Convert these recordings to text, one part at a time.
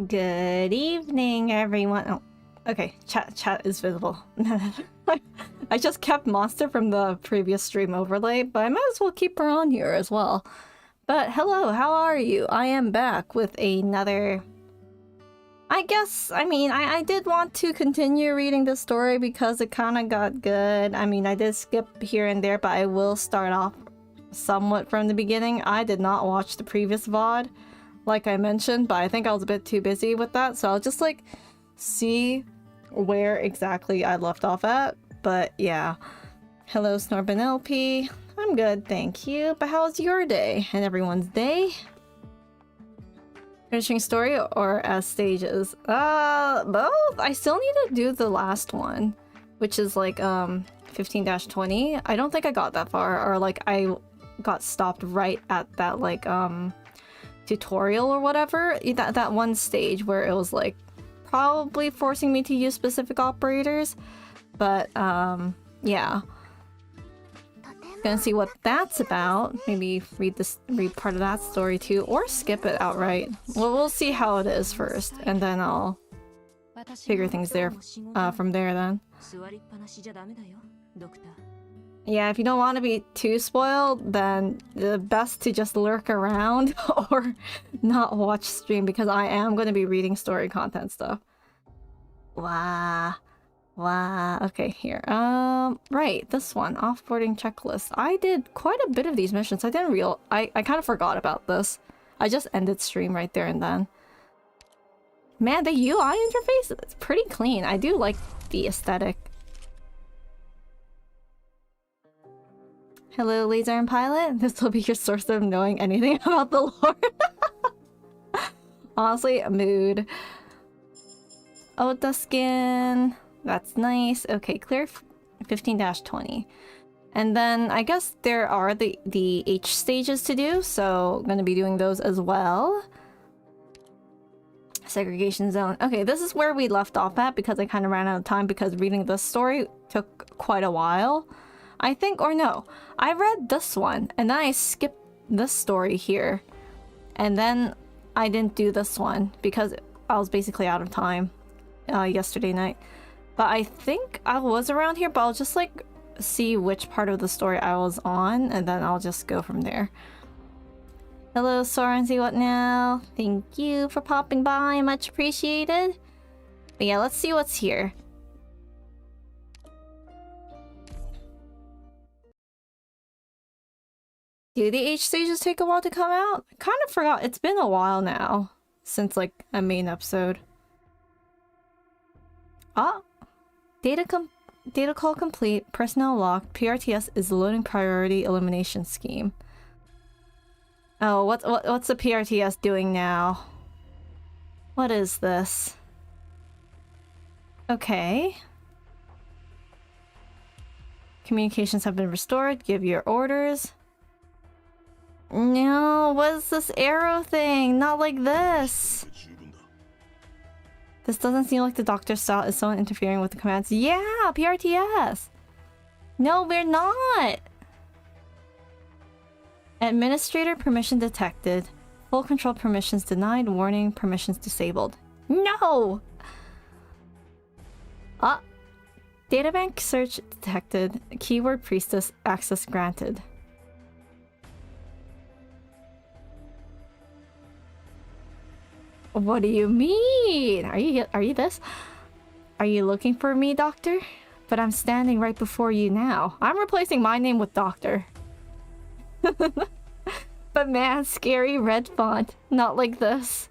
Good evening, everyone. Oh, okay. Chat is visible. I just kept Monster from the previous stream overlay, but I might as well keep her on here as well. But hello, how are you? I am back with another... I did want to continue reading the story because it kind of got good. I mean, I did skip here and there, but I will start off somewhat from the beginning. I did not watch the previous VOD, like I mentioned, but I think I was a bit too busy with that, so I'll just, like, see where exactly I left off at. But yeah. Hello, Snorbin LP. I'm good, thank you. But how's your day and everyone's day? Finishing story or as stages? Both. I still need to do the last one, which is like 15-20. I don't think I got that far, or like I got stopped right at that like tutorial or whatever. That one stage where it was like probably forcing me to use specific operators. But yeah. Gonna see what that's about. Maybe read part of that story too, or skip it outright. Well, we'll see how it is first, and then I'll figure things there from there then. Yeah, if you don't want to be too spoiled, then the best to just lurk around or not watch stream, because I am going to be reading story content stuff. Wow. Okay, here. Right, this one. Offboarding checklist. I did quite a bit of these missions. I kind of forgot about this. I just ended stream right there and then. Man, the UI interface is pretty clean. I do like the aesthetic. Hello, Laser and Pilot. This will be your source of knowing anything about the lore. Honestly, mood. Ota skin. That's nice. Okay, clear 15-20. And then I guess there are the H stages to do, so I'm gonna be doing those as well. Segregation zone. Okay, this is where we left off at because I kind of ran out of time because reading this story took quite a while. I think, or no, I read this one and then I skipped this story here. And then I didn't do this one because I was basically out of time yesterday night. But I think I was around here, but I'll just like see which part of the story I was on and then I'll just go from there. Hello, Soren, see what now? Thank you for popping by, much appreciated. But yeah, let's see what's here. Do the H stages take a while to come out? I kind of forgot. It's been a while now since like a main episode. Data call complete. Personnel locked. PRTS is the loading priority elimination scheme. Oh, what's the PRTS doing now? What is this? Okay. Communications have been restored. Give your orders. No, what is this arrow thing? Not like this. This doesn't seem like the doctor's style. Is someone interfering with the commands? Yeah, PRTS! No, we're not! Administrator permission detected. Full control permissions denied. Warning, permissions disabled. No! Databank search detected. Keyword priestess, access granted. What do you mean? Are you this? Are you looking for me, Doctor? But I'm standing right before you now. I'm replacing my name with Doctor. But man, scary red font. Not like this.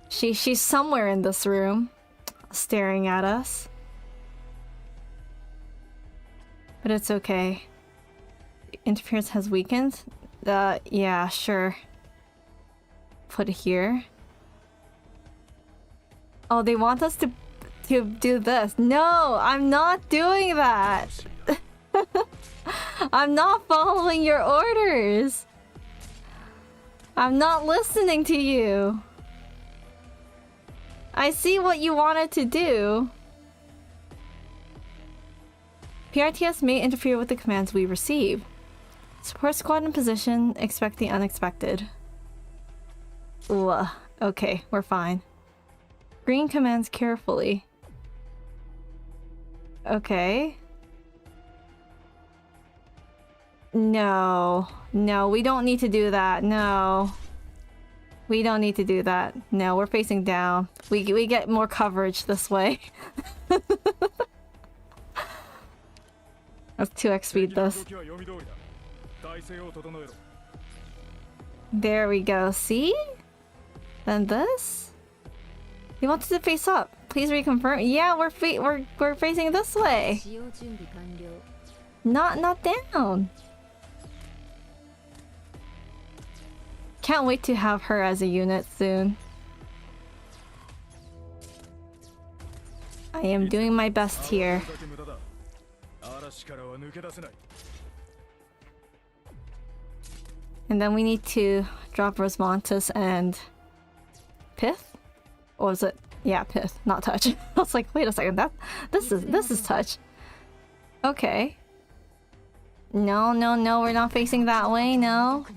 She's somewhere in this room, staring at us. But it's okay. Interference has weakened. Yeah, sure. Put it here. Oh, they want us to do this. No, I'm not doing that. I'm not following your orders. I'm not listening to you. I see what you wanted to do. PRTS may interfere with the commands we receive. Support squad in position. Expect the unexpected. Ooh, okay, we're fine. Green commands carefully. Okay. No. No, we don't need to do that. No. We don't need to do that. No, we're facing down. We get more coverage this way. Let's 2x speed this. There we go. See? Then this? You wanted to face up. Please reconfirm. Yeah, we're facing this way. Not down. Can't wait to have her as a unit soon. I am doing my best here. And then we need to drop Rosmontis and Pith? Or was it? Yeah, Pith, not touch. I was like, wait a second, this is touch. Okay. No, we're not facing that way, no.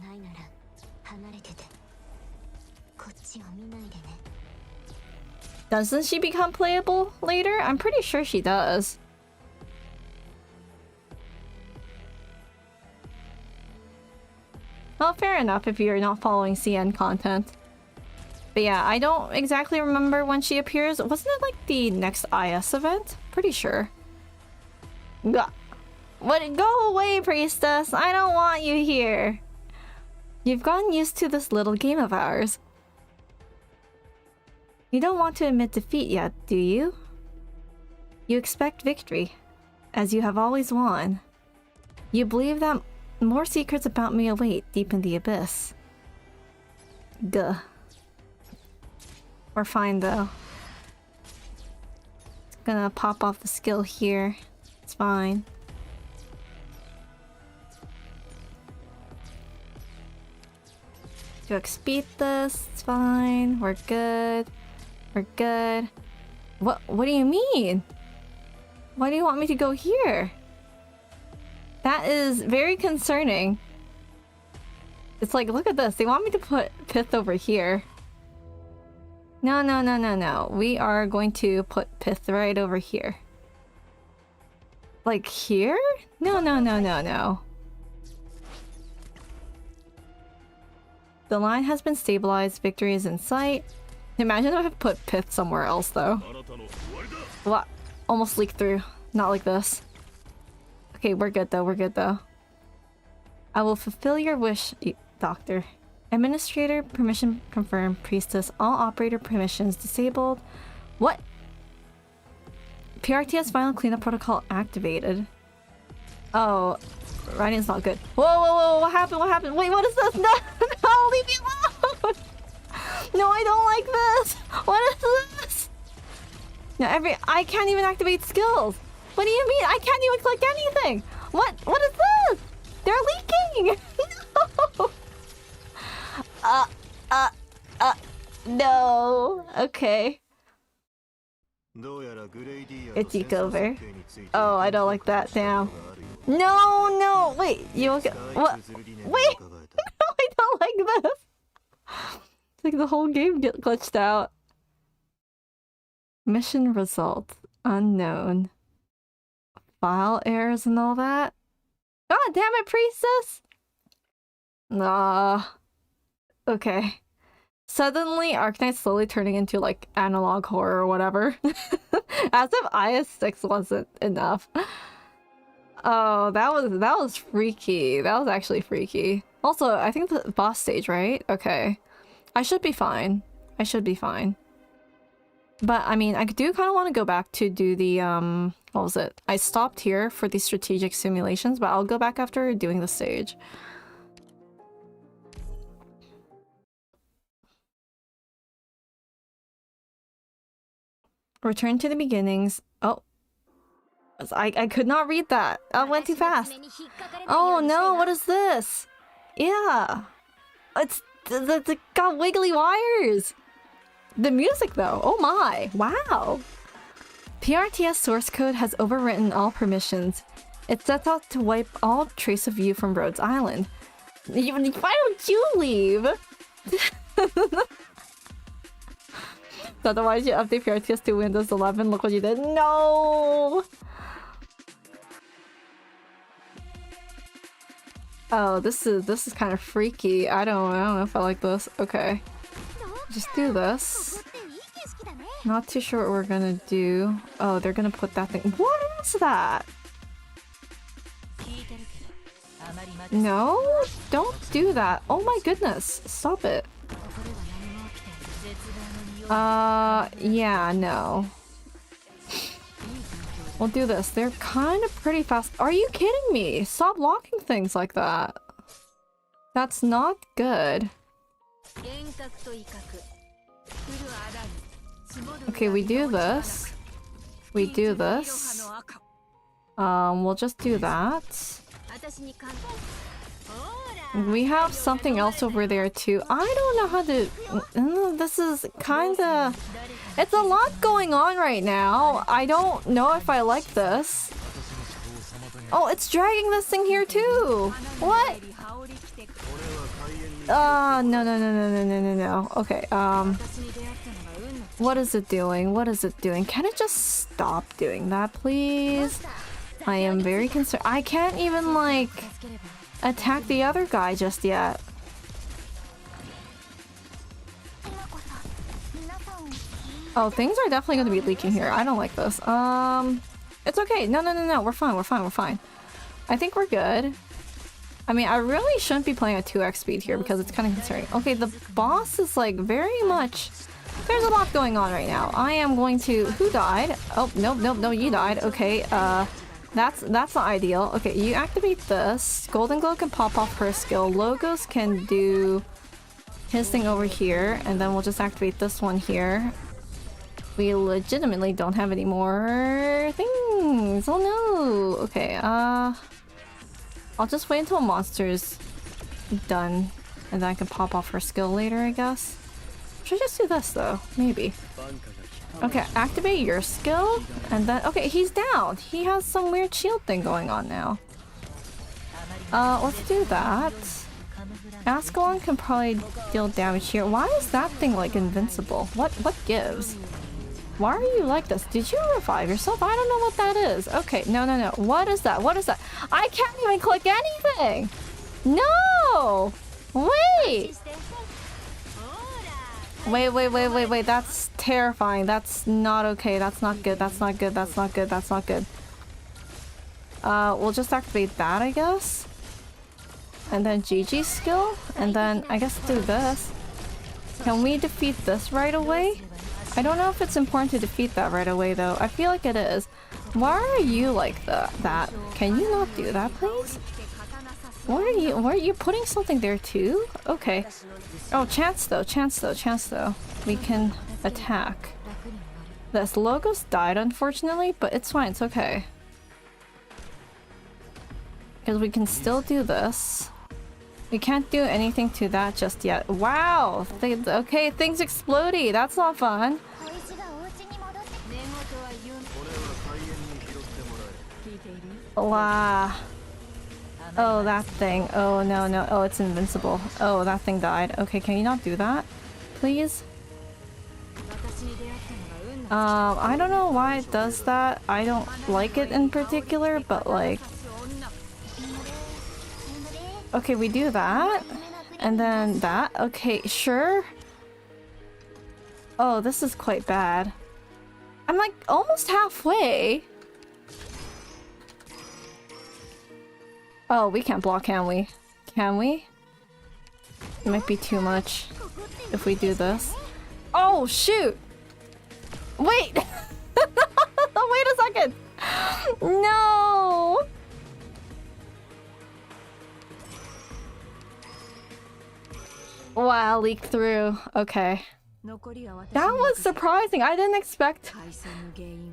Doesn't she become playable later? I'm pretty sure she does. Well, fair enough if you're not following CN content. But yeah, I don't exactly remember when she appears. Wasn't it like the next IS event? Pretty sure. Gah. What? Go away, priestess! I don't want you here! You've gotten used to this little game of ours. You don't want to admit defeat yet, do you? You expect victory, as you have always won. You believe that more secrets about me await deep in the abyss. Gah. We're fine though. It's gonna pop off the skill here. It's fine. To speed this, it's fine. We're good. We're good. What do you mean? Why do you want me to go here? That is very concerning. It's like, look at this. They want me to put Pith over here. No. We are going to put Pith right over here. Like here? No. The line has been stabilized. Victory is in sight. Imagine if I put Pith somewhere else, though. What? Almost leaked through. Not like this. Okay, we're good, though. I will fulfill your wish, Doctor. Administrator, permission confirmed. Priestess, all operator permissions disabled. What? PRTS final cleanup protocol activated. Oh, writing's not good. Whoa, what happened? Wait, what is this? No, leave me alone! No, I don't like this! What is this? No, I can't even activate skills! What do you mean? I can't even click anything! What is this? They're leaking! No! No! Okay. It's over. Oh, I don't like that. Damn. No! Wait, you okay? What? Wait! No, I don't like this! It's like the whole game get glitched out. Mission results unknown. File errors and all that. God damn it, priestess! Okay. Suddenly, Arknights slowly turning into like analog horror or whatever. As if IS-6 wasn't enough. Oh, that was freaky. That was actually freaky. Also, I think the boss stage, right? Okay. I should be fine. But I mean, I do kind of want to go back to do the what was it? I stopped here for the strategic simulations, but I'll go back after doing the stage. Return to the beginnings. Oh. I could not read that. I went too fast. Oh no, what is this? Yeah. It's got wiggly wires. The music though, oh my, wow. PRTS source code has overwritten all permissions. It sets out to wipe all trace of you from Rhodes Island. Even why don't you leave? Otherwise, you update your RTS to Windows 11. Look what you did. No. Oh, this is kind of freaky. I don't know if I like this. Okay, just do this. Not too sure what we're gonna do. Oh, they're gonna put that thing. What is that? No, don't do that. Oh my goodness, stop it. Yeah, no. We'll do this. They're kind of pretty fast. Are you kidding me? Stop blocking things like that. That's not good. Okay, we do this. We do this. We'll just do that. We have something else over there too. I don't know how to... This is kinda... It's a lot going on right now. I don't know if I like this. Oh, it's dragging this thing here too! What? No. Okay, what is it doing? What is it doing? Can it just stop doing that, please? I am very concerned. I can't even, like, attack the other guy just yet. Oh, things are definitely going to be leaking here. I don't like this. It's okay. No. We're fine. I think we're good. I mean, I really shouldn't be playing at 2x speed here because it's kind of concerning. Okay, the boss is, like, very much... There's a lot going on right now. I am going to... Who died? Oh, no, you died. Okay, That's not ideal. Okay, you activate this. Golden Glow can pop off her skill. Logos can do his thing over here, and then we'll just activate this one here. We legitimately don't have any more things. Oh no. Okay, I'll just wait until monster's done, and then I can pop off her skill later, I guess. Should I just do this though? Maybe. Okay, activate your skill, and then... Okay, he's down! He has some weird shield thing going on now. Let's do that. Ascalon can probably deal damage here. Why is that thing, like, invincible? What gives? Why are you like this? Did you revive yourself? I don't know what that is. Okay, no. What is that? What is that? I can't even click anything! No! Wait! Wait, that's terrifying. That's not okay. That's not good. We'll just activate that, I guess. And then Gigi's skill. And then I guess do this. Can we defeat this right away? I don't know if it's important to defeat that right away though. I feel like it is. Why are you like that? Can you not do that, please? What are you putting something there too? Okay. Oh, chance though. We can attack. This Logos died unfortunately, but it's fine, it's okay. Because we can still do this. We can't do anything to that just yet. Wow! Okay, things explodey. That's not fun. Wow. Oh, that thing. Oh, no. Oh, it's invincible. Oh, that thing died. Okay, can you not do that? Please? I don't know why it does that. I don't like it in particular, but like... Okay, we do that. And then that. Okay, sure. Oh, this is quite bad. I'm like almost halfway. Oh, we can't block, can we? Can we? It might be too much if we do this. Oh, shoot! Wait! Wait a second! No! Wow, leaked through. Okay. That was surprising. I didn't expect...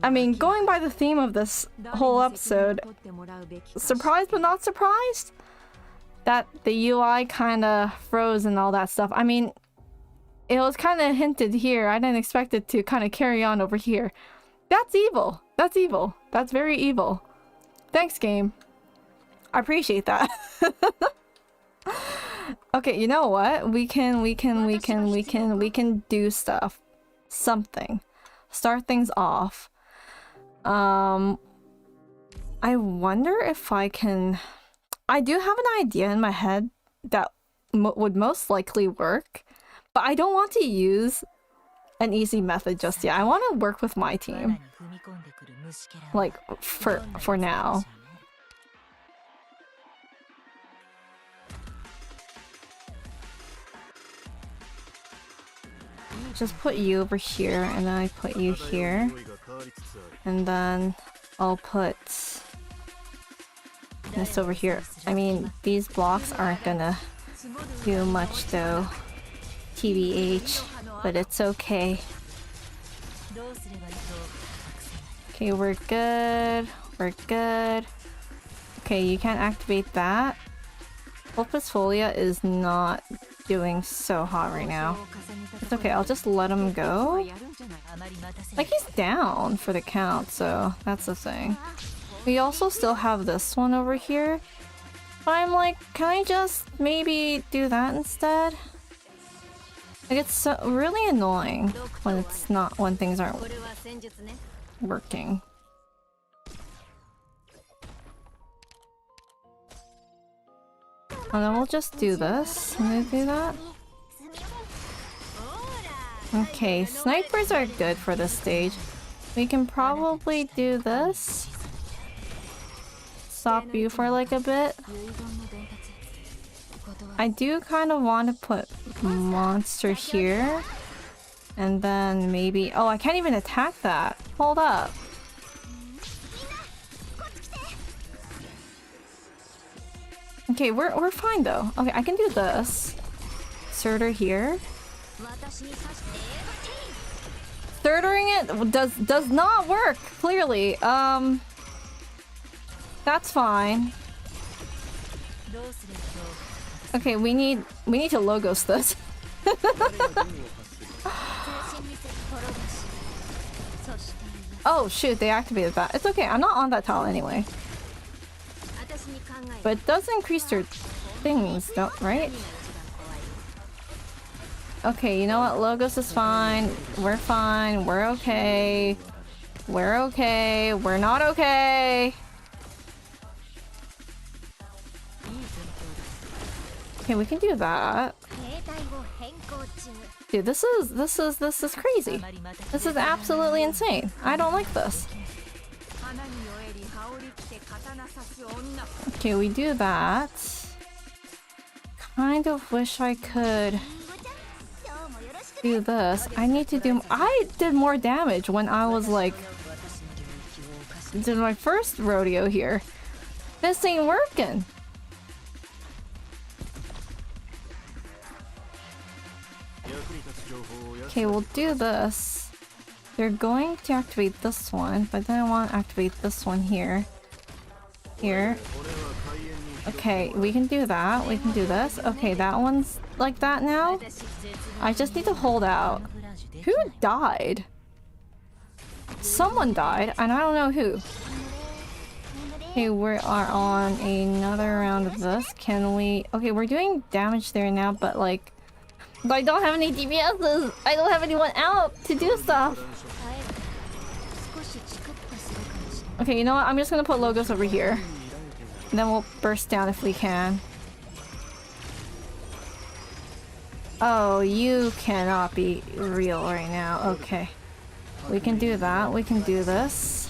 I mean, going by the theme of this whole episode, surprised but not surprised that the UI kind of froze and all that stuff. I mean, it was kind of hinted here. I didn't expect it to kind of carry on over here. That's evil. That's evil. That's very evil. Thanks, game. I appreciate that. Okay, you know what? We can do stuff. Something. Start things off. I wonder if I can... I do have an idea in my head that would most likely work, but I don't want to use an easy method just yet. I want to work with my team. Like, for now. Just put you over here, and then I put you here. And then I'll put this over here. I mean, these blocks aren't gonna do much though. TBH, but it's okay. Okay, we're good. We're good. Okay, you can't activate that. Opus Folia is not doing so hot right now. It's okay, I'll just let him go. Like, he's down for the count, so that's the thing. We also still have this one over here. But I'm like, can I just maybe do that instead? Like, it's so really annoying when it's not, when things aren't working. And then we'll just do this. Can I do that? Okay, snipers are good for this stage. We can probably do this. Stop you for like a bit. I do kind of want to put monster here. And then maybe... Oh, I can't even attack that. Hold up. Okay, we're fine though. Okay, I can do this. Surtur here. Surtering it does not work, clearly. That's fine. Okay, we need to logos this. Oh shoot, they activated that. It's okay, I'm not on that tile anyway. But it does increase their things, don't, right? Okay, you know what? Logos is fine. We're fine. We're okay. We're okay. We're not okay. Okay, we can do that. Dude, this is crazy. This is absolutely insane. I don't like this. Okay, we do that. Kind of wish I could do this. I need to do... I did more damage when I was like... did my first rodeo here. This ain't working. Okay, we'll do this. They're going to activate this one, but then I want to activate this one here. Here. Okay, we can do that. We can do this. Okay, that one's like that now. I just need to hold out. Who died? Someone died, and I don't know who. Okay, we are on another round of this. Can we... Okay, we're doing damage there now, but like... I don't have any DPSs! I don't have anyone out to do stuff! Okay, you know what? I'm just gonna put logos over here. And then we'll burst down if we can. Oh, you cannot be real right now. Okay. We can do that. We can do this.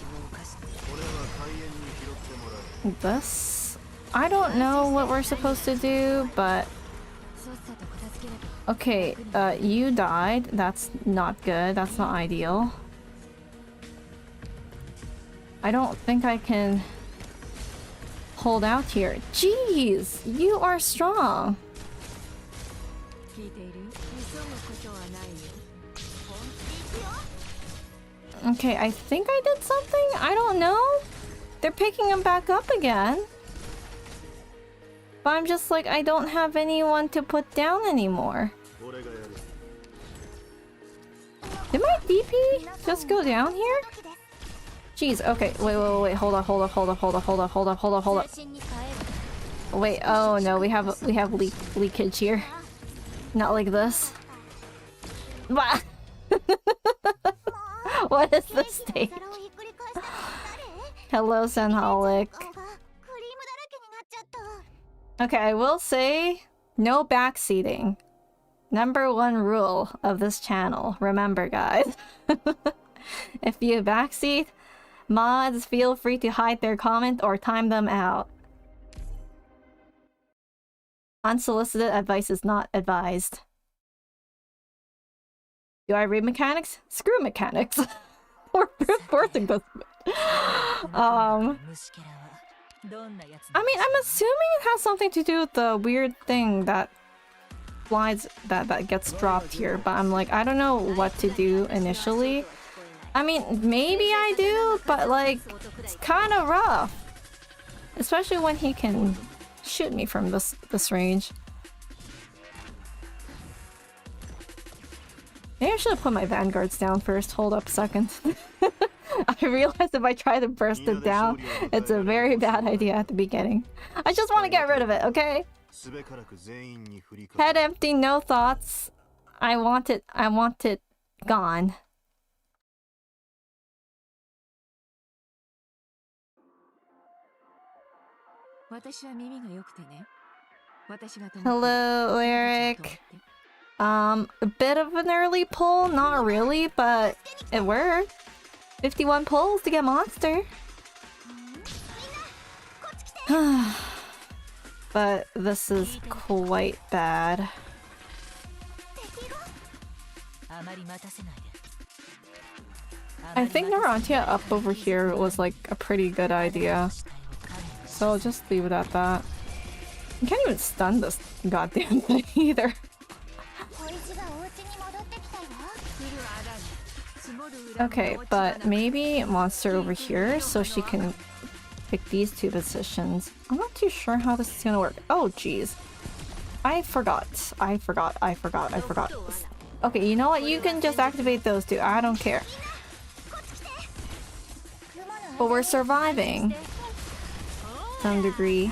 This. I don't know what we're supposed to do, but... Okay, you died. That's not good. That's not ideal. I don't think I can hold out here. Jeez! You are strong! Okay, I think I did something? I don't know. They're picking him back up again. But I'm just like, I don't have anyone to put down anymore. Did my DP just go down here? Jeez, okay, wait, hold up. Wait, oh no, we have leakage here. Not like this. What? What is this stage? Hello, Senholic. Okay, I will say no backseating. #1 rule of this channel. Remember, guys. If you backseat, mods feel free to hide their comment or time them out. Unsolicited advice is not advised. Do I read mechanics? Screw mechanics. We're forcing this. I mean, I'm assuming it has something to do with the weird thing that slides that gets dropped here, but I'm like, I don't know what to do initially. I mean, maybe I do, but like, it's kind of rough. Especially when he can shoot me from this range. Maybe I should have put my vanguards down first. Hold up a second. I realized if I try to burst it down, it's a very bad idea at the beginning. I just want to get rid of it, okay? Head empty, no thoughts. I want it gone. Hello, Eric. A bit of an early pull, not really, but it worked. 51 pulls to get monster. But this is quite bad. I think Narantia up over here was like a pretty good idea. So I'll just leave it at that. You can't even stun this goddamn thing either. Okay, but maybe monster over here so she can pick these two positions. I'm not too sure how this is gonna work. Oh jeez. I forgot. Okay, you know what? You can just activate those two. I don't care. But we're surviving. To some degree.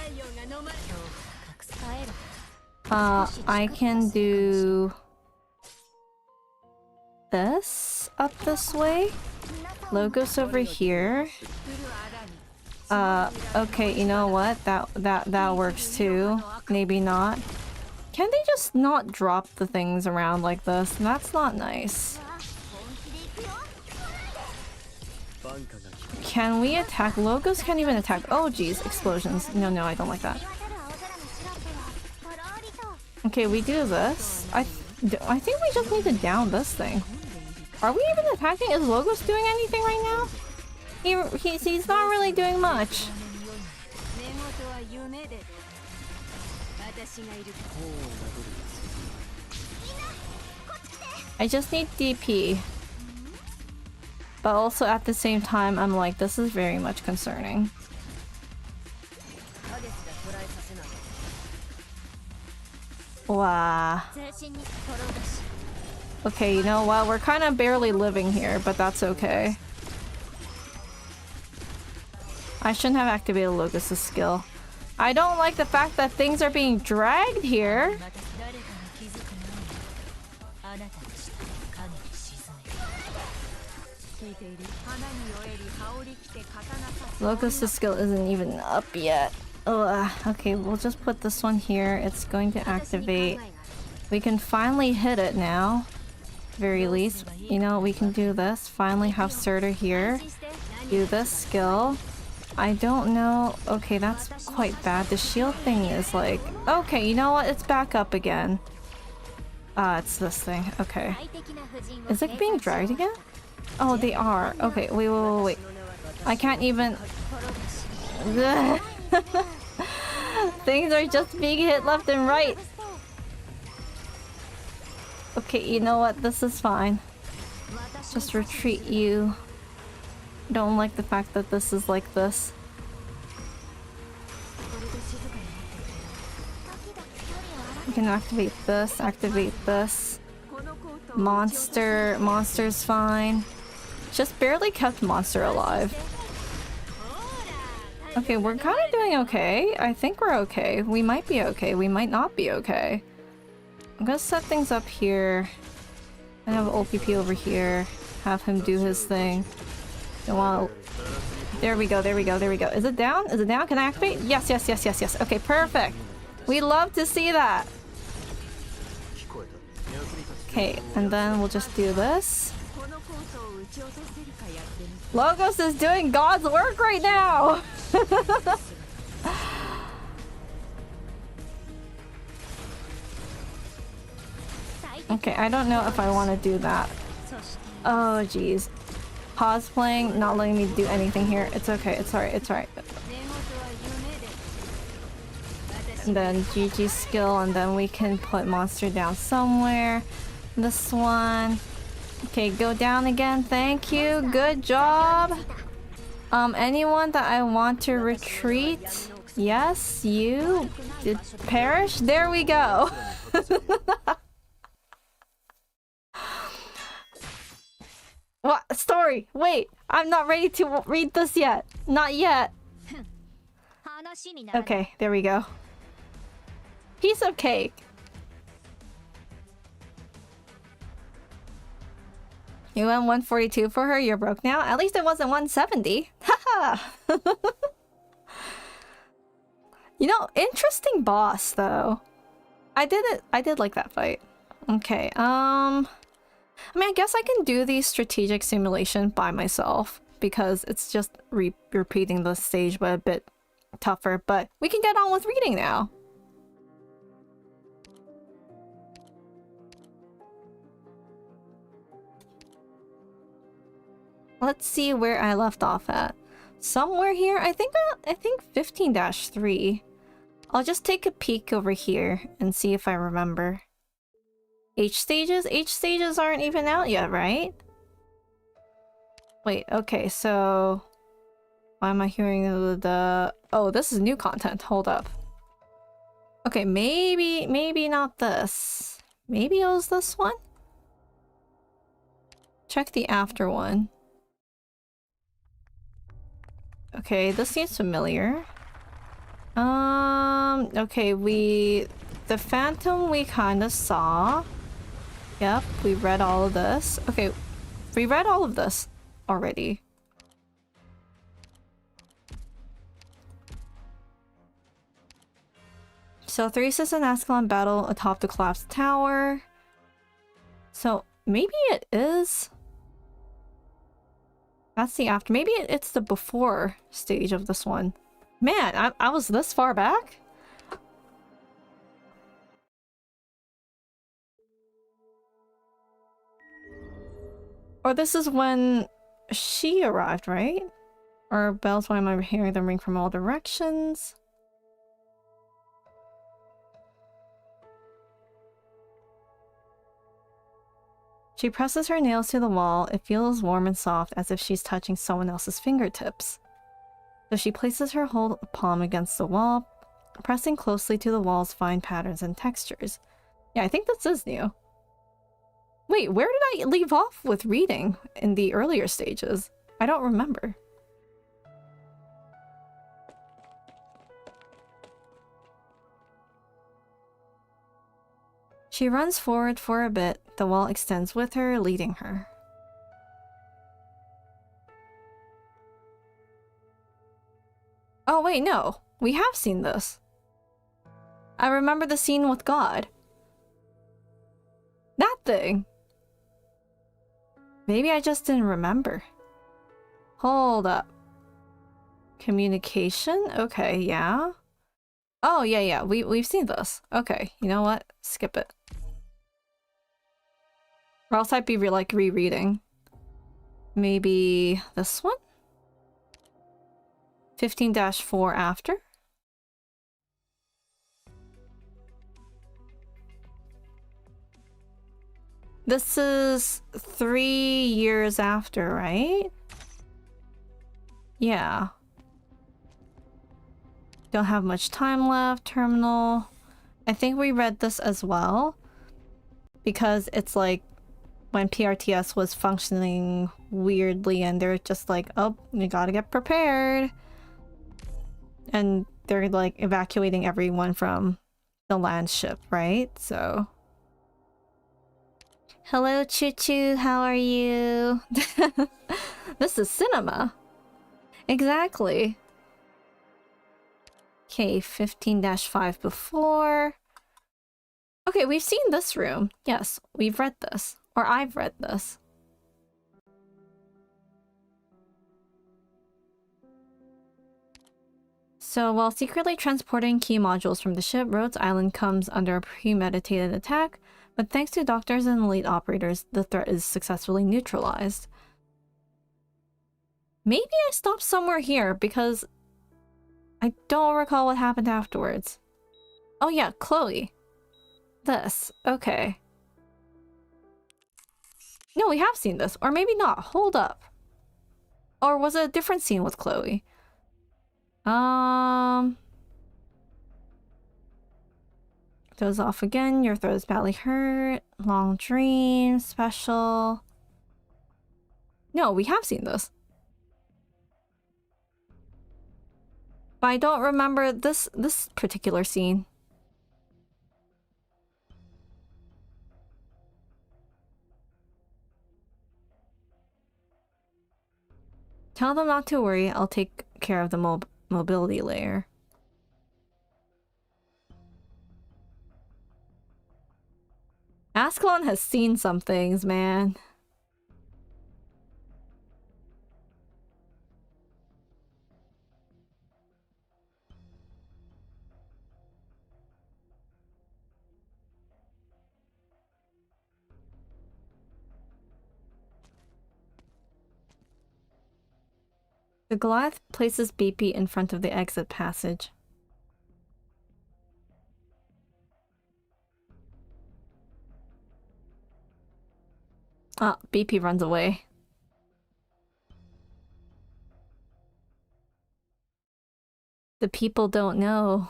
I can do this up this way. Logos over here. Okay, you know what? That works too. Maybe not. Can they just not drop the things around like this? That's not nice. Can we attack? Logos can't even attack. Oh geez, explosions. No, I don't like that. Okay, we do this. I think we just need to down this thing. Are we even attacking? Is Logos doing anything right now? He's not really doing much. I just need DP. But also at the same time, I'm like, this is very much concerning. Wow. Okay, you know what? We're kind of barely living here, but that's okay. I shouldn't have activated Logos' skill. I don't like the fact that things are being dragged here. Logos' skill isn't even up yet. Ugh. Okay, we'll just put this one here. It's going to activate. We can finally hit it now. Very least. You know, we can do this. Finally have Surtur here. Do this skill. I don't know. Okay, that's quite bad. The shield thing is like... Okay, you know what? It's back up again. It's this thing. Okay. Is it being dragged again? Oh, they are. Okay, wait. I can't even... Things are just being hit left and right. Okay, you know what? This is fine. Just retreat you. Don't like the fact that this is like this. You can activate this. Monster's fine. Just barely kept Monster alive. Okay, we're kind of doing okay. I think we're okay. We might be okay. We might not be okay. I'm gonna set things up here. I have OPP over here. Have him do his thing. There we go, there we go, there we go. Is it down? Is it down? Can I activate? Yes, yes, yes, yes, yes. Okay, perfect. We love to see that. Okay, and then we'll just do this. Logos is doing God's work right now! Okay, I don't know if I want to do that. Oh, jeez. Pause playing, not letting me do anything here. It's okay, it's alright, it's alright. And then GG skill, and then we can put monster down somewhere. This one. Okay, go down again. Thank you. Good job. Anyone that I want to retreat? Yes, you did perish. There we go. What story? Wait, I'm not ready to read this yet. Not yet. Okay, there we go. Piece of cake. You went 142 for her, you're broke now? At least it wasn't 170. Haha! You know, interesting boss though. I did like that fight. Okay, I mean, I guess I can do the strategic simulation by myself because it's just repeating the stage but a bit tougher, but we can get on with reading now. Let's see where I left off at. Somewhere here? I think 15-3. I'll just take a peek over here and see if I remember. H stages? H stages aren't even out yet, right? Wait, okay, so... Why am I hearing the... Oh, this is new content. Hold up. Okay, maybe not this. Maybe it was this one? Check the after one. Okay, this seems familiar. Okay, the Phantom we kind of saw. Yep, we read all of this. Okay, we read all of this already. So Theresis and Ascalon battle atop the collapsed tower. So maybe it is... That's the after. Maybe it's the before stage of this one. Man, I was this far back? Or this is when she arrived, right? Or bells, why am I hearing them ring from all directions? She presses her nails to the wall. It feels warm and soft, as if she's touching someone else's fingertips. So she places her whole palm against the wall, pressing closely to the wall's fine patterns and textures. Yeah, I think this is new. Wait, where did I leave off with reading in the earlier stages? I don't remember. She runs forward for a bit. The wall extends with her, leading her. Oh wait, no. We have seen this. I remember the scene with God. That thing. Maybe I just didn't remember. Hold up. Communication? Okay, yeah. Oh, yeah, we've seen this. Okay, you know what? Skip it. Or else I'd be rereading. Maybe this one? 15-4 after? This is 3 years after, right? Yeah. Don't have much time left. Terminal. I think we read this as well. Because it's like when PRTS was functioning weirdly and they're just like, oh, you gotta get prepared. And they're like evacuating everyone from the land ship, right? So... Hello, Choo Choo, how are you? This is cinema. Exactly. Okay, 15-5 before. Okay, we've seen this room. Yes, we've read this. Or I've read this. So, while secretly transporting key modules from the ship, Rhodes Island comes under a premeditated attack, but thanks to doctors and elite operators, the threat is successfully neutralized. Maybe I stopped somewhere here, because I don't recall what happened afterwards. Oh yeah, Chloe. This. Okay. No, we have seen this. Or maybe not. Hold up. Or was it a different scene with Chloe? Doze off again. Your throat is badly hurt. Long dream. Special. No, we have seen this. But I don't remember this particular scene. Tell them not to worry. I'll take care of the mobility layer. Ascalon has seen some things, man. The Goliath places BP in front of the exit passage. Ah, BP runs away. The people don't know.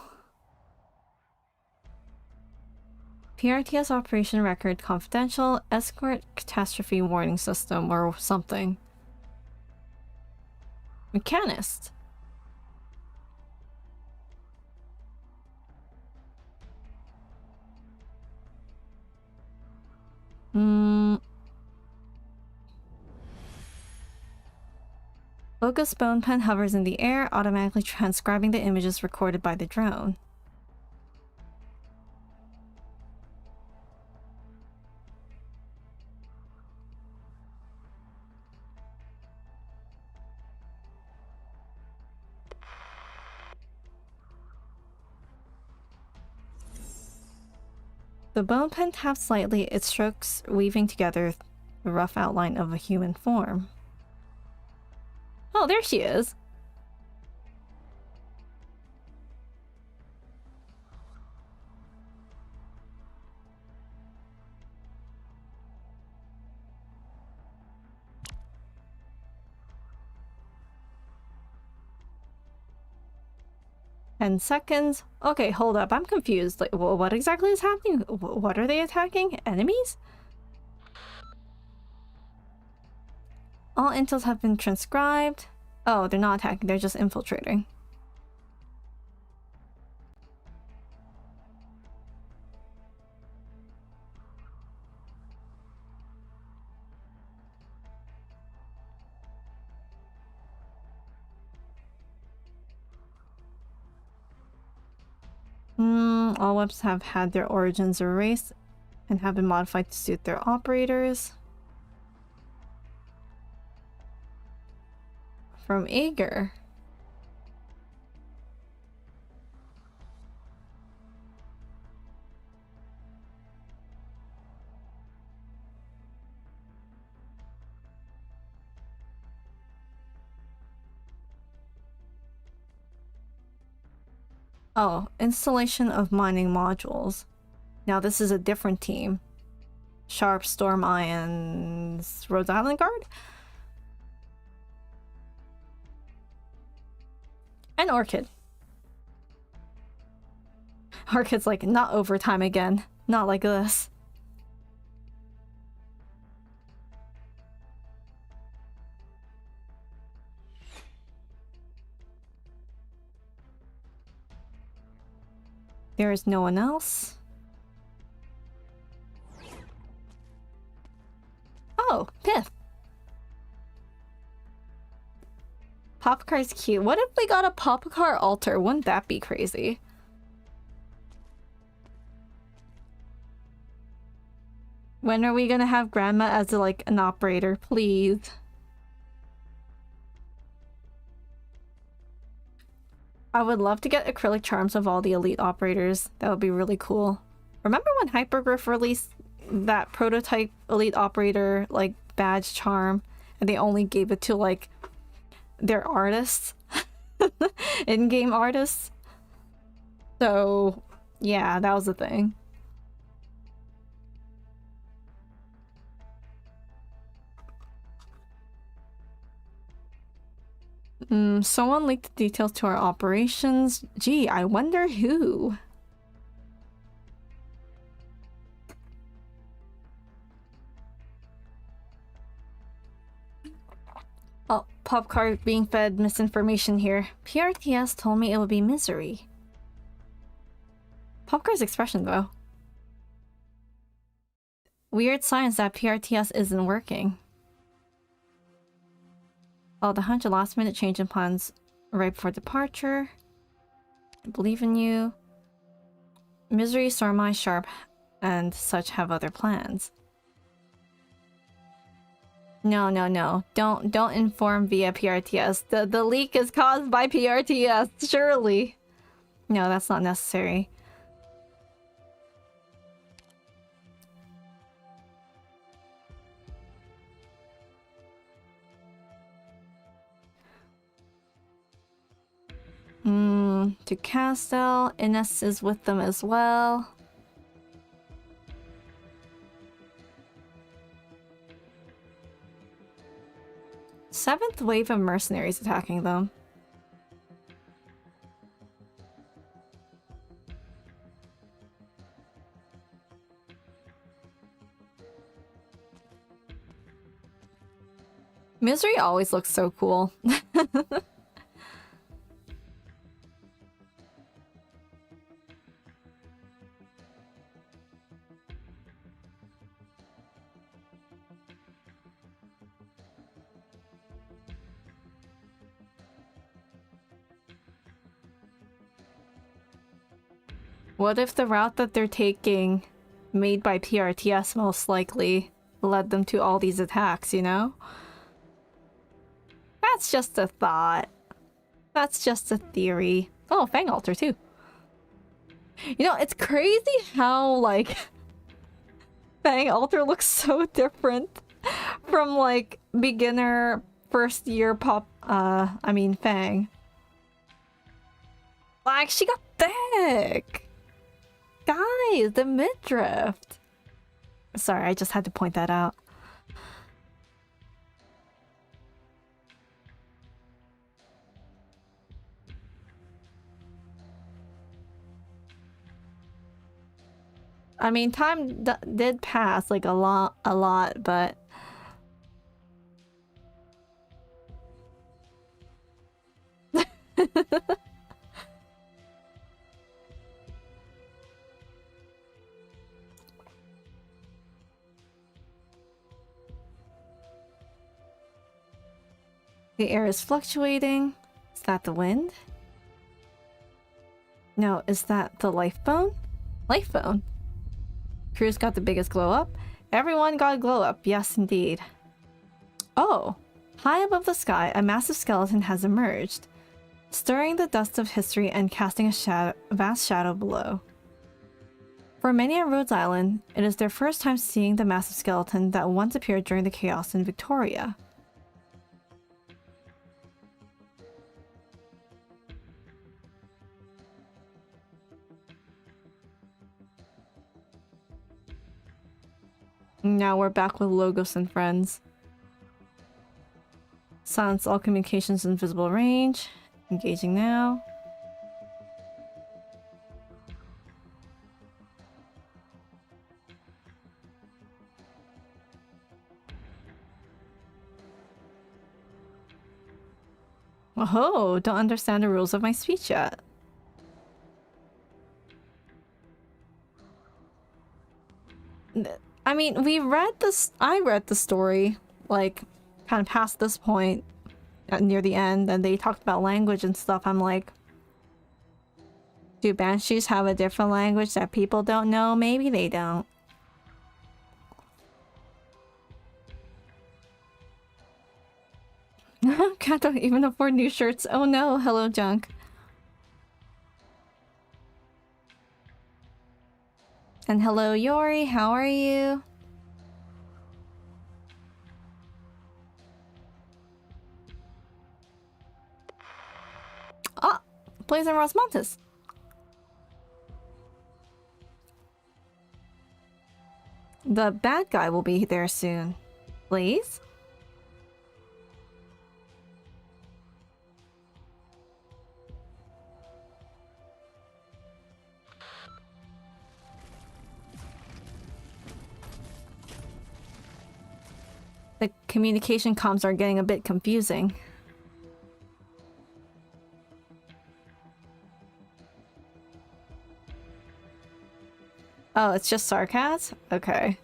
PRTS operation record confidential, escort catastrophe warning system or something. Mechanist. Focus bone pen hovers in the air, automatically transcribing the images recorded by the drone. The bone pen taps slightly, its strokes weaving together the rough outline of a human form. Oh, there she is! And seconds. Okay, hold up. I'm confused. Like, what exactly is happening? What are they attacking? Enemies? All intels have been transcribed. Oh, they're not attacking. They're just infiltrating. All webs have had their origins erased and have been modified to suit their operators. From Ager. Oh, installation of mining modules. Now this is a different team. Sharp, Storm Ions, Rhodes Island Guard? And Orchid. Orchid's like, not overtime again. Not like this. There is no one else. Oh, Pith. Popcar's cute. What if we got a Popcar altar? Wouldn't that be crazy? When are we gonna have Grandma as like an operator, please? I would love to get acrylic charms of all the elite operators. That would be really cool. Remember when Hypergriff released that prototype elite operator like badge charm and they only gave it to like their artists? In-game artists? So yeah, that was the thing. Someone leaked the details to our operations. Gee, I wonder who. Oh, Popcar being fed misinformation here. PRTS told me it would be misery. Popcar's expression, though. Weird signs that PRTS isn't working. Oh, the 100 last minute change in plans right before departure. I believe in you. Misery, Stormeye, Sharp, and such have other plans. No. Don't inform via PRTS. The leak is caused by PRTS, surely. No, that's not necessary. To Castel, Ines is with them as well. Seventh wave of mercenaries attacking them. Misery always looks so cool. What if the route that they're taking, made by PRTS most likely, led them to all these attacks, you know? That's just a thought. That's just a theory. Oh, Fang Altar too. You know, it's crazy how, like, Fang Altar looks so different from, like, beginner first year Fang. Like, she got thick! Guys, the midriff! Sorry, I just had to point that out. I mean, time did pass, like, a lot, but... The air is fluctuating. Is that the wind? No, is that the life bone? Life bone? Crew's got the biggest glow up. Everyone got a glow up, yes indeed. Oh! High above the sky, a massive skeleton has emerged, stirring the dust of history and casting a vast shadow below. For many on Rhodes Island, it is their first time seeing the massive skeleton that once appeared during the chaos in Victoria. Now we're back with Logos and friends. Silence all communications in visible range. Engaging now. Oh, don't understand the rules of my speech yet. I mean, we read this. I read the story, like, kind of past this point, near the end, and they talked about language and stuff. I'm like, do banshees have a different language that people don't know? Maybe they don't. Can't even afford new shirts. Oh no, hello junk. And hello Yori, how are you? Ah, Blazer Rosmontis. The bad guy will be there soon. Please? The communication comms are getting a bit confusing. Oh, it's just sarcasm? Okay.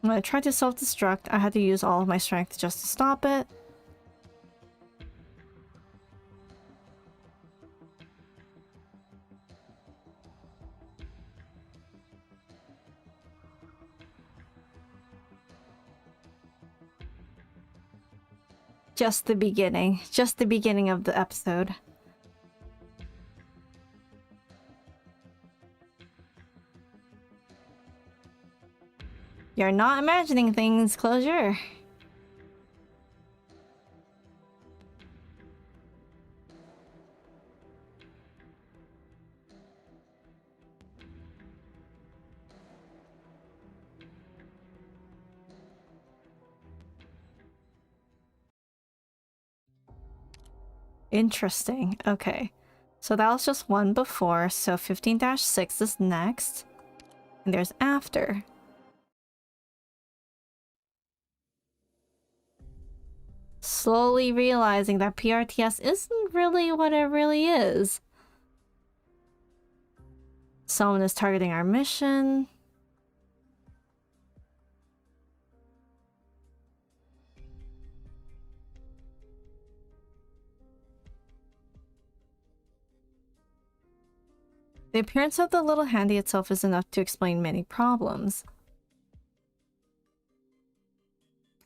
When I tried to self-destruct, I had to use all of my strength just to stop it. Just the beginning. Just the beginning of the episode. You're not imagining things, Closure. Interesting. Okay. So that was just one before, so 15-6 is next. And there's after. Slowly realizing that PRTS isn't really what it really is. Someone is targeting our mission. The appearance of the little handy itself is enough to explain many problems.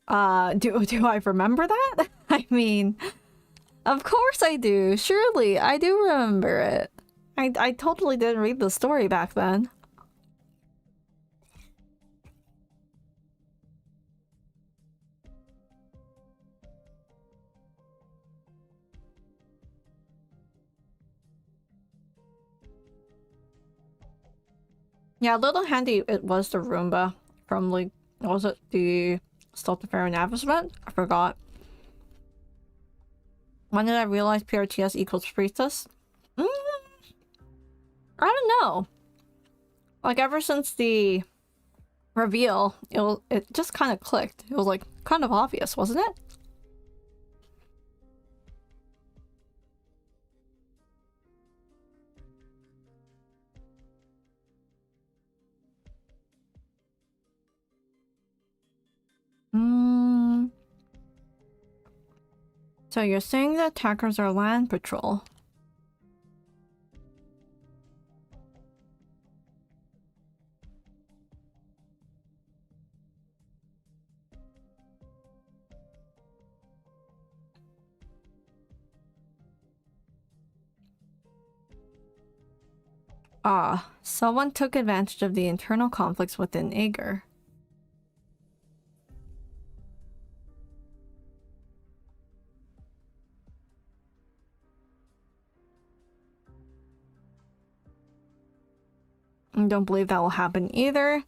Do I remember that? I mean, of course I do. Surely, I do remember it. I totally didn't read the story back then. Yeah, Little Handy, it was the Roomba from, like, was it the Stop the Pharaoh Navis event? I forgot. When did I realize PRTS equals priestess? I don't know. Like, ever since the reveal, it just kind of clicked. It was, like, kind of obvious, wasn't it? So you're saying the attackers are land patrol? Ah, someone took advantage of the internal conflicts within Ager. I don't believe that will happen either.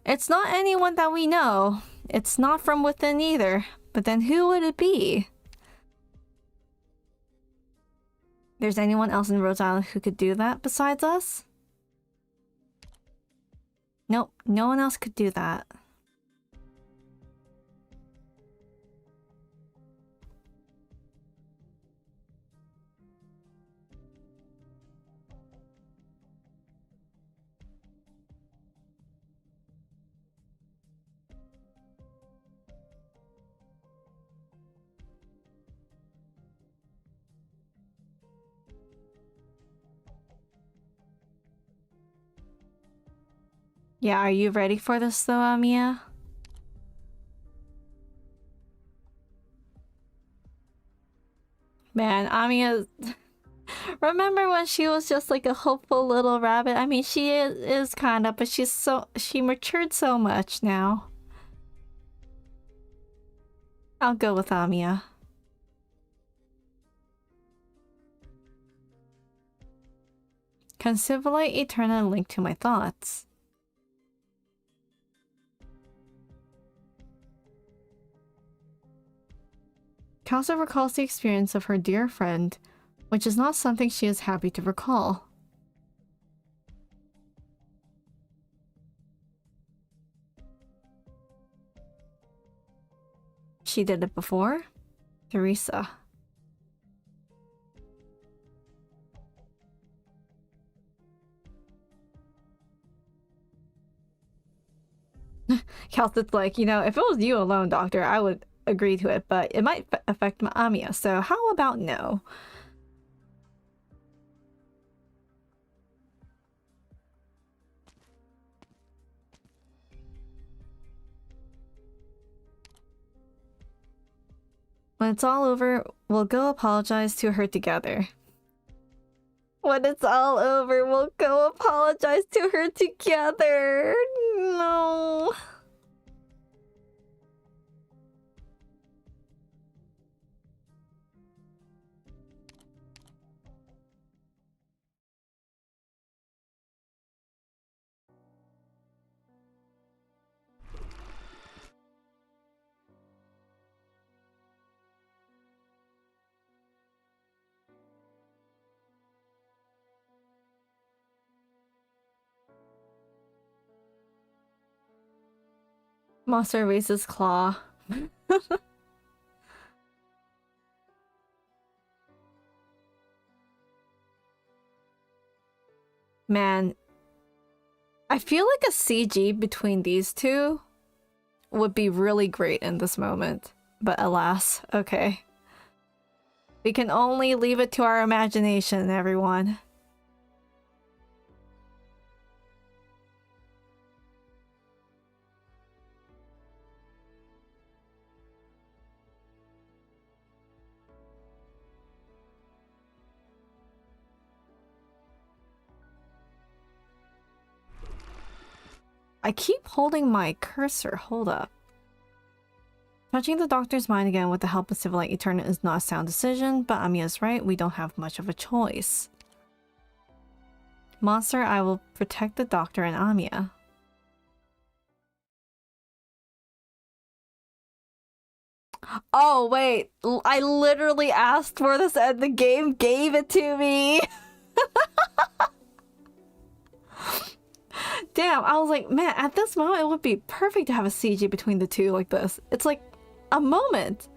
It's not anyone that we know. It's not from within either. But then who would it be? There's anyone else in Rhode Island who could do that besides us? Nope, no one else could do that. Yeah, are you ready for this though, Amiya? Man, Amiya... Remember when she was just like a hopeful little rabbit? I mean, she is kinda, but she matured so much now. I'll go with Amiya. Can Civilite Eterna link to my thoughts? Kal'tsit recalls the experience of her dear friend, which is not something she is happy to recall. She did it before? Teresa. Kal'tsit's like, you know, if it was you alone, Doctor, I would agree to it, but it might affect my Amiya, so how about no? When it's all over, we'll go apologize to her together. When it's all over, we'll go apologize to her together. No. Monster raises claw. Man, I feel like a CG between these two would be really great in this moment. But alas, okay. We can only leave it to our imagination, everyone. I keep holding my cursor. Hold up. Touching the doctor's mind again with the help of Civilite Eterna is not a sound decision, but Amiya's right, we don't have much of a choice. Monster, I will protect the doctor and Amiya. Oh, wait. I literally asked for this and the game gave it to me. Damn, I was like, man, at this moment it would be perfect to have a CG between the two like this. It's like a moment.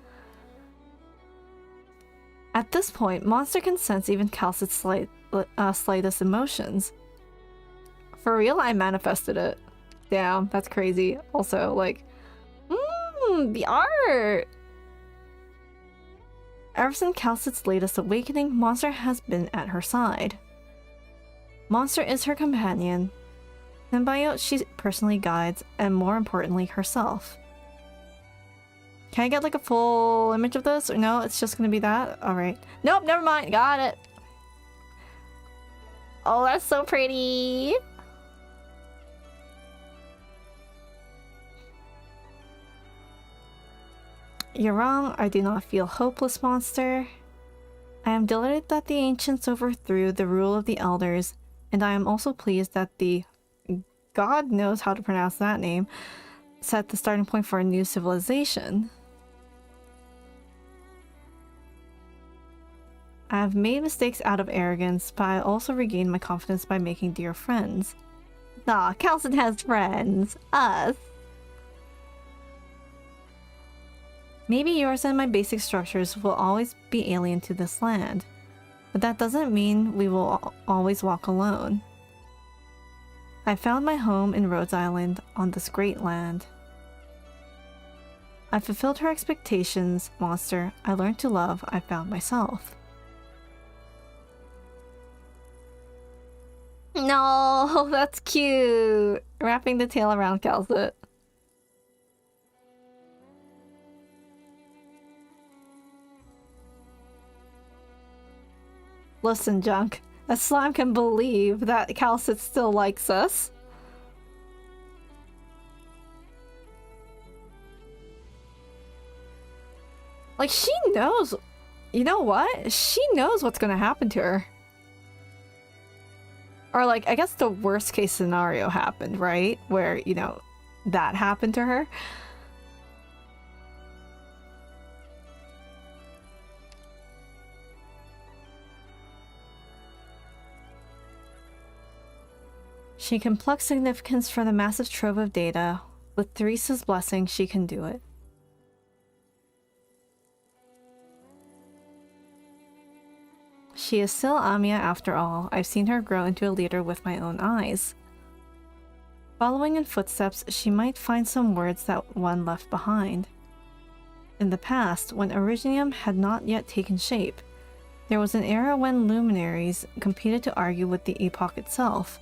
At this point, Monster can sense even Kal'tsit's slightest emotions. For real, I manifested it. Damn, that's crazy. Also, like, the art! Ever since Kal'tsit's latest awakening, Monster has been at her side. Monster is her companion. Symbiote she personally guides, and more importantly, herself. Can I get like a full image of this? Or no, it's just gonna be that? Alright. Nope, never mind. Got it. Oh, that's so pretty. You're wrong. I do not feel hopeless, Monster. I am delighted that the ancients overthrew the rule of the elders, and I am also pleased that the God knows how to pronounce that name, set the starting point for a new civilization. I have made mistakes out of arrogance, but I also regained my confidence by making dear friends. Nah, Kal'tsit has friends. Us. Maybe yours and my basic structures will always be alien to this land, but that doesn't mean we will always walk alone. I found my home in Rhodes Island on this great land. I fulfilled her expectations, Monster. I learned to love. I found myself. No, that's cute. Wrapping the tail around kal'tsit. Listen, Junk. A slime can believe that kal'tsit still likes us. Like, she knows... You know what? She knows what's gonna happen to her. Or, like, I guess the worst case scenario happened, right? Where, you know, that happened to her. She can pluck significance from the massive trove of data. With Theresa's blessing, she can do it. She is still Amiya after all. I've seen her grow into a leader with my own eyes. Following in footsteps, she might find some words that one left behind. In the past, when Originium had not yet taken shape, there was an era when luminaries competed to argue with the epoch itself.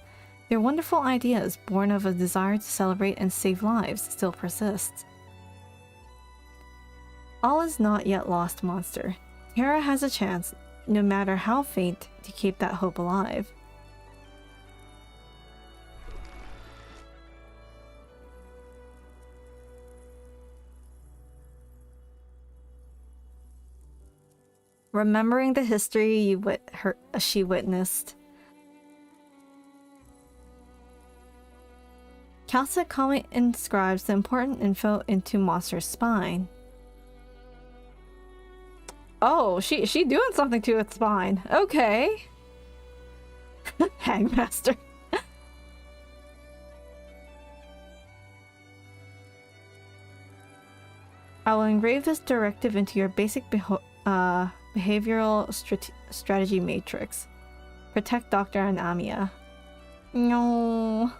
Their wonderful ideas, born of a desire to celebrate and save lives, still persist. All is not yet lost, monster. Terra has a chance, no matter how faint, to keep that hope alive. Remembering the history she witnessed. kal'tsit calmly inscribes the important info into Monster's spine. Oh, she doing something to its spine. Okay. Hangmaster. I will engrave this directive into your basic behavioral strategy matrix. Protect Dr. and Amiya. No.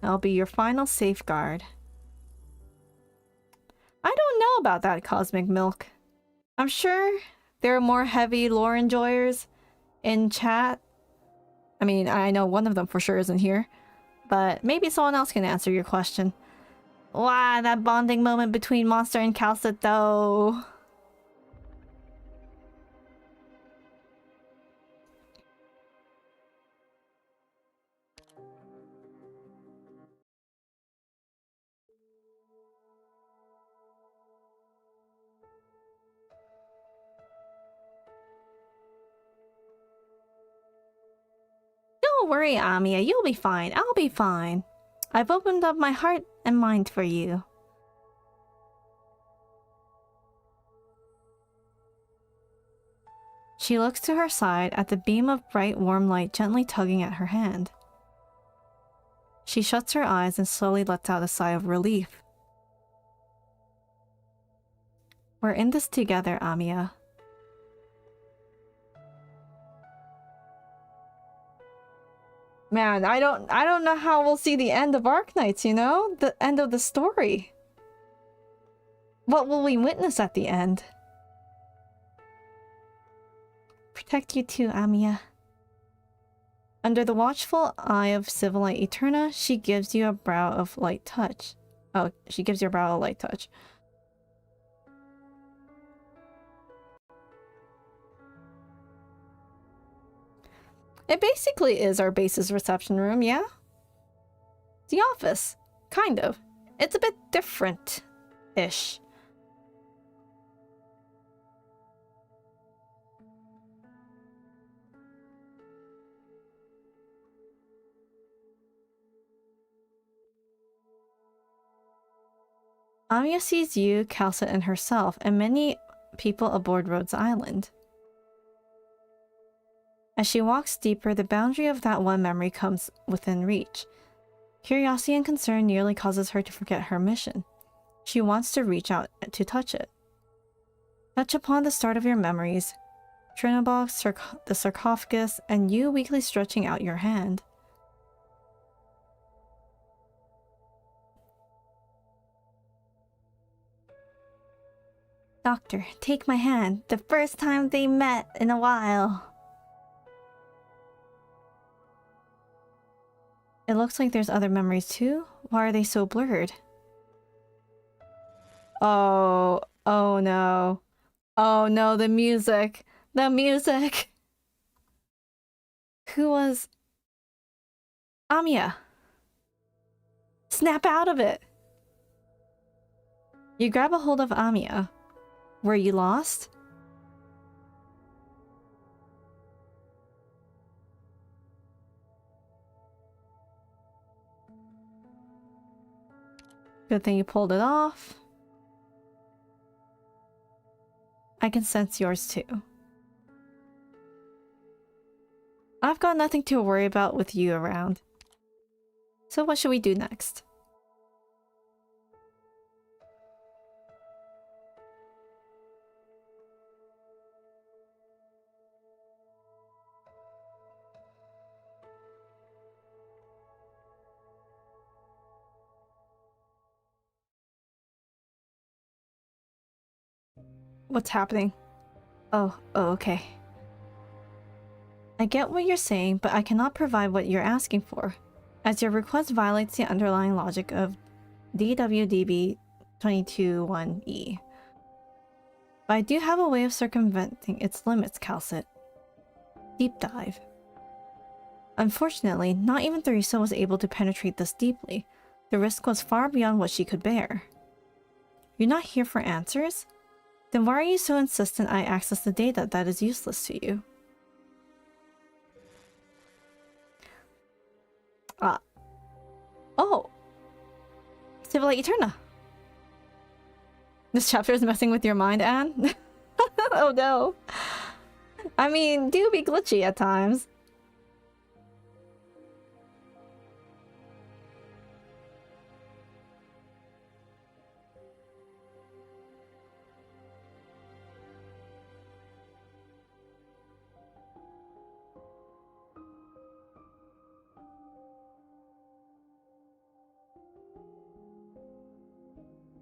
I'll be your final safeguard. I don't know about that, Cosmic Milk. I'm sure there are more heavy lore enjoyers in chat. I mean, I know one of them for sure isn't here. But maybe someone else can answer your question. Wow, that bonding moment between Monster and kal'tsit though. Don't worry, Amiya. You'll be fine. I'll be fine. I've opened up my heart and mind for you. She looks to her side at the beam of bright, warm light gently tugging at her hand. She shuts her eyes and slowly lets out a sigh of relief. We're in this together, Amiya. Man, I don't know how we'll see the end of Arknights, you know? The end of the story. What will we witness at the end? Protect you too, Amiya. Under the watchful eye of Civilite Eterna, she gives you a brow of light touch. Oh, she gives your brow a light touch. It basically is our base's reception room, yeah? The office. Kind of. It's a bit different-ish. Amiya sees you, kal'tsit, and herself, and many people aboard Rhodes Island. As she walks deeper, the boundary of that one memory comes within reach. Curiosity and concern nearly causes her to forget her mission. She wants to reach out to touch it. Touch upon the start of your memories, Trinobog, the sarcophagus, and you weakly stretching out your hand. Doctor, take my hand. The first time they met in a while. It looks like there's other memories too. Why are they so blurred? Oh no. Oh no, the music. The music. Who was... Amiya. Snap out of it. You grab a hold of Amiya. Were you lost? Good thing you pulled it off. I can sense yours too. I've got nothing to worry about with you around. So what should we do next? What's happening? Oh, okay. I get what you're saying, but I cannot provide what you're asking for, as your request violates the underlying logic of DWDB 22.1e. But I do have a way of circumventing its limits, kal'tsit. Deep dive. Unfortunately, not even Theresa was able to penetrate this deeply. The risk was far beyond what she could bear. You're not here for answers? Then why are you so insistent I access the data that is useless to you? Oh! Civila Eterna! This chapter is messing with your mind, Anne? Oh no! I mean, do be glitchy at times.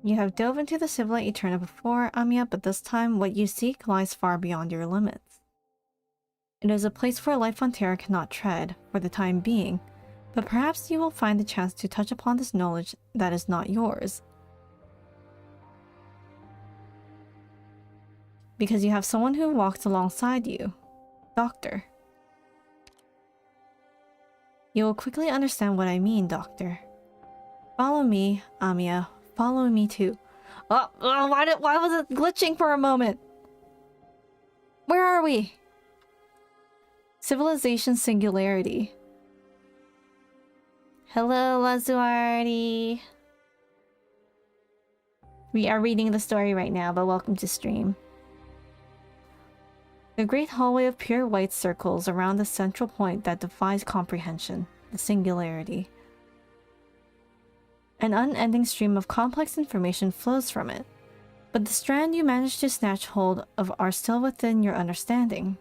You have dove into the Civila Eterna before, Amiya, but this time what you seek lies far beyond your limits. It is a place where life on Terra cannot tread, for the time being, but perhaps you will find the chance to touch upon this knowledge that is not yours. Because you have someone who walks alongside you. Doctor. You will quickly understand what I mean, Doctor. Follow me, Amiya. Follow me too. Why was it glitching for a moment? Where are we? Civilization Singularity. Hello, Lazuardi. We are reading the story right now, but welcome to stream. The great hallway of pure white circles around the central point that defies comprehension, the Singularity. An unending stream of complex information flows from it, but the strand you managed to snatch hold of are still within your understanding.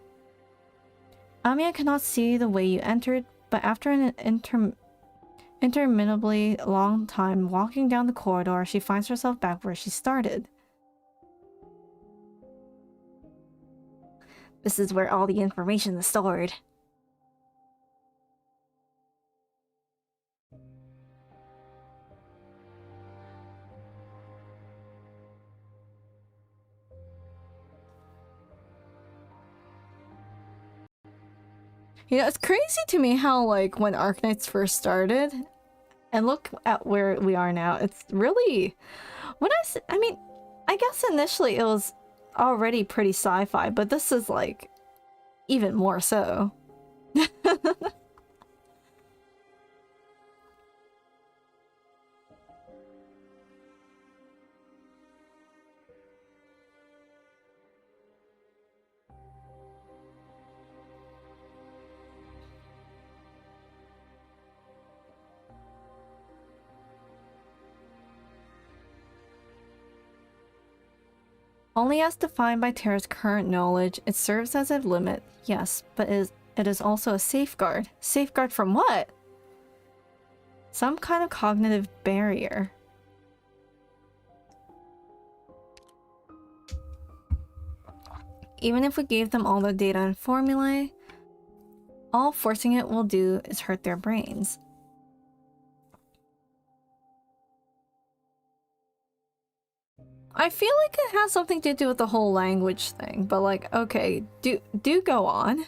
Amiya cannot see the way you entered, but after an interminably long time walking down the corridor, she finds herself back where she started. This is where all the information is stored. You know, it's crazy to me how, like, when Arknights first started, and look at where we are now, it's really... I mean, I guess initially it was already pretty sci-fi, but this is, like, even more so. Only as defined by Terra's current knowledge, it serves as a limit, yes, but it is also a safeguard. Safeguard from what? Some kind of cognitive barrier. Even if we gave them all the data and formulae, all forcing it will do is hurt their brains. I feel like it has something to do with the whole language thing, but like, okay, do go on.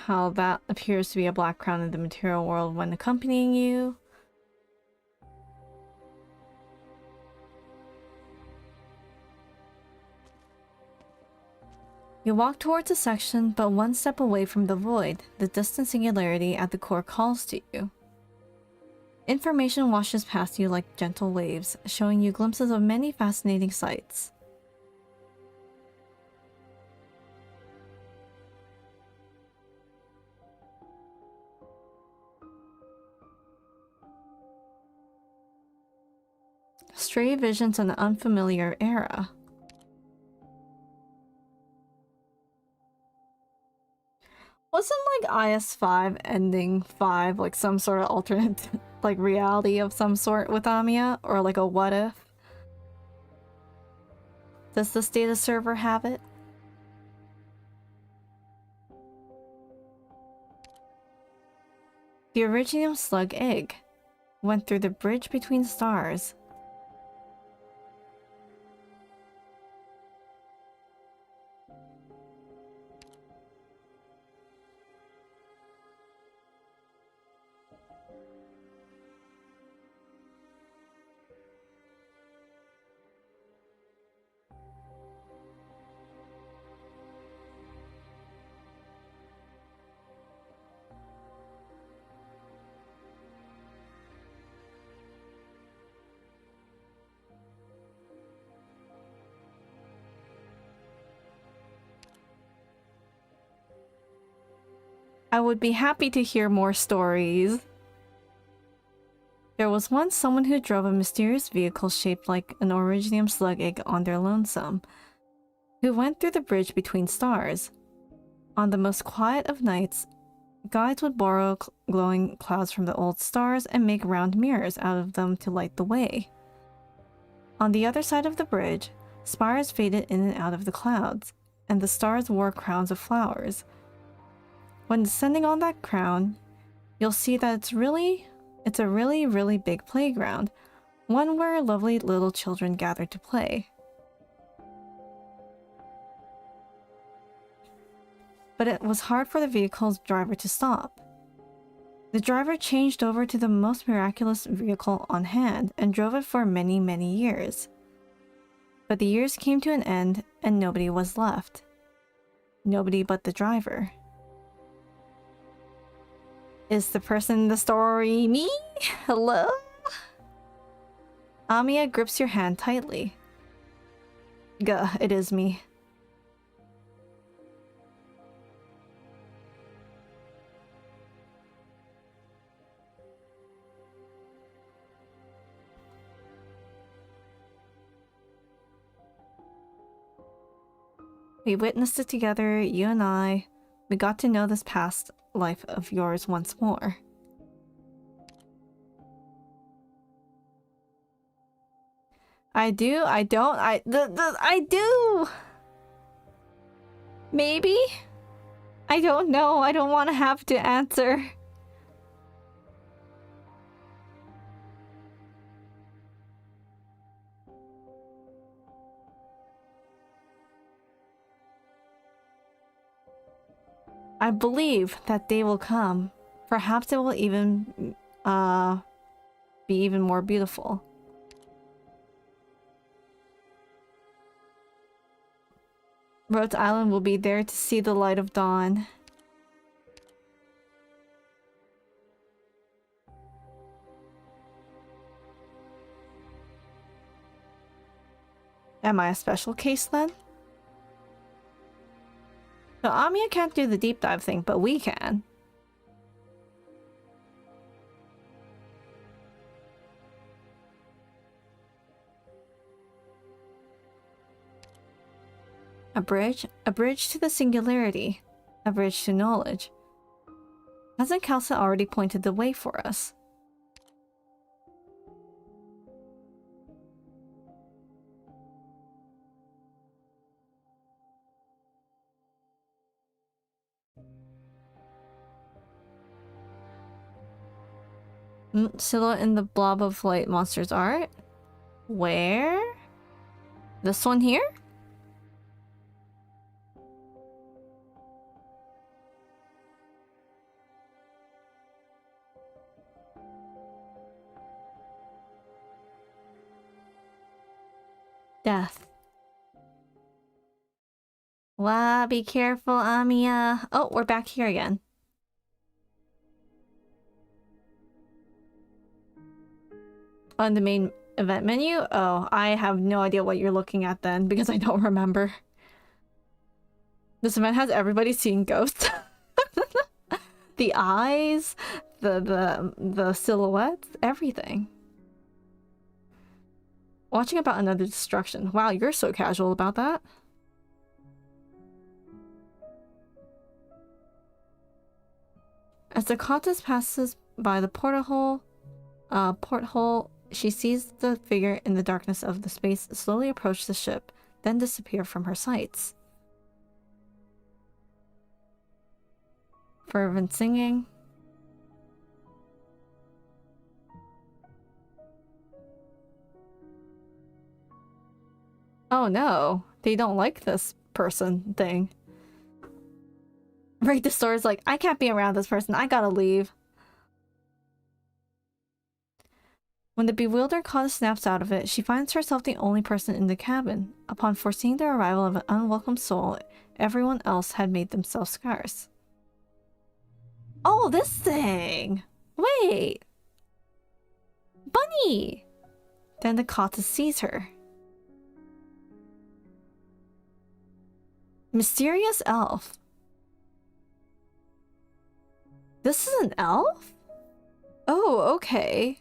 How that appears to be a black crown in the material world when accompanying you. You walk towards a section, but one step away from the void, the distant singularity at the core calls to you. Information washes past you like gentle waves, showing you glimpses of many fascinating sights. Stray visions of an unfamiliar era. Wasn't like IS-5 ending 5 like some sort of alternate like reality of some sort with Amiya? Or like a what if? Does this data server have it? The Originium slug egg went through the bridge between stars. I would be happy to hear more stories. There was once someone who drove a mysterious vehicle shaped like an Originium slug egg on their lonesome, who went through the bridge between stars. On the most quiet of nights, guides would borrow glowing clouds from the old stars and make round mirrors out of them to light the way. On the other side of the bridge, spires faded in and out of the clouds, and the stars wore crowns of flowers. When descending on that crown, you'll see that it's a really big playground, one where lovely little children gather to play. But it was hard for the vehicle's driver to stop. The driver changed over to the most miraculous vehicle on hand and drove it for many years. But the years came to an end and nobody was left. Nobody but the driver. Is the person in the story me? Hello? Amiya grips your hand tightly. Gah, it is me. We witnessed it together, you and I. We got to know this past life of yours once more. I do, I don't, I do! Maybe? I don't know, I don't want to have to answer. I believe that day will come. Perhaps it will even be even more beautiful. Rhodes Island will be there to see the light of dawn. Am I a special case then? So Amiya can't do the deep dive thing, but we can. A bridge to the singularity. A bridge to knowledge. Hasn't kal'tsit already pointed the way for us? Silhouette in the blob of light monster's art? Where? This one here? Death. Wow, be careful, Amiya. Oh, we're back here again. On the main event menu? Oh, I have no idea what you're looking at then, because I don't remember. This event has everybody seeing ghosts. The eyes, the silhouettes, everything. Watching about another destruction. Wow, you're so casual about that. As the kal'tsit passes by the porthole, she sees the figure in the darkness of the space slowly approach the ship, then disappear from her sights. Fervent singing. Oh no, they don't like this person thing. Right, the store's like, I can't be around this person, I gotta leave. When the bewildered kal'tsit snaps out of it, she finds herself the only person in the cabin. Upon foreseeing the arrival of an unwelcome soul, everyone else had made themselves scarce. Oh, this thing! Wait! Bunny! Then the kal'tsit sees her. Mysterious elf. This is an elf? Oh, okay.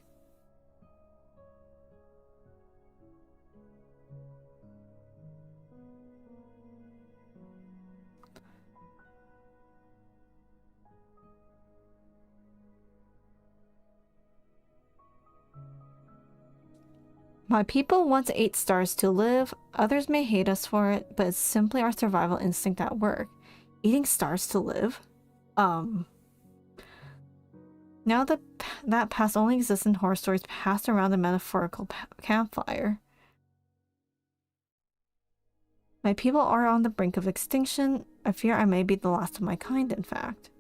My people want 8 stars to live. Others may hate us for it, but it's simply our survival instinct at work. Eating stars to live? Now that past only exists in horror stories passed around a metaphorical campfire. My people are on the brink of extinction. I fear I may be the last of my kind, in fact.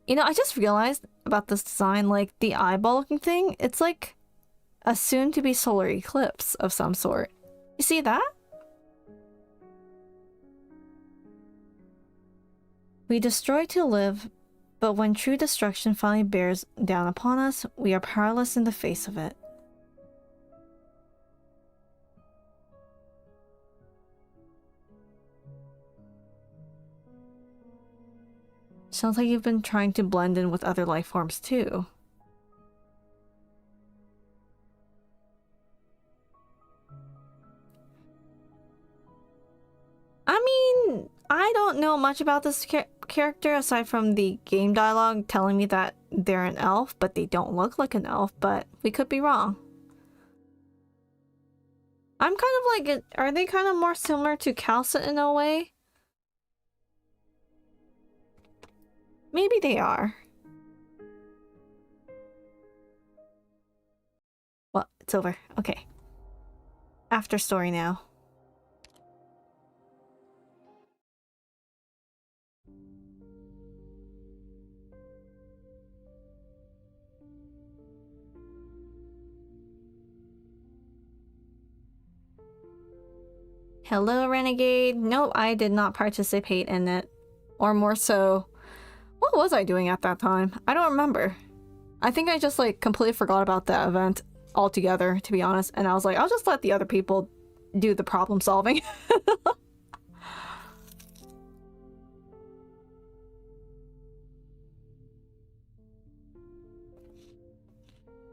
You know, I just realized about this design, like, the eyeball-looking thing, it's like a soon-to-be solar eclipse of some sort. You see that? We destroy to live, but when true destruction finally bears down upon us, we are powerless in the face of it. Sounds like you've been trying to blend in with other life forms too. I mean, I don't know much about this character aside from the game dialogue telling me that they're an elf, but they don't look like an elf, but we could be wrong. I'm kind of like, are they kind of more similar to kal'tsit in a way? Maybe they are. Well, it's over. Okay. After story now. Hello, Renegade. No, I did not participate in it. Or more so, what was I doing at that time? I don't remember. I think I just like completely forgot about that event altogether, to be honest. And I was like, I'll just let the other people do the problem solving.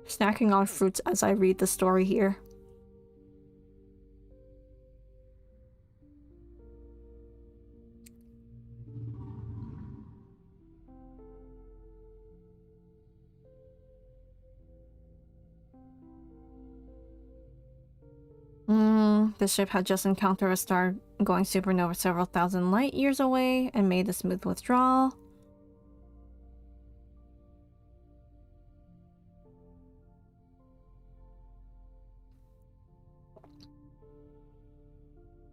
Snacking on fruits as I read the story here. ago, the ship had just encountered a star going supernova several thousand light years away and made a smooth withdrawal.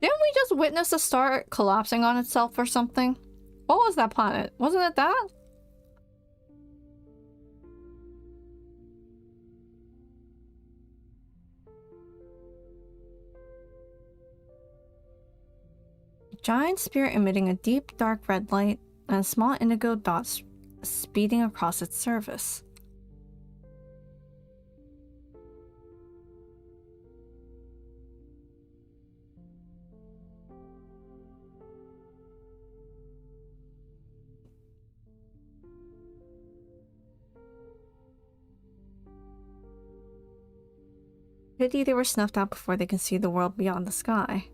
Didn't we just witness a star collapsing on itself or something? What was that planet? Wasn't it that? A giant spear emitting a deep dark red light and small indigo dots speeding across its surface. Pity they were snuffed out before they can see the world beyond the sky.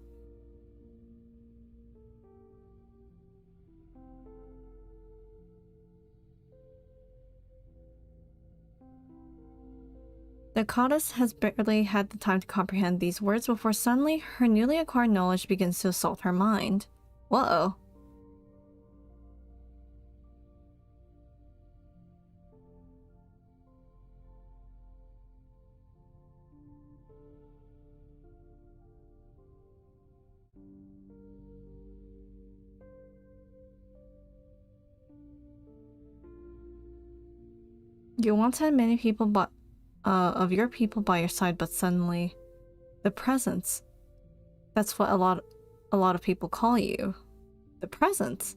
The goddess has barely had the time to comprehend these words before suddenly her newly acquired knowledge begins to assault her mind. Whoa. You once had many people of your people by your side, but suddenly the presence. That's what a lot of people call you. The presence.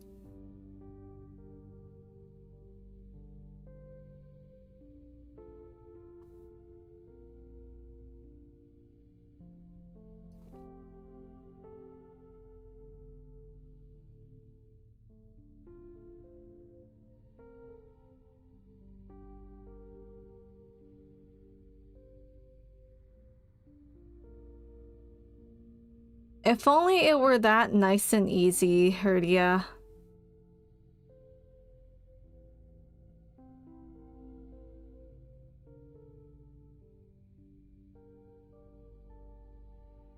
If only it were that nice and easy, Herdia.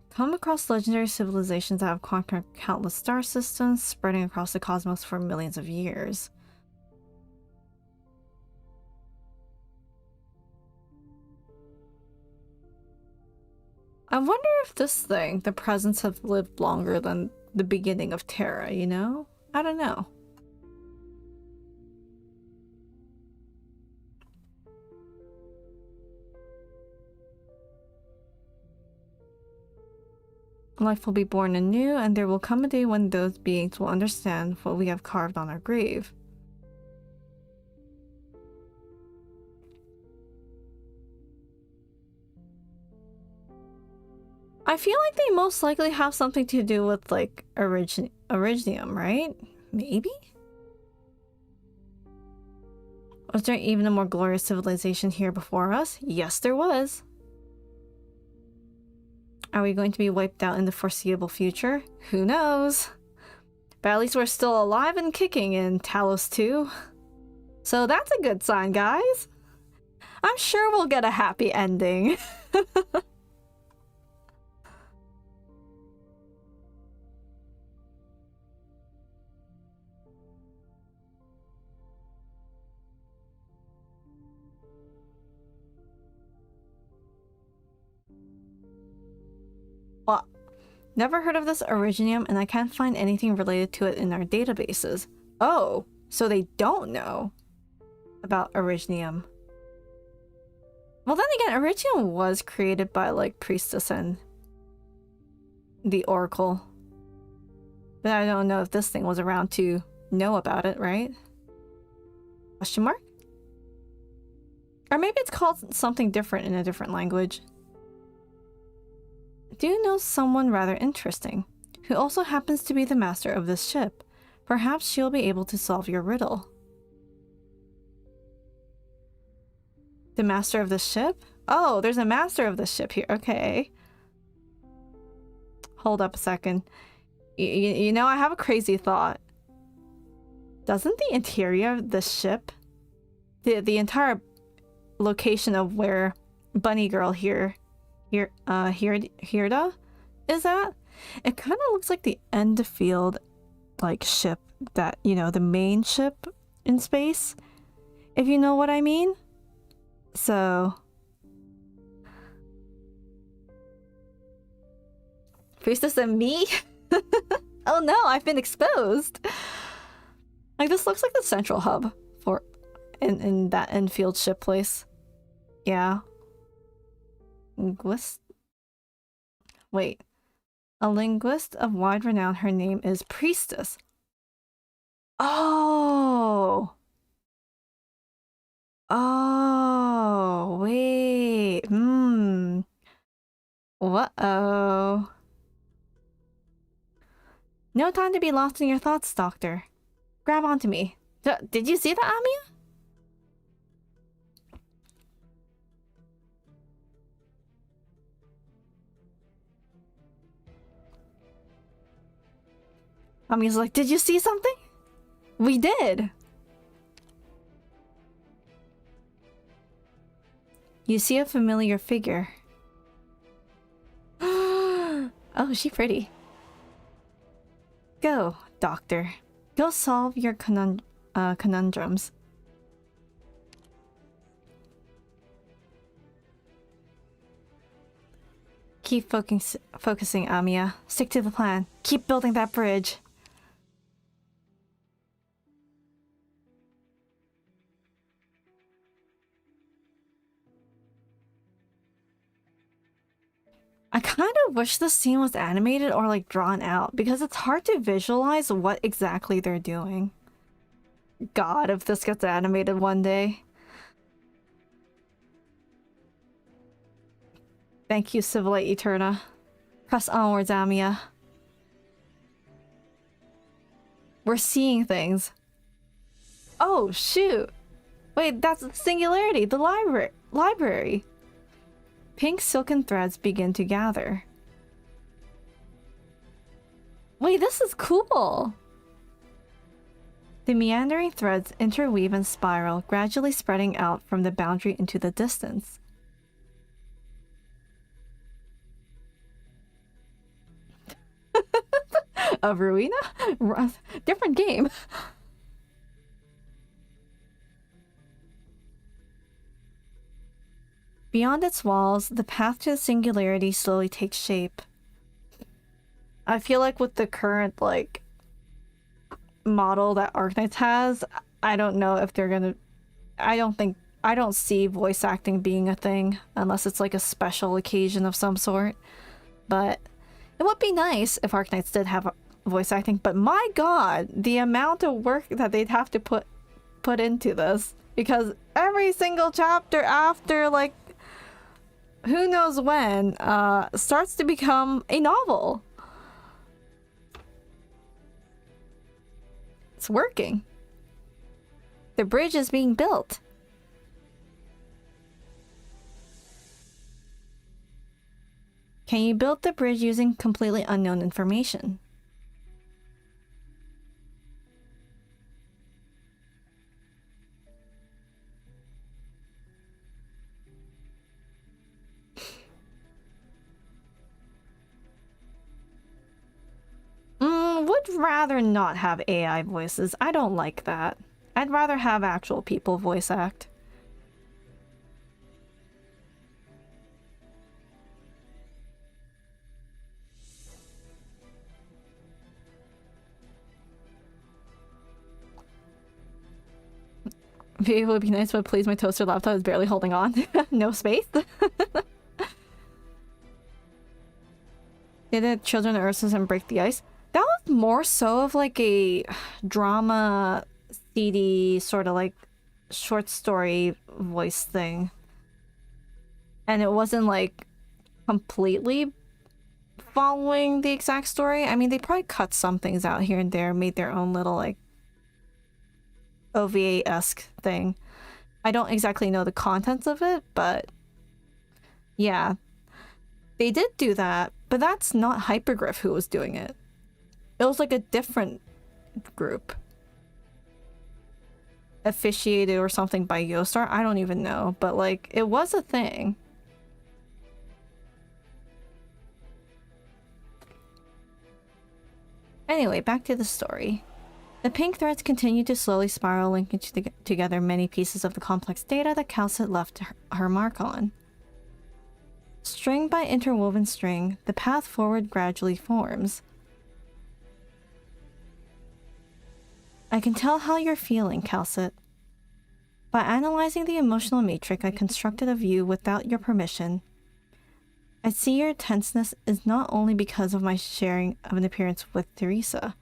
Come across legendary civilizations that have conquered countless star systems, spreading across the cosmos for millions of years. I wonder if this thing, the presence, have lived longer than the beginning of Terra, you know? I don't know. Life will be born anew, and there will come a day when those beings will understand what we have carved on our grave. I feel like they most likely have something to do with, like, Originium, right? Maybe? Was there even a more glorious civilization here before us? Yes, there was. Are we going to be wiped out in the foreseeable future? Who knows? But at least we're still alive and kicking in Talos 2. So that's a good sign, guys. I'm sure we'll get a happy ending. Well, never heard of this Originium, and I can't find anything related to it in our databases. Oh, so they don't know about Originium. Well, then again, Originium was created by, like, Priestess and the Oracle. But I don't know if this thing was around to know about it, right? Question mark? Or maybe it's called something different in a different language. Do you know someone rather interesting, who also happens to be the master of this ship? Perhaps she'll be able to solve your riddle. The master of the ship? Oh, there's a master of the ship here. Okay. Hold up a second. You know, I have a crazy thought. Doesn't the interior of the ship, the entire location of where Bunny Girl Hirda is at. It kind of looks like the end field, like, ship that, you know, the main ship in space, if you know what I mean. So... Priestess and me? Oh no, I've been exposed! Like, this looks like the central hub for... in that end-field ship place. Yeah. Linguist? Wait. A linguist of wide renown, her name is Priestess. Oh! Oh, wait. Uh-oh. No time to be lost in your thoughts, Doctor. Grab onto me. Did you see that, Amiya? Amiya's like, did you see something? We did! You see a familiar figure. Oh, she's pretty. Go, Doctor. Go solve your conundrums. Keep focusing, Amiya. Stick to the plan. Keep building that bridge. I kind of wish this scene was animated or like drawn out because it's hard to visualize what exactly they're doing. God, if this gets animated one day. Thank you, Civilite Eterna. Press onwards, Amiya. We're seeing things. Oh, shoot. Wait, that's the Singularity, the library. Pink silken threads begin to gather. Wait, this is cool! The meandering threads interweave and spiral, gradually spreading out from the boundary into the distance. A Ruina? Different game. Beyond its walls, the path to the Singularity slowly takes shape. I feel like with the current, like, model that Arknights has, I don't know if they're gonna... I don't see voice acting being a thing, unless it's like a special occasion of some sort. But it would be nice if Arknights did have voice acting, but my god, the amount of work that they'd have to put into this. Because every single chapter after, like, who knows when, starts to become a novel. It's working. The bridge is being built. Can you build the bridge using completely unknown information? Would rather not have AI voices. I don't like that. I'd rather have actual people voice act. It would be nice, but please, my toaster laptop is barely holding on. No space. Did the children of Ursus and break the ice? That was more so of like a drama CD sort of like short story voice thing. And it wasn't like completely following the exact story. I mean, they probably cut some things out here and there, made their own little like OVA-esque thing. I don't exactly know the contents of it, but yeah. They did do that, but that's not Hypergriff who was doing it. It was like a different group. Officiated or something by Yostar? I don't even know, but like, it was a thing. Anyway, back to the story. The pink threads continue to slowly spiral, linking together many pieces of the complex data that kal'tsit left her mark on. String by interwoven string, the path forward gradually forms. I can tell how you're feeling, kal'tsit. By analyzing the emotional matrix I constructed of you without your permission, I see your tenseness is not only because of my sharing of an appearance with Teresa.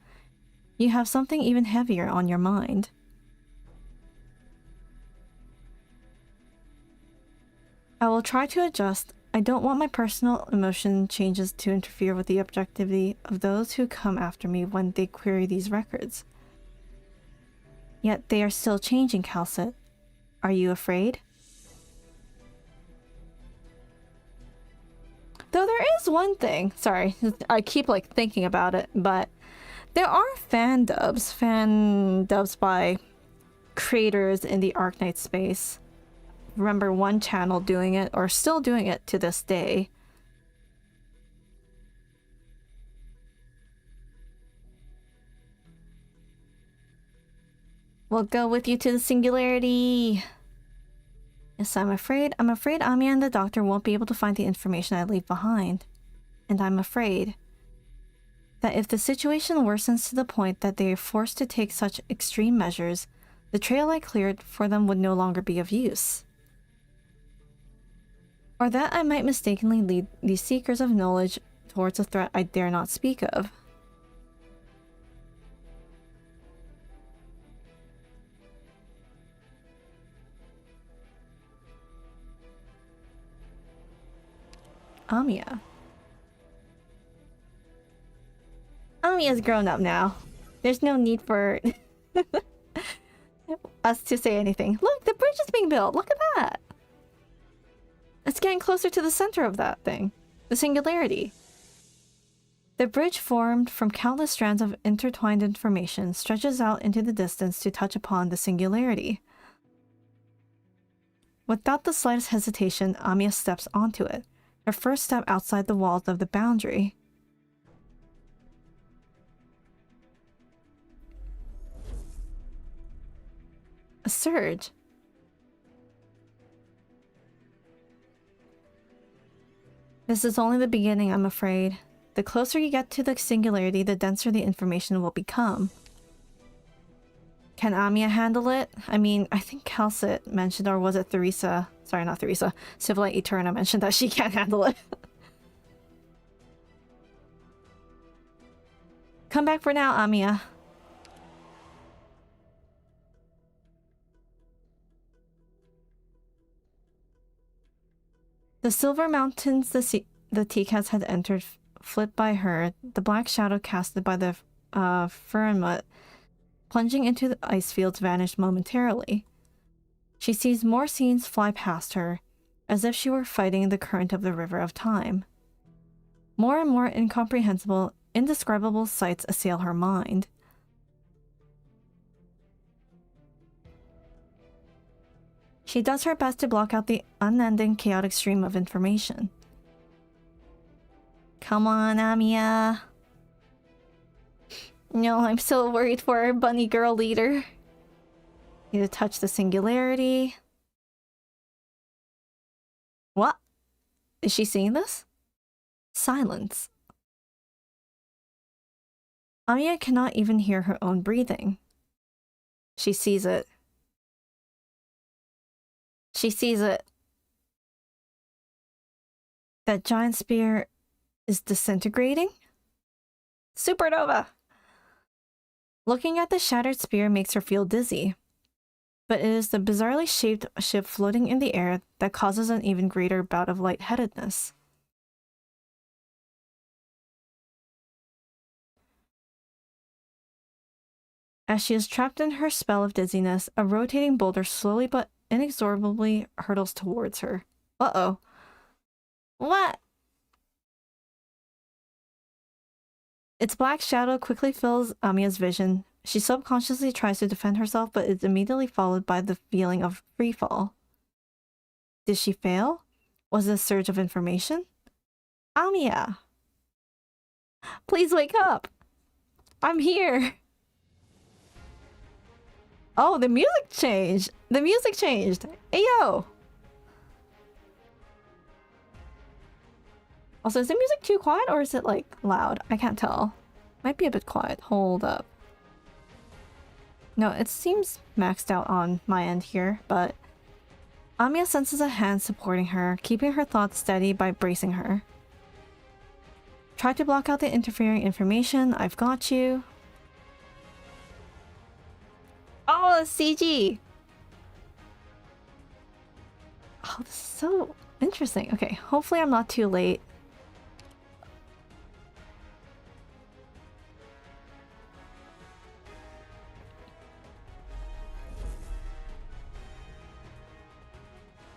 You have something even heavier on your mind. I will try to adjust. I don't want my personal emotion changes to interfere with the objectivity of those who come after me when they query these records. Yet they are still changing, kal'tsit. Are you afraid? Though there is one thing, sorry, I keep like thinking about it, but there are fan dubs by creators in the Arknights space. Remember one channel doing it, or still doing it to this day. We'll go with you to the singularity. Yes, I'm afraid Amiya and the doctor won't be able to find the information I leave behind. And I'm afraid that if the situation worsens to the point that they are forced to take such extreme measures, the trail I cleared for them would no longer be of use. Or that I might mistakenly lead these seekers of knowledge towards a threat I dare not speak of. Amiya. Amiya's grown up now. There's no need for us to say anything. Look, the bridge is being built. Look at that. It's getting closer to the center of that thing. The singularity. The bridge, formed from countless strands of intertwined information, stretches out into the distance to touch upon the singularity. Without the slightest hesitation, Amiya steps onto it. Her first step outside the walls of the boundary. A surge. This is only the beginning, I'm afraid. The closer you get to the singularity, the denser the information will become. Can Amiya handle it? I mean, I think kal'tsit mentioned, or was it Teresa? Sorry, not Teresa. Civilite Eterna mentioned that she can't handle it. Come back for now, Amiya. The silver mountains the T-Cats had entered flit by her, the black shadow casted by the firmament plunging into the ice fields vanished momentarily. She sees more scenes fly past her, as if she were fighting the current of the river of time. More and more incomprehensible, indescribable sights assail her mind. She does her best to block out the unending chaotic stream of information. Come on, Amiya. No, I'm still worried for our bunny girl leader. Need to touch the singularity. What? Is she seeing this? Silence. Amiya cannot even hear her own breathing. She sees it. She sees it. That giant spear is disintegrating? Supernova! Looking at the shattered spear makes her feel dizzy. But it is the bizarrely shaped ship floating in the air that causes an even greater bout of lightheadedness. As she is trapped in her spell of dizziness, a rotating boulder slowly but inexorably hurtles towards her. Uh-oh. What? Its black shadow quickly fills Amiya's vision. She subconsciously tries to defend herself, but is immediately followed by the feeling of freefall. Did she fail? Was it a surge of information? Amiya! Please wake up! I'm here. Oh, the music changed. The music changed. Ayo. Also, is the music too quiet or is it like loud? I can't tell. Might be a bit quiet. Hold up. No, it seems maxed out on my end here, but Amiya senses a hand supporting her, keeping her thoughts steady by bracing her. Try to block out the interfering information. I've got you. Oh, it's CG! Oh, this is so interesting. Okay, hopefully I'm not too late.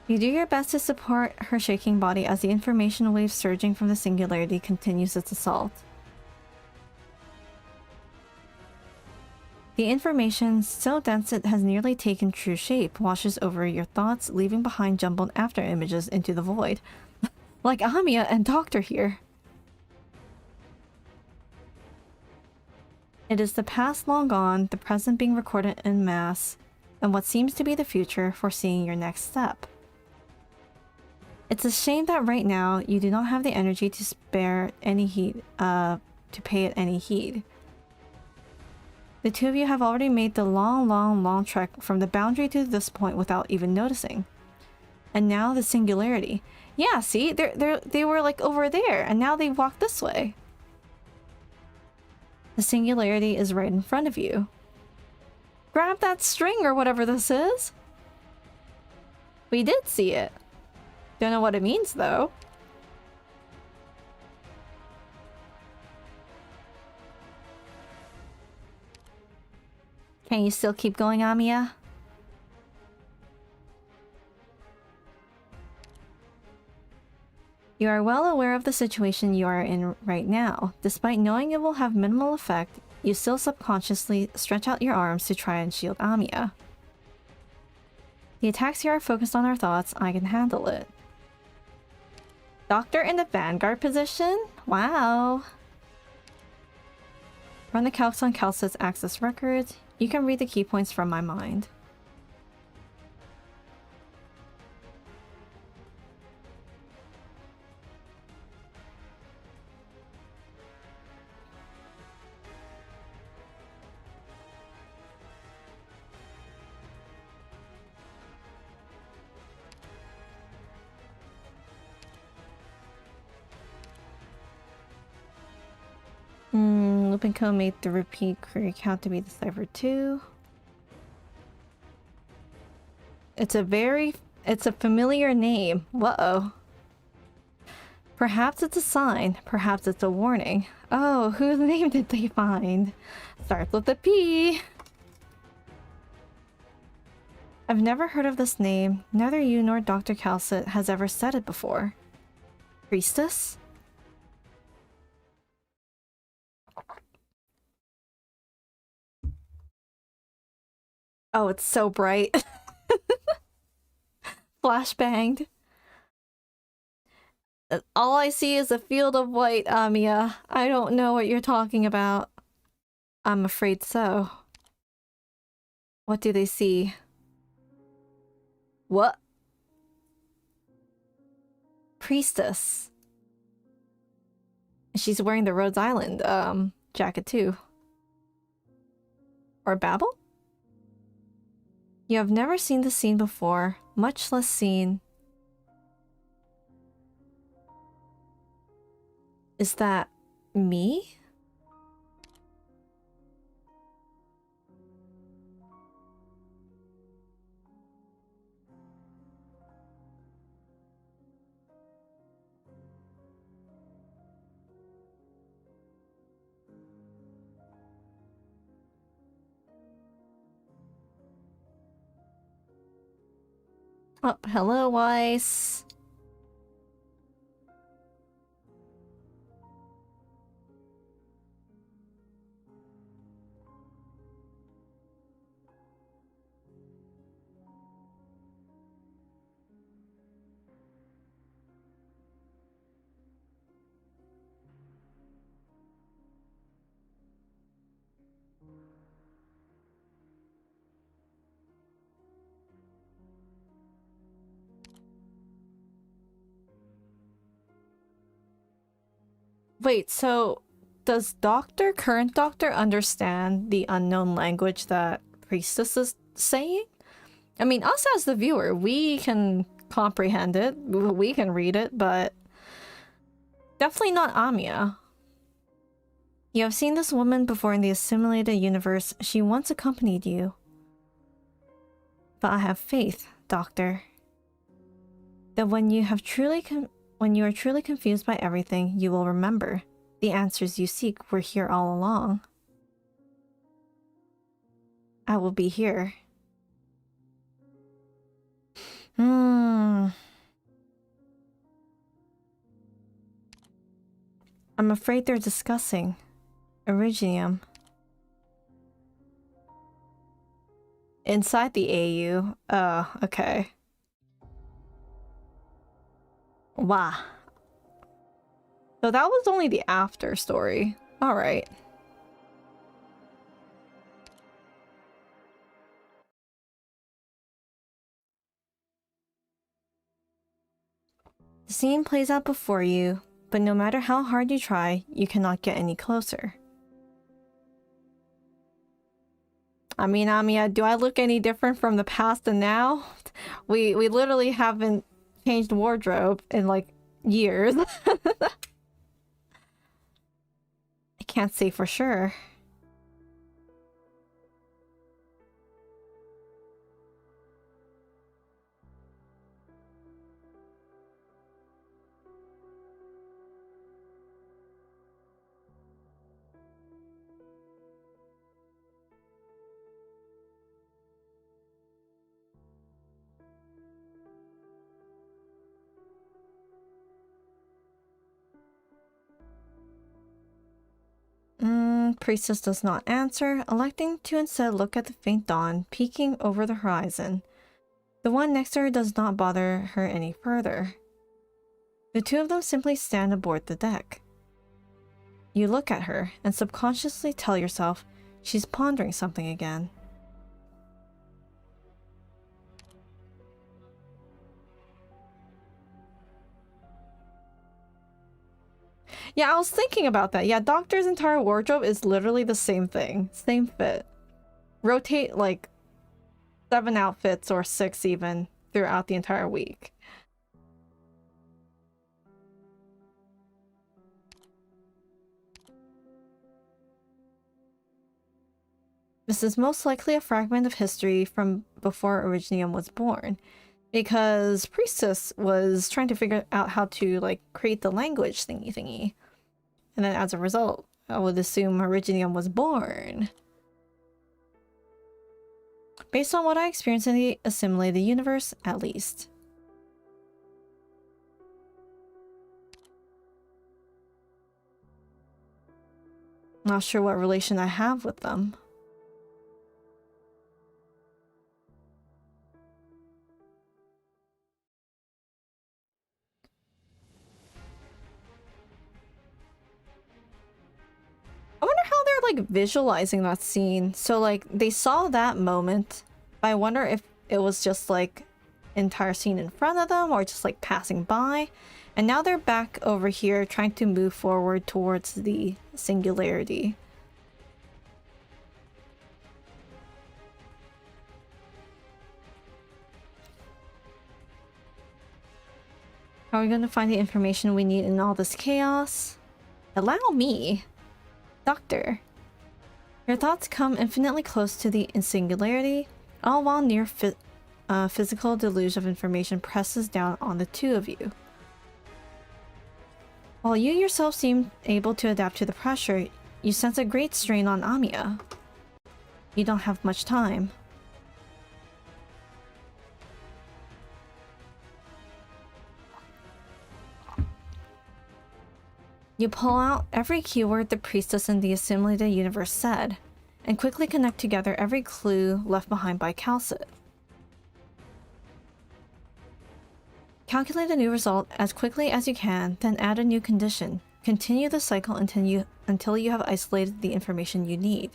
You do your best to support her shaking body as the information wave surging from the singularity continues its assault. The information, so dense it has nearly taken true shape, washes over your thoughts, leaving behind jumbled after images into the void. Like Amiya and Doctor here. It is the past long gone, the present being recorded en masse, and what seems to be the future foreseeing your next step. It's a shame that right now you do not have the energy to spare any heed, to pay it any heed. The two of you have already made the long trek from the boundary to this point without even noticing. And now the singularity. Yeah, see? They were like over there, and now they walk this way. The singularity is right in front of you. Grab that string or whatever this is. We did see it. Don't know what it means, though. Can you still keep going, Amiya? You are well aware of the situation you are in right now. Despite knowing it will have minimal effect, you still subconsciously stretch out your arms to try and shield Amiya. The attacks here are focused on our thoughts. I can handle it. Doctor in the vanguard position? Wow. Run the calcs on kal'tsit's access records. You can read the key points from my mind. Loop Co made the repeat query count to be deciphered too. It's a familiar name. Whoa. Perhaps it's a sign. Perhaps it's a warning. Oh, whose name did they find? Starts with a P. I've never heard of this name. Neither you nor Dr. kal'tsit has ever said it before. Priestess? Oh, it's so bright. Flashbanged. All I see is a field of white, Amiya. I don't know what you're talking about. I'm afraid so. What do they see? What? Priestess. She's wearing the Rhodes Island jacket too. Or Babel? You have never seen the scene before, much less seen. Is that me? Oh, hello, Weiss. Wait, so does current doctor understand the unknown language that priestess is saying? I mean, us as the viewer, we can comprehend it, we can read it, but definitely not Amiya. You have seen this woman before in the assimilated universe. She once accompanied you. But I have faith, Doctor, that when you are truly confused by everything, you will remember the answers you seek were here all along. I will be here. I'm afraid they're discussing Originium. Inside the AU? Oh, okay. Wow. So that was only the after story. Alright. The scene plays out before you, but no matter how hard you try, you cannot get any closer. I mean, Amiya, do I look any different from the past and now? We literally haven't changed wardrobe in like years. I can't say for sure. Priestess does not answer, electing to instead look at the faint dawn peeking over the horizon. The one next to her does not bother her any further. The two of them simply stand aboard the deck. You look at her and subconsciously tell yourself she's pondering something again. Yeah, I was thinking about that. Yeah, Doctor's entire wardrobe is literally the same thing. Same fit. Rotate like 7 outfits or 6 even throughout the entire week. This is most likely a fragment of history from before Originium was born, because Priestess was trying to figure out how to like create the language thingy. And then as a result, I would assume Originium was born. Based on what I experienced in the assimilated universe, at least. Not sure what relation I have with them. I wonder how they're like visualizing that scene. So like they saw that moment, but I wonder if it was just like entire scene in front of them or just like passing by. And now they're back over here trying to move forward towards the singularity. How are we going to find the information we need in all this chaos? Allow me. Doctor. Your thoughts come infinitely close to the singularity, all while near physical deluge of information presses down on the two of you. While you yourself seem able to adapt to the pressure, you sense a great strain on Amiya. You don't have much time. You pull out every keyword the priestess in the assimilated universe said, and quickly connect together every clue left behind by kal'tsit. Calculate a new result as quickly as you can, then add a new condition. Continue the cycle until you have isolated the information you need.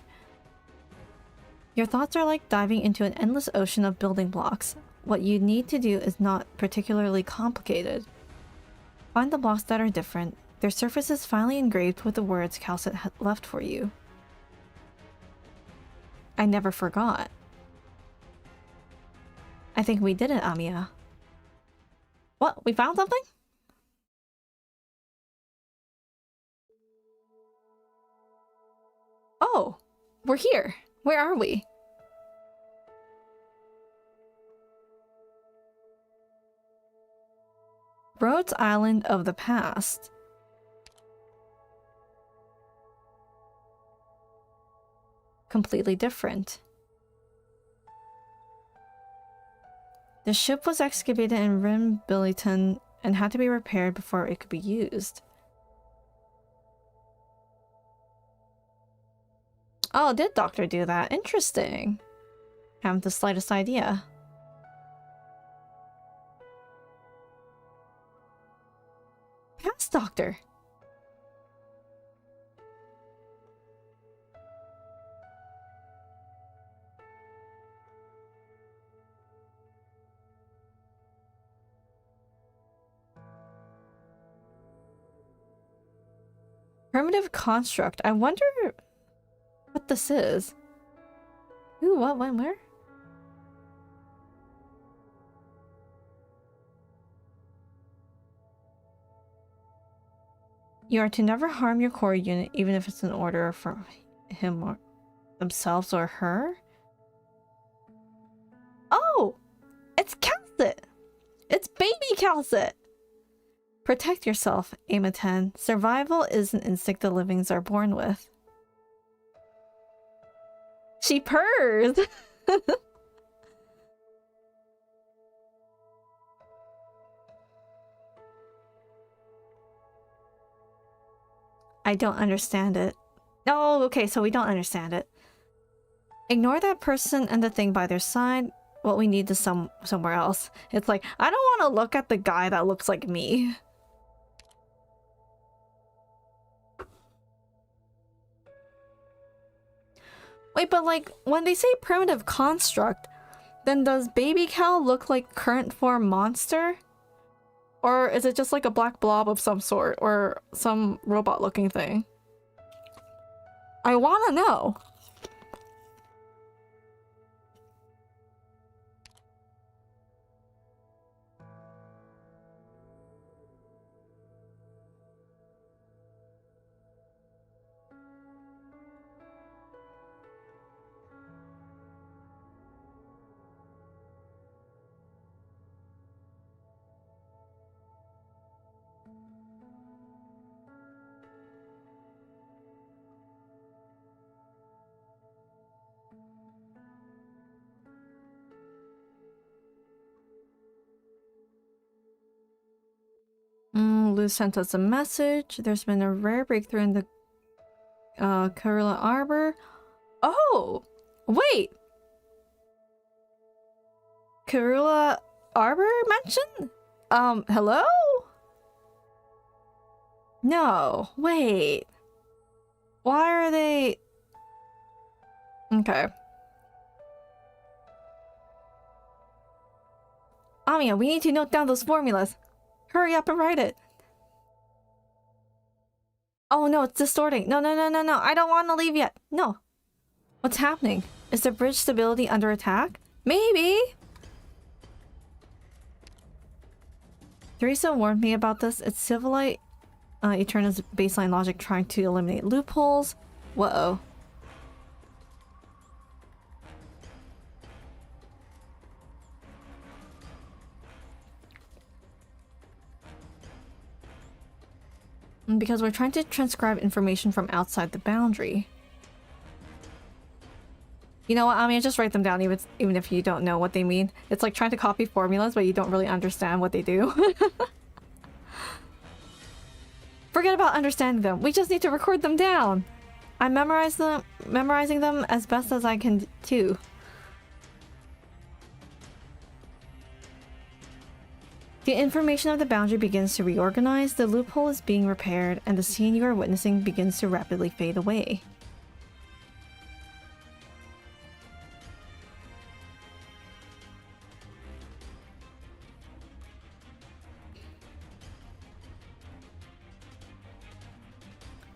Your thoughts are like diving into an endless ocean of building blocks. What you need to do is not particularly complicated. Find the blocks that are different, Their surface is finely engraved with the words kal'tsit had left for you. I never forgot. I think we did it, Amiya. What? We found something? Oh! We're here! Where are we? Rhodes Island of the past. Completely different. The ship was excavated in Rimbilliton and had to be repaired before it could be used. Oh, did Doctor do that? Interesting. Haven't the slightest idea. Past Doctor. Primitive construct. I wonder what this is. Ooh, what, when, where? You are to never harm your core unit, even if it's an order from him or themselves or her. Oh! It's kal'tsit! It's baby kal'tsit! Protect yourself, Aima 10. Survival is an instinct the livings are born with. She purrs! I don't understand it. Oh, okay, so we don't understand it. Ignore that person and the thing by their side. What we need is somewhere else. It's like, I don't want to look at the guy that looks like me. Wait, but like, when they say primitive construct, then does baby Cal look like current form monster? Or is it just like a black blob of some sort, or some robot looking thing? I wanna know. Lewd sent us a message. There's been a rare breakthrough in the Karula Arbor. Oh! Wait! Karula Arbor mention? Hello? No, wait. Why are they... Okay. Amiya, we need to note down those formulas. Hurry up and write it. Oh no, it's distorting. No, no, no, no, no. I don't want to leave yet. No. What's happening? Is the bridge stability under attack? Maybe. Teresa warned me about this. It's Civilite Eterna's baseline logic trying to eliminate loopholes. Whoa. Because we're trying to transcribe information from outside the boundary. You know what, Amiya, just write them down even if you don't know what they mean. It's like trying to copy formulas but you don't really understand what they do. Forget about understanding them. We just need to record them down. I'm memorizing them as best as I can too. The information of the boundary begins to reorganize, the loophole is being repaired, and the scene you are witnessing begins to rapidly fade away.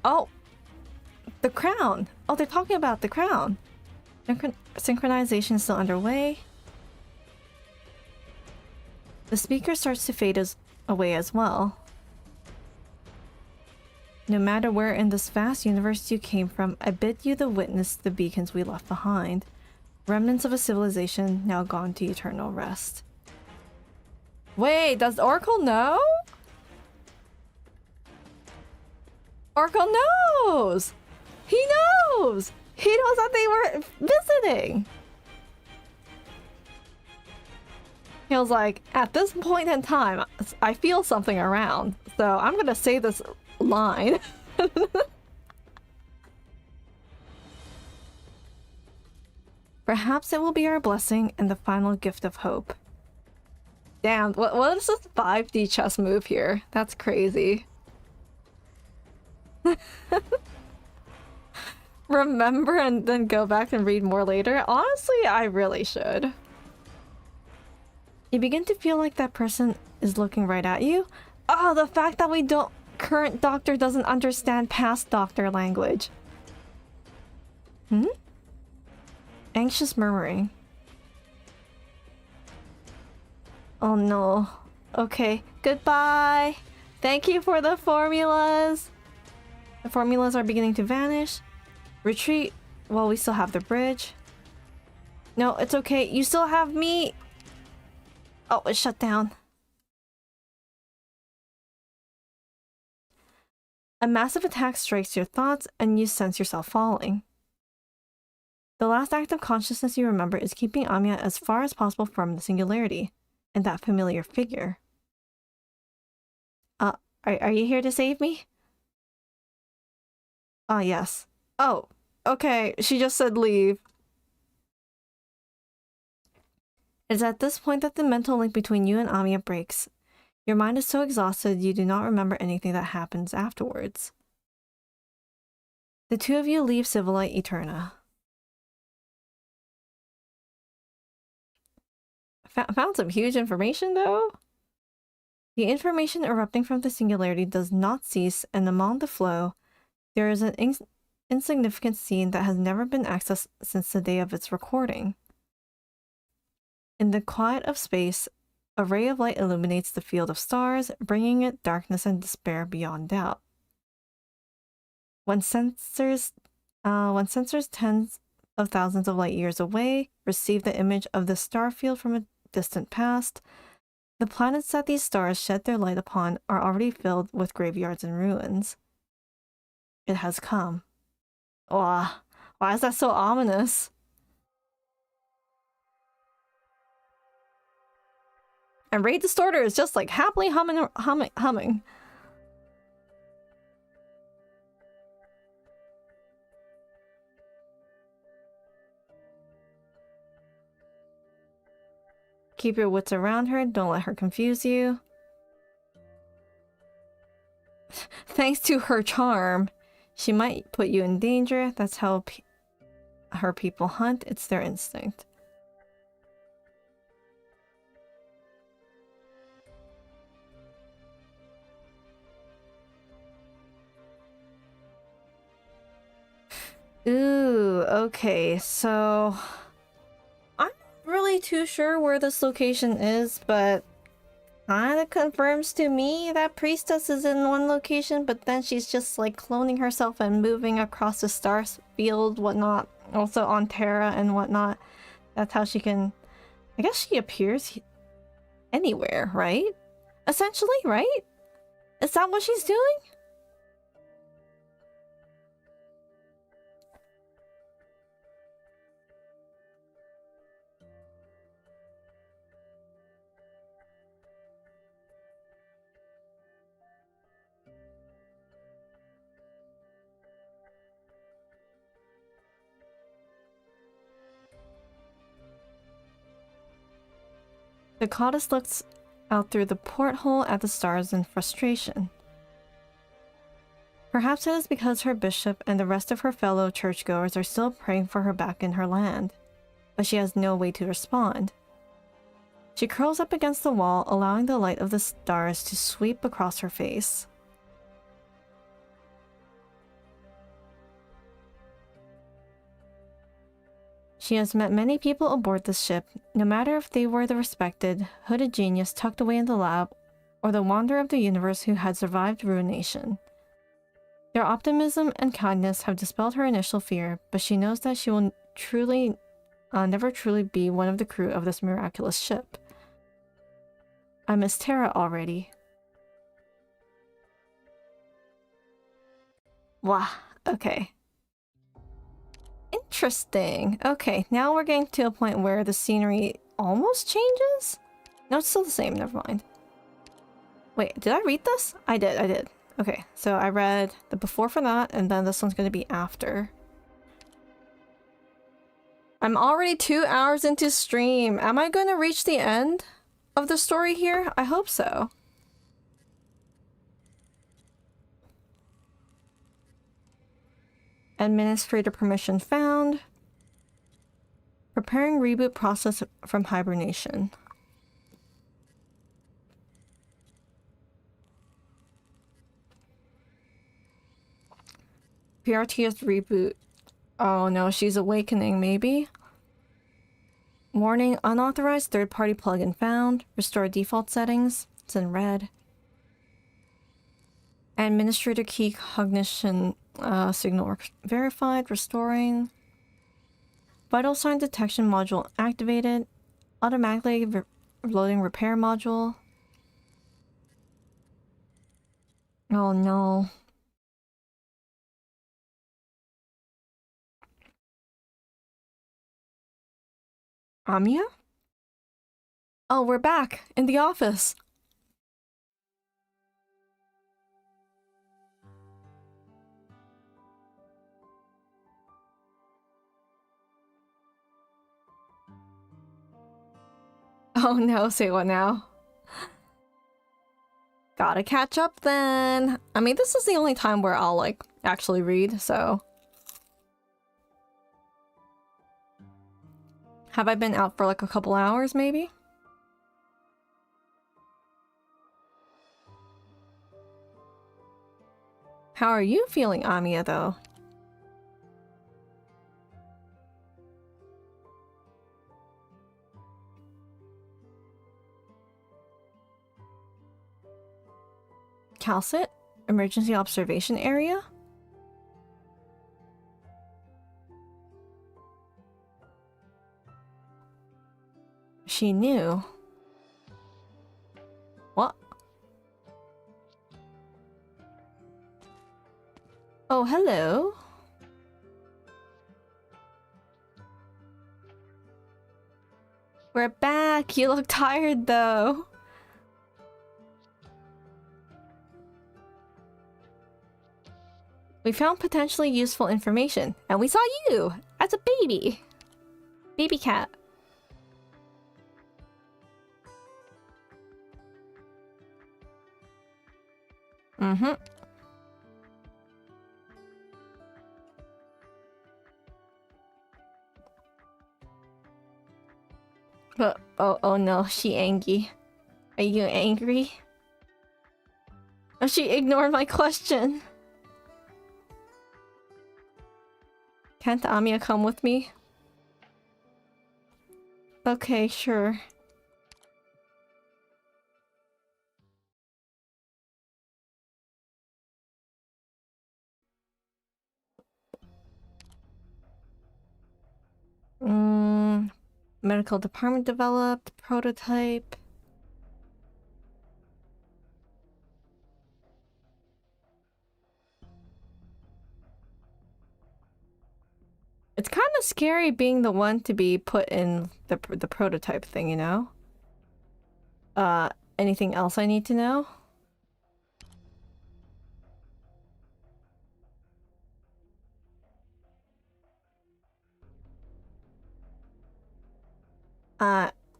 Oh! The crown! Oh, they're talking about the crown! Synchronization is still underway. The speaker starts to fade away as well. No matter where in this vast universe you came from, I bid you to witness the beacons we left behind. Remnants of a civilization now gone to eternal rest. Wait, does Oracle know? Oracle knows! He knows! He knows that they were visiting! He was like, at this point in time, I feel something around, so I'm gonna say this line. Perhaps it will be our blessing and the final gift of hope. Damn, what is this 5D chess move here? That's crazy. Remember and then go back and read more later? Honestly, I really should. You begin to feel like that person is looking right at you. Oh, the fact that current doctor doesn't understand past doctor language. Anxious murmuring. Oh no. Okay, goodbye. Thank you for the formulas. The formulas are beginning to vanish. Retreat while we still have the bridge. No, it's okay. You still have me. Oh, it's shut down. A massive attack strikes your thoughts and you sense yourself falling. The last act of consciousness you remember is keeping Amiya as far as possible from the singularity and that familiar figure. Are you here to save me? Ah, yes. Oh, okay. She just said leave. It's at this point that the mental link between you and Amiya breaks. Your mind is so exhausted you do not remember anything that happens afterwards. The two of you leave Civilite Eterna. Found some huge information though? The information erupting from the singularity does not cease, and among the flow, there is an insignificant scene that has never been accessed since the day of its recording. In the quiet of space, a ray of light illuminates the field of stars, bringing it darkness and despair beyond doubt. When sensors tens of thousands of light years away receive the image of the star field from a distant past, the planets that these stars shed their light upon are already filled with graveyards and ruins. It has come. Why is that so ominous? And Raid Distorter is just like happily humming. Keep your wits around her, don't let her confuse you. Thanks to her charm, she might put you in danger. That's how her people hunt, it's their instinct. Ooh, okay, so I'm not really too sure where this location is, but kinda confirms to me that priestess is in one location, but then she's just like cloning herself and moving across the star field, whatnot, also on Terra and whatnot. That's how she can, I guess she appears anywhere, right? Essentially, right? Is that what she's doing? The goddess looks out through the porthole at the stars in frustration. Perhaps it is because her bishop and the rest of her fellow churchgoers are still praying for her back in her land, but she has no way to respond. She curls up against the wall, allowing the light of the stars to sweep across her face. She has met many people aboard this ship, no matter if they were the respected, hooded genius tucked away in the lab, or the wanderer of the universe who had survived ruination. Their optimism and kindness have dispelled her initial fear, but she knows that she will never truly be one of the crew of this miraculous ship. I miss Terra already. Wow, okay. Interesting. Okay, now we're getting to a point where the scenery almost changes? No, it's still the same, never mind. Wait, did I read this? I did. Okay, so I read the before for that, and then this one's gonna be after. I'm already 2 hours into stream. Am I gonna reach the end of the story here? I hope so. Administrator permission found. Preparing reboot process from hibernation. PRTS reboot. Oh no, she's awakening, maybe? Warning, unauthorized third-party plugin found. Restore default settings. It's in red. Administrator key cognition signal verified. Restoring. Vital sign detection module activated. Automatically loading repair module. Oh no. Amiya? Oh, we're back in the office. Oh no, say what now? Gotta catch up then. I mean, this is the only time where I'll, like, actually read, so... Have I been out for, like, a couple hours, maybe? How are you feeling, Amiya, though? kal'tsit? Emergency observation area? She knew. What? Oh, hello. We're back. You look tired, though. We found potentially useful information, and we saw you as a baby. Baby cat. Mm-hmm. But, oh no, she angry. Are you angry? Oh, she ignored my question. Can't Amiya come with me? Okay, sure. Medical department developed, prototype. It's kind of scary being the one to be put in the prototype thing, you know? Anything else I need to know?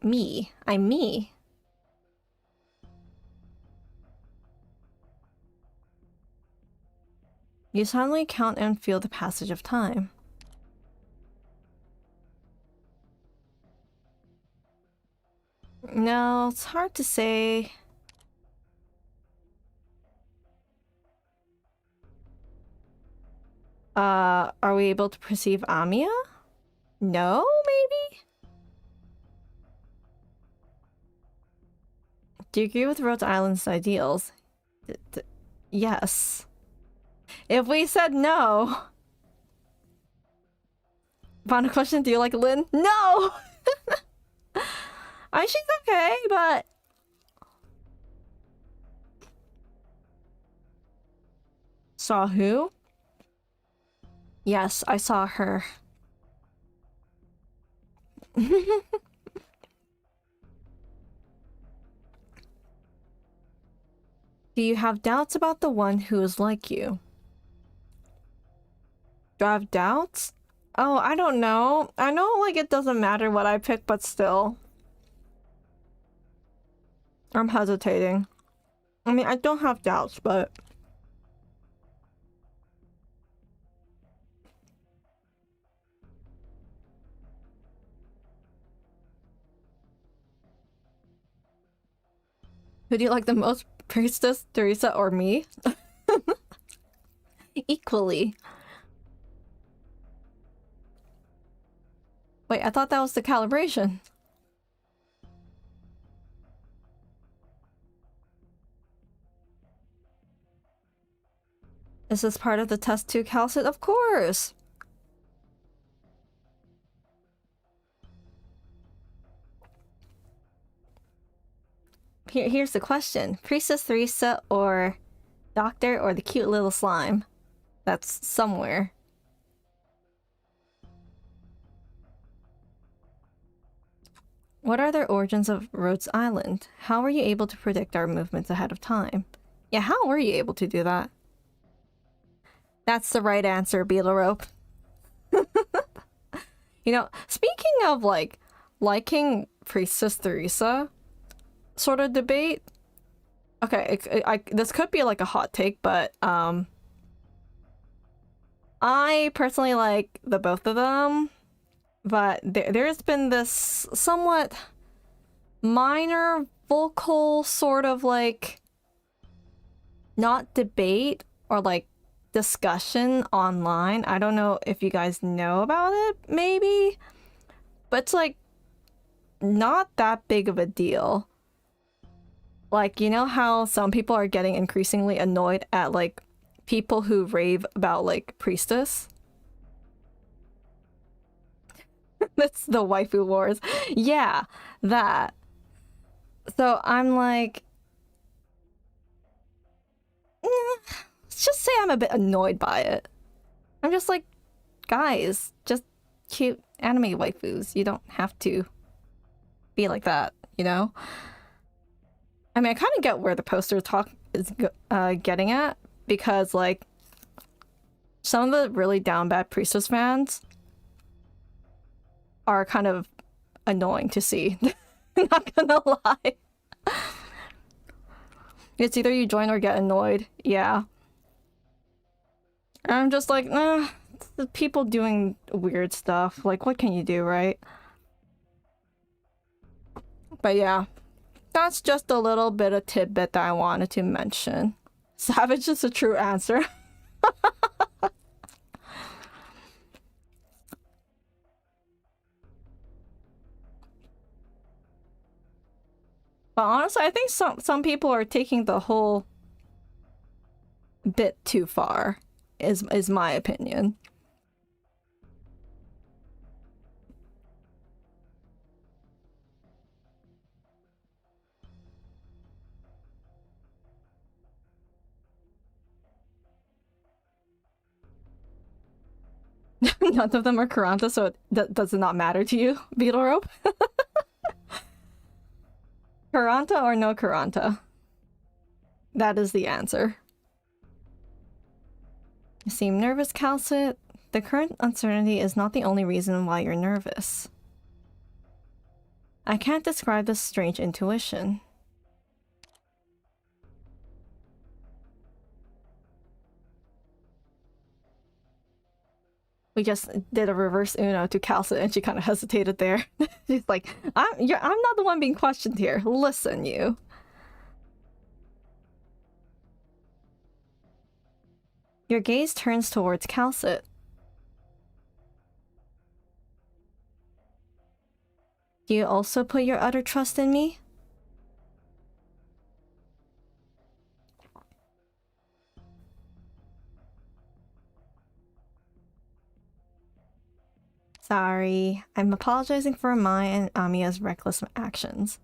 Me. I'm me. You suddenly count and feel the passage of time. No, it's hard to say. Are we able to perceive Amiya? No, maybe? Do you agree with Rhode Island's ideals? Yes. If we said no... Final question, do you like Lynn? No! I mean, she's okay, but... Saw who? Yes, I saw her. Do you have doubts about the one who is like you? Do I have doubts? Oh, I don't know. I know, like, it doesn't matter what I pick, but still. I'm hesitating. I mean, I don't have doubts, but... Who do you like the most? Priestess, Teresa, or me? Equally. Wait, I thought that was the calibration. Is this part of the test too, kal'tsit? Of course! Here's the question. Priestess, Teresa, or Doctor, or the cute little slime? That's somewhere. What are the origins of Rhodes Island? How were you able to predict our movements ahead of time? Yeah, how were you able to do that? That's the right answer, Beetle Rope. You know, speaking of, like, liking Priestess Teresa sort of debate... Okay, this could be, like, a hot take, but, I personally like the both of them. But there's been this somewhat minor vocal sort of like not debate or like discussion online. I don't know if you guys know about it, maybe, but it's like not that big of a deal. Like, you know how some people are getting increasingly annoyed at like people who rave about like priestess? That's the waifu wars. Yeah, that. So I'm like... let's just say I'm a bit annoyed by it. I'm just like, guys, just cute anime waifus. You don't have to be like that, you know? I mean, I kind of get where the poster talk is getting at, because like some of the really down bad priestess fans are kind of annoying to see. Not gonna lie. It's either you join or get annoyed. Yeah. And I'm just like, the people doing weird stuff. Like, what can you do, right? But yeah. That's just a little bit of tidbit that I wanted to mention. Savage is a true answer. But honestly, I think some people are taking the whole bit too far, is my opinion. None of them are Kuranta, so does it not matter to you, Beetle Rope? Kuranta or no Kuranta? That is the answer. You seem nervous, kal'tsit. The current uncertainty is not the only reason why you're nervous. I can't describe this strange intuition. We just did a reverse Uno to kal'tsit and she kind of hesitated there. She's like, I'm not the one being questioned here. Listen, you. Your gaze turns towards kal'tsit. Do you also put your utter trust in me? Sorry, I'm apologizing for Mai and Amiya's reckless actions.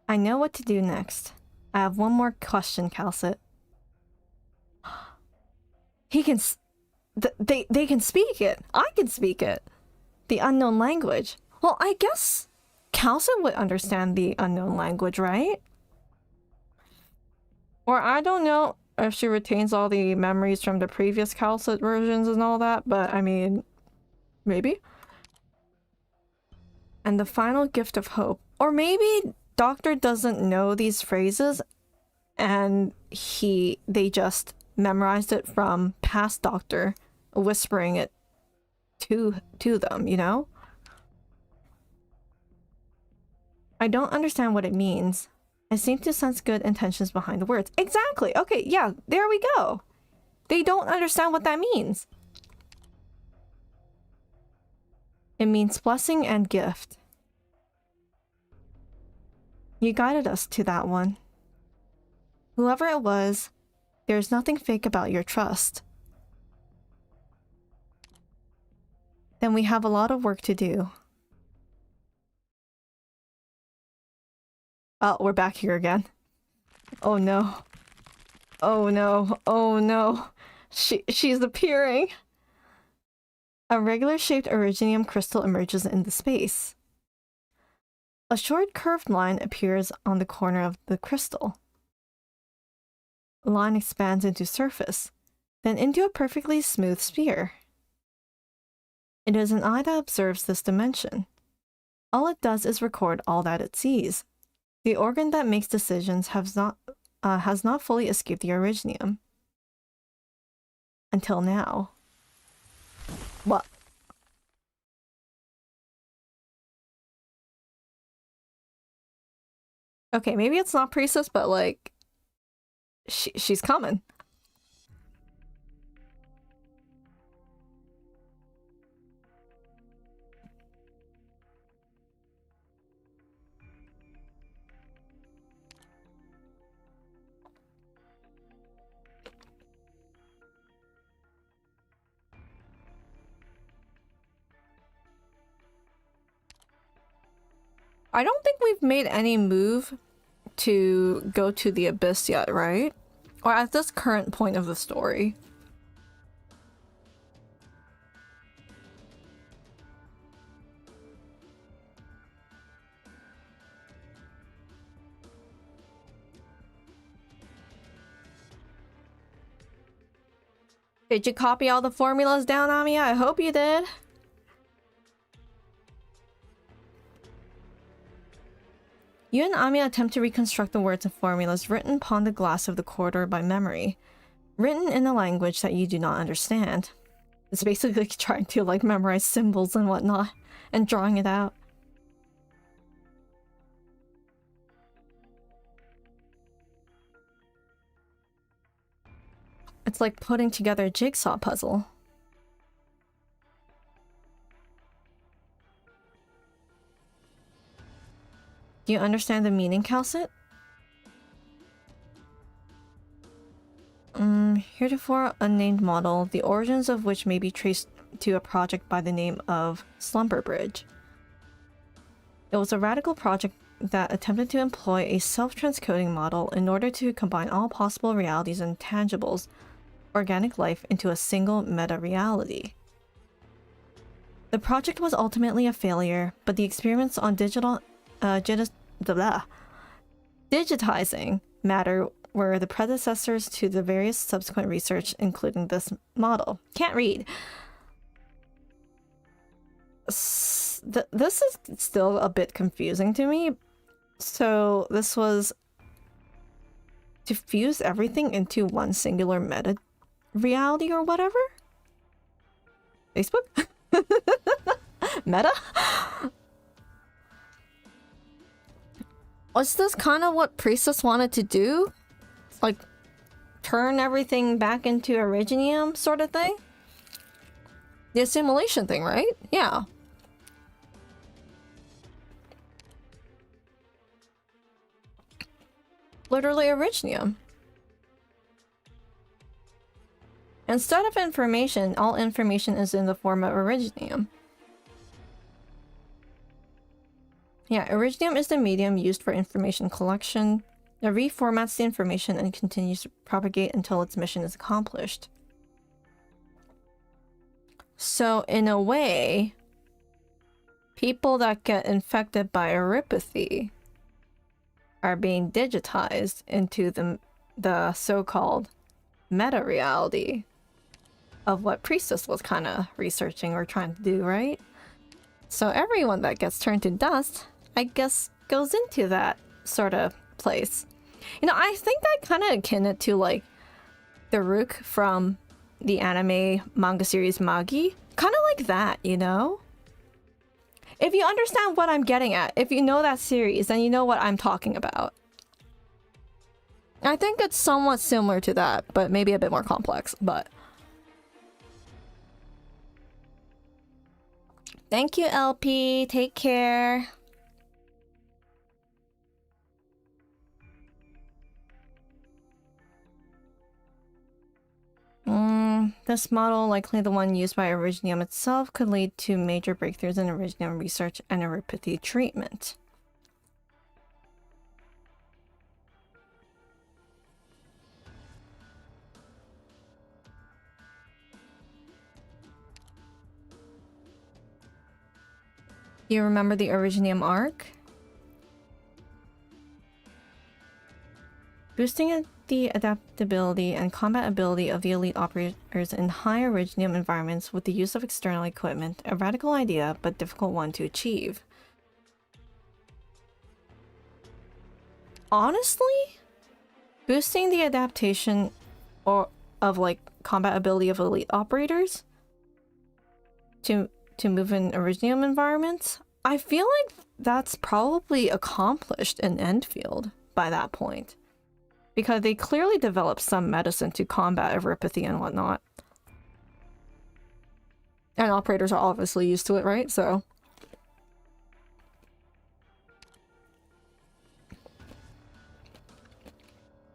I know what to do next. I have one more question, kal'tsit. He can they can speak it. I can speak it. The unknown language. Well, I guess kal'tsit would understand the unknown language, right? Or I don't know if she retains all the memories from the previous kal'tsit versions and all that, but I mean, maybe. And the final gift of hope. Or maybe Doctor doesn't know these phrases and they just memorized it from past Doctor whispering it to them, you know? I don't understand what it means. I seem to sense good intentions behind the words. Exactly! Okay, yeah, there we go! They don't understand what that means. It means blessing and gift. You guided us to that one. Whoever it was, there's nothing fake about your trust. Then we have a lot of work to do. Oh, we're back here again. Oh no. Oh no. Oh no. She's appearing. A regular shaped originium crystal emerges in the space. A short curved line appears on the corner of the crystal. The line expands into surface, then into a perfectly smooth sphere. It is an eye that observes this dimension. All it does is record all that it sees. The organ that makes decisions has not fully escaped the originium. Until now. What? Okay, maybe it's not priestess, but like, she's coming. I don't think we've made any move to go to the abyss yet, right? Or at this current point of the story. Did you copy all the formulas down, Amiya? I hope you did. You and Amiya attempt to reconstruct the words and formulas written upon the glass of the corridor by memory, written in a language that you do not understand. It's basically trying to like memorize symbols and whatnot, and drawing it out. It's like putting together a jigsaw puzzle. Do you understand the meaning, kal'tsit? Heretofore unnamed model, the origins of which may be traced to a project by the name of Slumber Bridge. It was a radical project that attempted to employ a self-transcoding model in order to combine all possible realities and tangibles, organic life, into a single meta-reality. The project was ultimately a failure, but the experiments on digitizing matter were the predecessors to the various subsequent research, including this model. Can't read. This is still a bit confusing to me. So this was to fuse everything into one singular meta reality or whatever? Facebook? Meta? Was this kind of what Priestess wanted to do? Like, turn everything back into Originium sort of thing? The assimilation thing, right? Yeah. Literally Originium. Instead of information, all information is in the form of Originium. Yeah, Originium is the medium used for information collection. It reformats the information and continues to propagate until its mission is accomplished. So, in a way, people that get infected by Oripathy are being digitized into the so-called meta-reality of what Priestess was kind of researching or trying to do, right? So everyone that gets turned to dust, I guess, goes into that sort of place. You know, I think I kind of akin it to, like, the Rook from the anime manga series Magi. Kind of like that, you know? If you understand what I'm getting at, if you know that series, then you know what I'm talking about. I think it's somewhat similar to that, but maybe a bit more complex, but... Thank you, LP. Take care. This model, likely the one used by Originium itself, could lead to major breakthroughs in Originium research and Oripathy treatment. You remember the Originium arc? Boosting the adaptability and combat ability of the elite operators in high Originium environments with the use of external equipment. A radical idea, but difficult one to achieve. Honestly, boosting the adaptation of like combat ability of elite operators to move in Originium environments, I feel like that's probably accomplished in Endfield by that point. Because they clearly developed some medicine to combat Oripathy and whatnot. And operators are obviously used to it, right? So...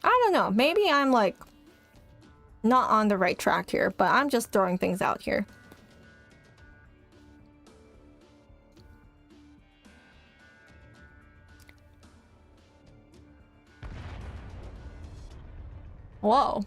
I don't know. Maybe I'm, like, not on the right track here, but I'm just throwing things out here. Whoa.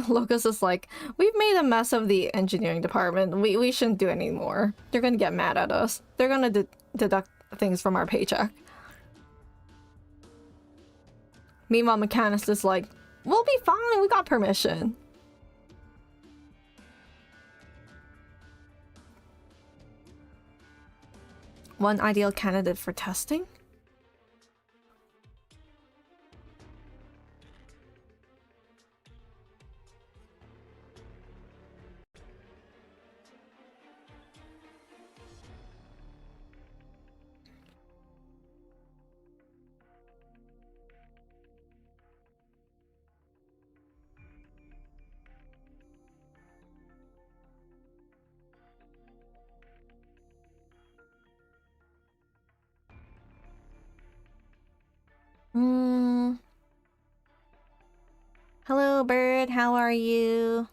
Lucas is like, we've made a mess of the engineering department. We shouldn't do any more. They're gonna get mad at us. They're gonna deduct things from our paycheck. Meanwhile, Mechanist is like, we'll be fine. We got permission. One ideal candidate for testing? Hello, bird. How are you?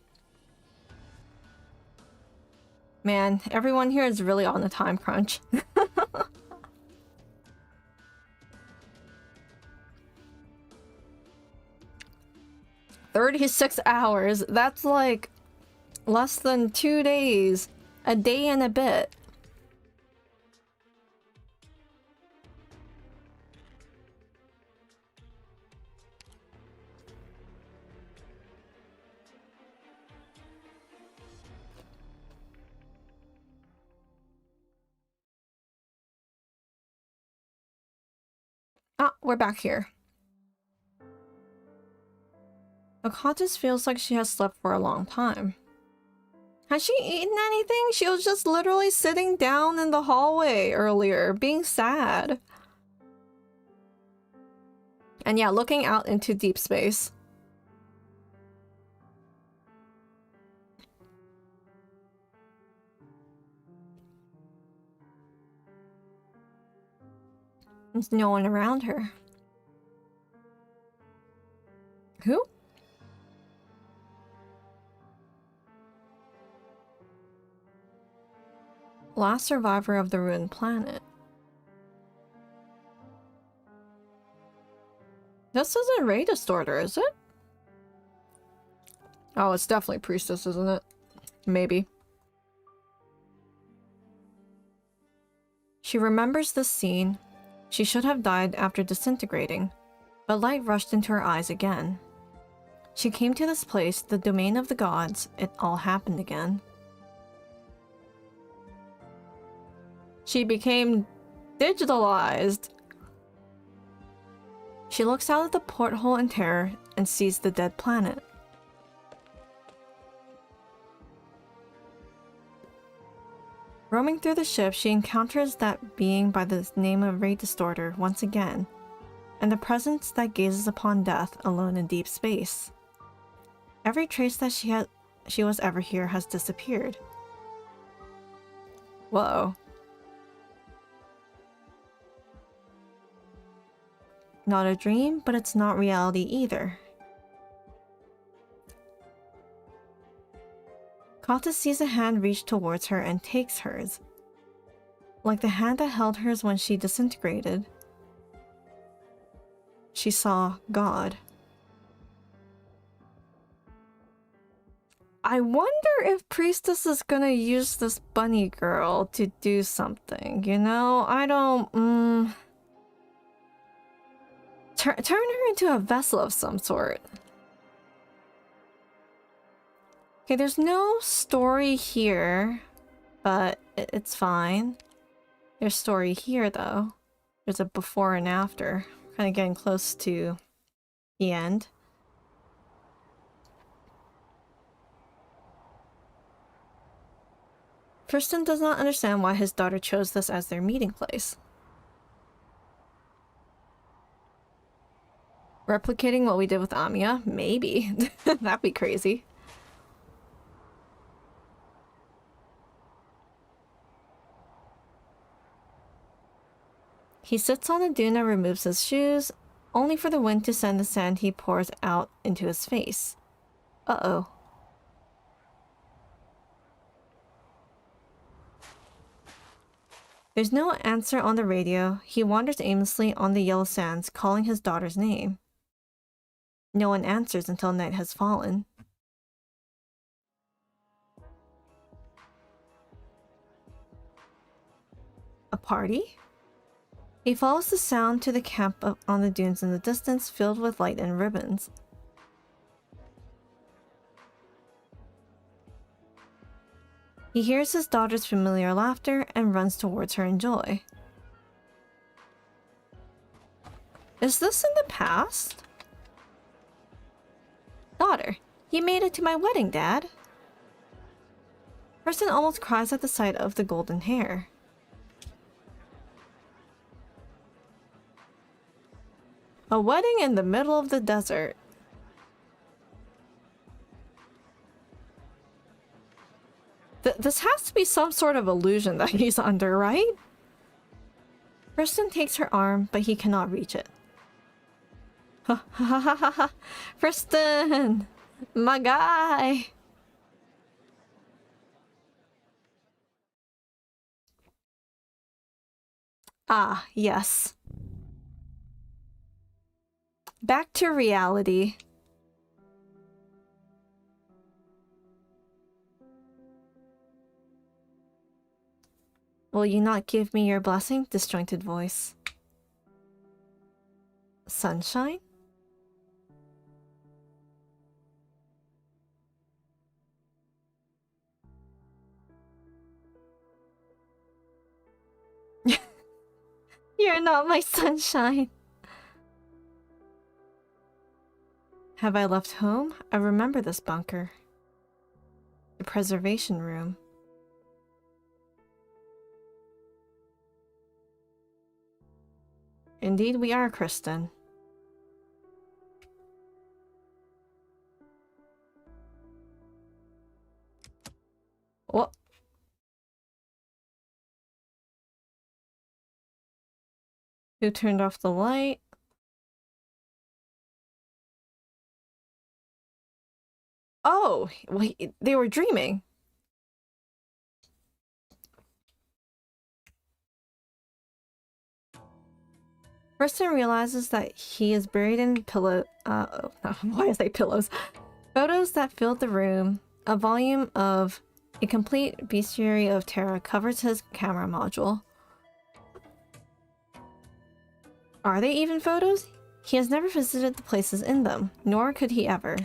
Man, everyone here is really on a time crunch. 36 hours. That's like less than 2 days. A day and a bit. we're back here. The countess feels like she has slept for a long time. Has she eaten anything? She was just literally sitting down in the hallway earlier, being sad. And yeah, looking out into deep space. There's no one around her. Who? Last survivor of the ruined planet. This isn't Ray Distorter, is it? Oh, it's definitely Priestess, isn't it? Maybe. She remembers this scene. She should have died after disintegrating, but light rushed into her eyes again. She came to this place, the domain of the gods. It all happened again. She became digitalized. She looks out at the porthole in terror and sees the dead planet. Roaming through the ship, she encounters that being by the name of Ray Distorter once again, and the presence that gazes upon death alone in deep space. Every trace that she was ever here has disappeared. Whoa. Not a dream, but it's not reality either. Kata sees a hand reach towards her and takes hers. Like the hand that held hers when she disintegrated. She saw God. I wonder if Priestess is gonna use this bunny girl to do something, you know? I don't, turn her into a vessel of some sort. Okay, there's no story here, but it's fine. There's story here, though. There's a before and after. Kind of getting close to the end. Tristan does not understand why his daughter chose this as their meeting place. Replicating what we did with Amiya? Maybe. That'd be crazy. He sits on a dune and removes his shoes, only for the wind to send the sand he pours out into his face. Uh-oh. There's no answer on the radio. He wanders aimlessly on the yellow sands, calling his daughter's name. No one answers until night has fallen. A party? He follows the sound to the camp on the dunes in the distance, filled with light and ribbons. He hears his daughter's familiar laughter and runs towards her in joy. Is this in the past? Daughter, you made it to my wedding, Dad. Kristen almost cries at the sight of the golden hair. A wedding in the middle of the desert. This has to be some sort of illusion that he's under, right? Kristen takes her arm, but he cannot reach it. Ha ha ha ha ha! Kristen! My guy! Ah, yes. Back to reality. Will you not give me your blessing? Disjointed voice. Sunshine? You're not my sunshine. Have I left home? I remember this bunker. The preservation room. Indeed we are, Kristen. What? Who turned off the light? Oh, wait, they were dreaming. Kristen realizes that he is buried in why I say pillows? Photos that filled the room. A volume of a complete bestiary of terror covers his camera module. Are they even photos? He has never visited the places in them, nor could he ever.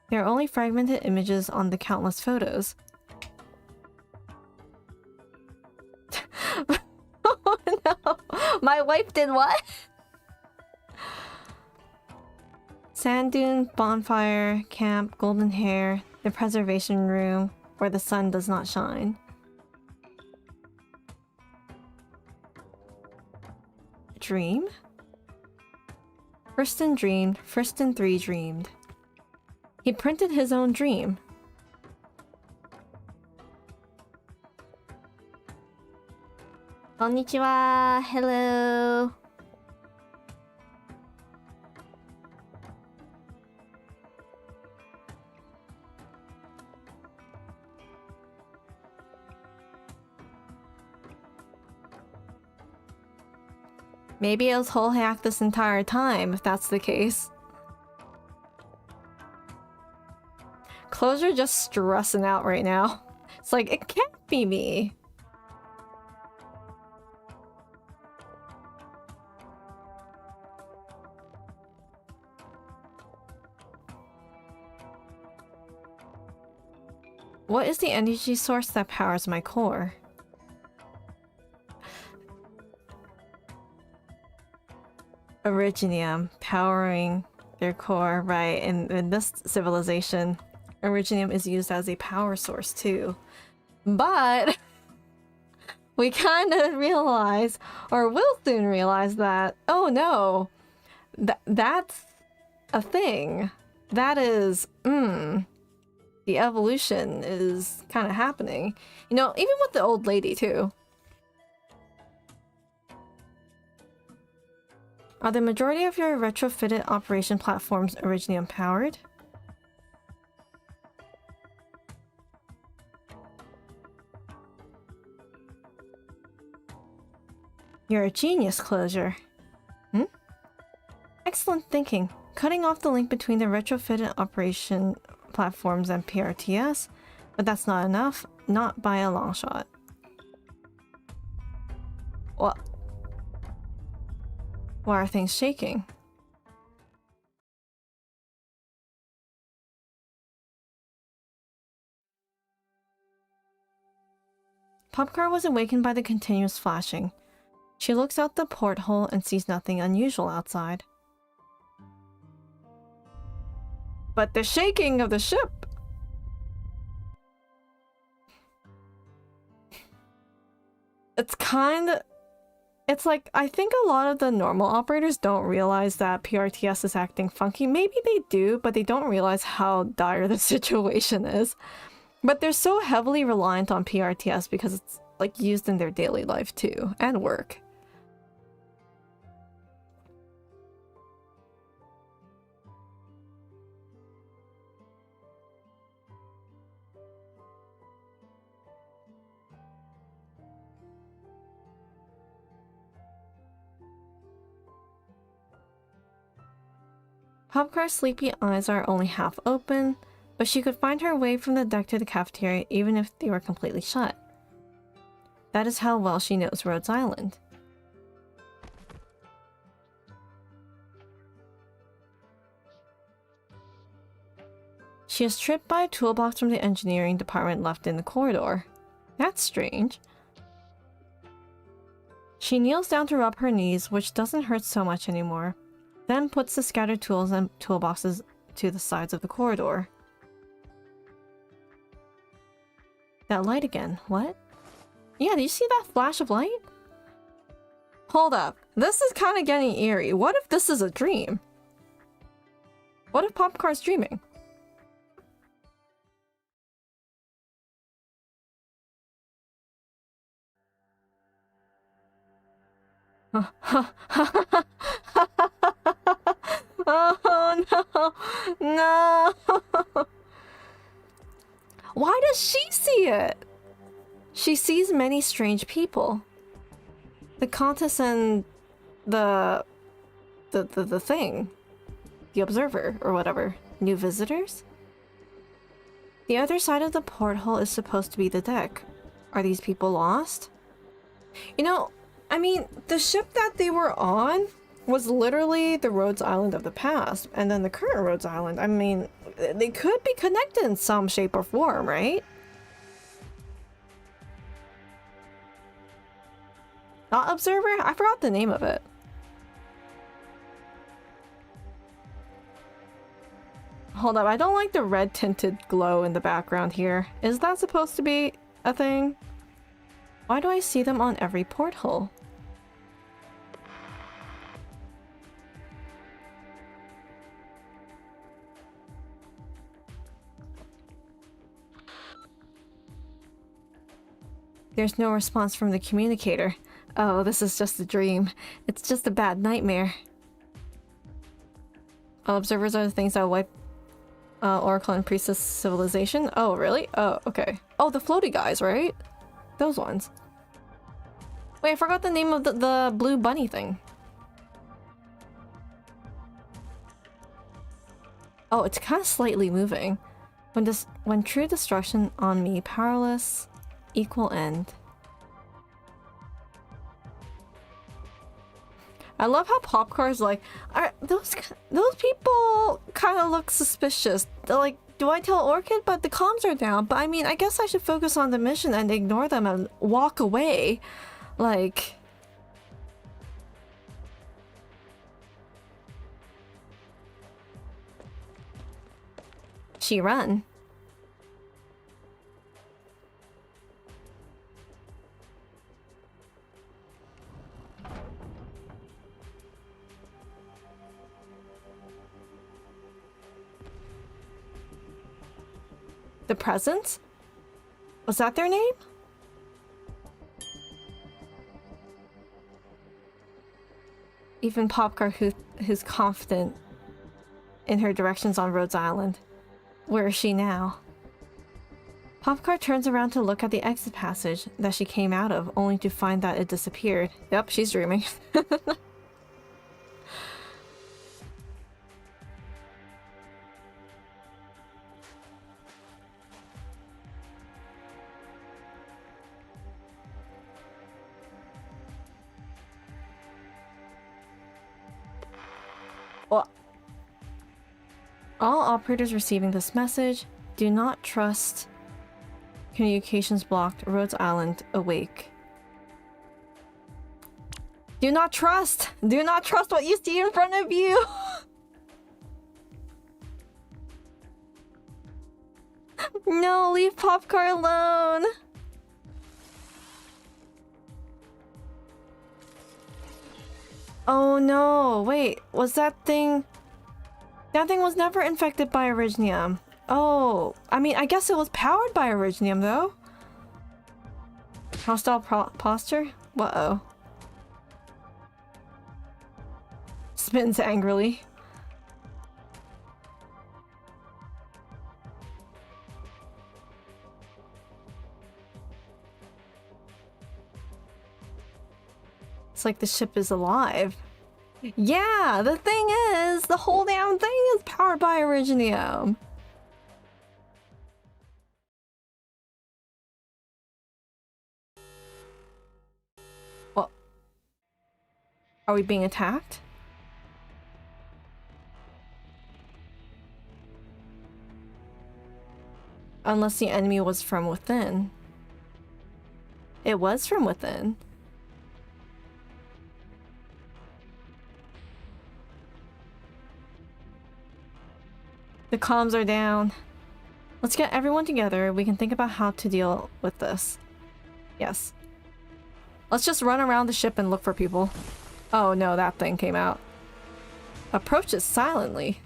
There are only fragmented images on the countless photos. Oh no! My wife did what? Sand dune, bonfire, camp, golden hair, the preservation room, where the sun does not shine. Dream? Friston dreamed, Friston 3 dreamed. He printed his own dream. Konnichiwa, hello. Maybe it was whole hack this entire time, if that's the case. Closure just stressing out right now. It's like, it can't be me. What is the energy source that powers my core? Originium powering their core, right? In this civilization, Originium is used as a power source too. But we kind of realize, or will soon realize that, oh no, that's a thing. That is, the evolution is kind of happening. You know, even with the old lady too. Are the majority of your retrofitted operation platforms Originium powered? You're a genius, Closure. Excellent thinking. Cutting off the link between the retrofitted operation platforms and PRTS, but that's not enough. Not by a long shot. What? Why are things shaking? Popcar was awakened by the continuous flashing. She looks out the porthole and sees nothing unusual outside. But the shaking of the ship! It's like, I think a lot of the normal operators don't realize that PRTS is acting funky. Maybe they do, but they don't realize how dire the situation is. But they're so heavily reliant on PRTS because it's like used in their daily life too, and work. Popcar's sleepy eyes are only half open, but she could find her way from the deck to the cafeteria even if they were completely shut. That is how well she knows Rhodes Island. She is tripped by a toolbox from the engineering department left in the corridor. That's strange. She kneels down to rub her knees, which doesn't hurt so much anymore. Then puts the scattered tools and toolboxes to the sides of the corridor. That light again. What? Yeah, do you see that flash of light? Hold up. This is kind of getting eerie. What if this is a dream? What if Popcar's dreaming? Oh no! No! Why does she see it? She sees many strange people. The Countess and the thing. The observer, or whatever. New visitors? The other side of the porthole is supposed to be the deck. Are these people lost? You know, I mean, the ship that they were on was literally the Rhodes Island of the past, and then the current Rhodes Island. I mean, they could be connected in some shape or form, right? Not Observer? I forgot the name of it. Hold up, I don't like the red tinted glow in the background here. Is that supposed to be a thing? Why do I see them on every porthole? There's no response from the communicator. Oh, this is just a dream. It's just a bad nightmare. Oh, observers are the things that wipe Oracle and Priestess civilization? Oh, really? Oh, okay. Oh, the floaty guys, right? Those ones. Wait, I forgot the name of the blue bunny thing. Oh, it's kind of slightly moving. When true destruction on me, powerless, equal end. I love how Popcar's like, those people kind of look suspicious. They're like, do I tell Orchid? But the comms are down. But I mean, I guess I should focus on the mission and ignore them and walk away. Like... She run. The Presence? Was that their name? Even Popcar, who's confident in her directions on Rhodes Island. Where is she now? Popcar turns around to look at the exit passage that she came out of, only to find that it disappeared. Yep, she's dreaming. All operators receiving this message, do not trust. Communications blocked. Rhodes Island awake. Do not trust! Do not trust what you see in front of you! No, leave Popcar alone! Oh no, wait, was that thing... That thing was never infected by Originium. Oh, I mean, I guess it was powered by Originium, though. Hostile posture? Uh-oh. Spins angrily. It's like the ship is alive. Yeah, the thing is, the whole damn thing is powered by Originium. What? Are we being attacked? Unless the enemy was from within. It was from within. The comms are down. Let's get everyone together. We can think about how to deal with this. Yes. Let's just run around the ship and look for people. Oh no, that thing came out. Approach it silently.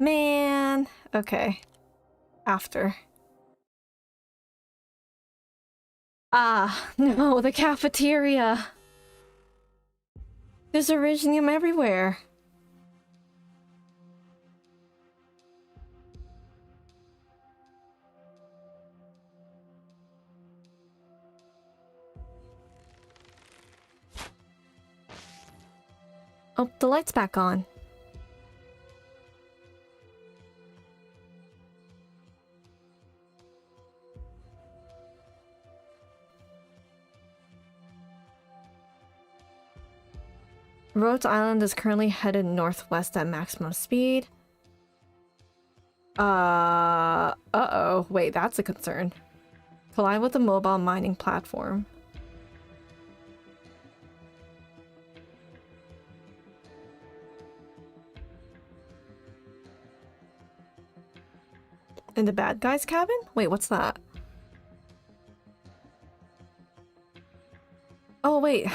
Man. Okay. After. Ah, no, the cafeteria. There's Originium everywhere. Oh, the light's back on. Rhodes Island is currently headed northwest at maximum speed. Uh-oh. Wait, that's a concern. Collide with the mobile mining platform. In the bad guy's cabin? Wait, what's that? Oh, wait.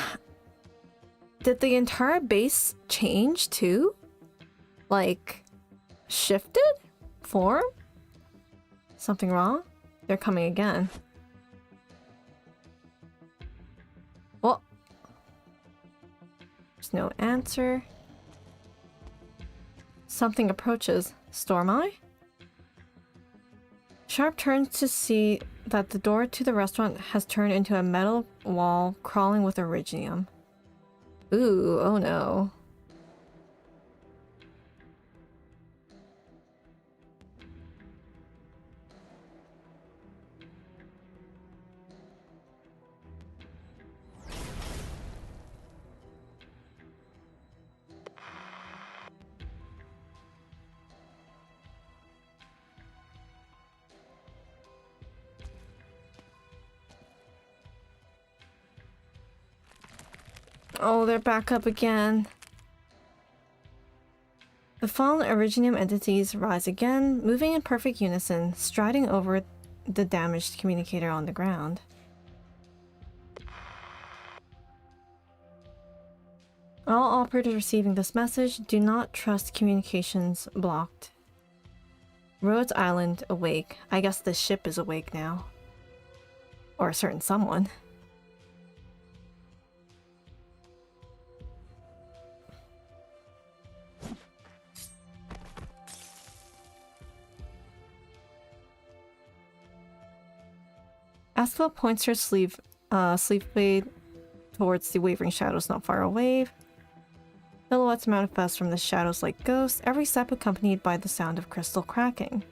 Did the entire base change too? Like, shifted? Form? Something wrong? They're coming again. Well, there's no answer. Something approaches. Storm Eye? Sharp turns to see that the door to the restaurant has turned into a metal wall crawling with Originium. Ooh, oh no. Oh, they're back up again. The fallen Originium entities rise again, moving in perfect unison, striding over the damaged communicator on the ground. All operators receiving this message, do not trust communications blocked. Rhodes Island awake. I guess the ship is awake now. Or a certain someone. Asphodel points her sleeve blade towards the wavering shadows not far away. Silhouettes manifest from the shadows like ghosts, every step accompanied by the sound of crystal cracking.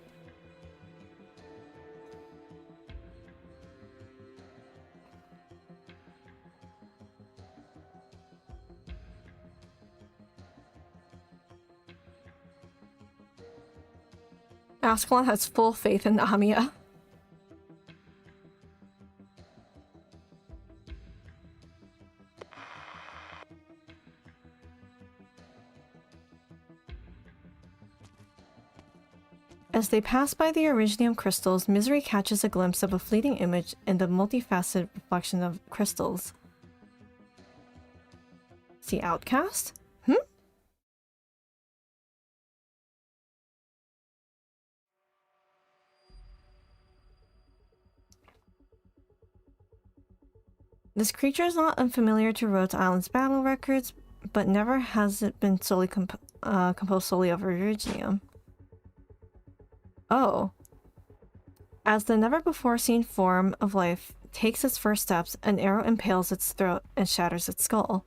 Ascalon has full faith in Amiya. As they pass by the Originium crystals, Misery catches a glimpse of a fleeting image in the multifaceted reflection of crystals. The outcast? This creature is not unfamiliar to Rhodes Island's battle records, but never has it been solely composed solely of Originium. Oh. As the never-before-seen form of life takes its first steps, an arrow impales its throat and shatters its skull.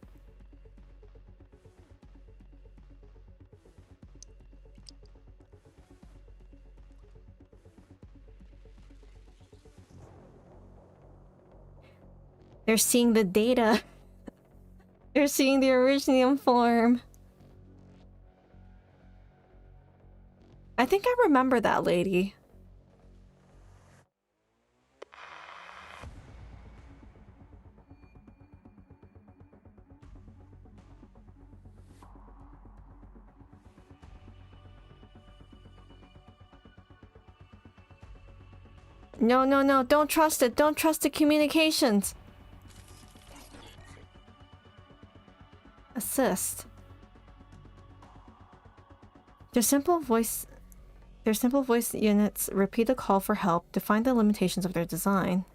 They're seeing the data. They're seeing the Originium form. I think I remember that lady. No, no, no, don't trust it. Don't trust the communications. Assist. Their simple voice units repeat the call for help to find the limitations of their design.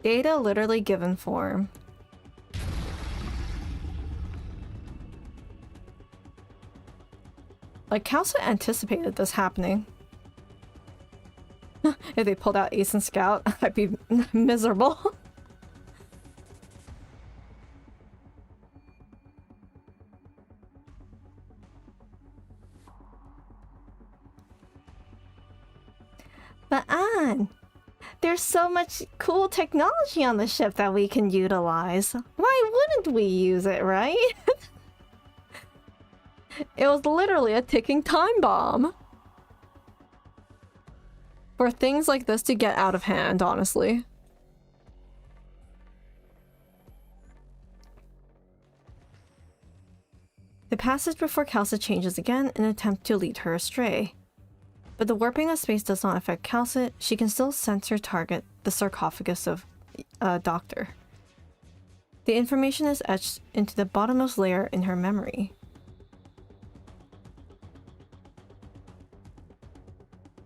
Data literally given form. Like, kal'tsit anticipated this happening. If they pulled out Ace and Scout, I'd be miserable. But Anne, there's so much cool technology on the ship that we can utilize. Why wouldn't we use it, right? It was literally a ticking time bomb. For things like this to get out of hand, honestly. The passage before kal'tsit changes again in an attempt to lead her astray. But the warping of space does not affect kal'tsit. She can still sense her target, the sarcophagus of Doctor. The information is etched into the bottommost layer in her memory.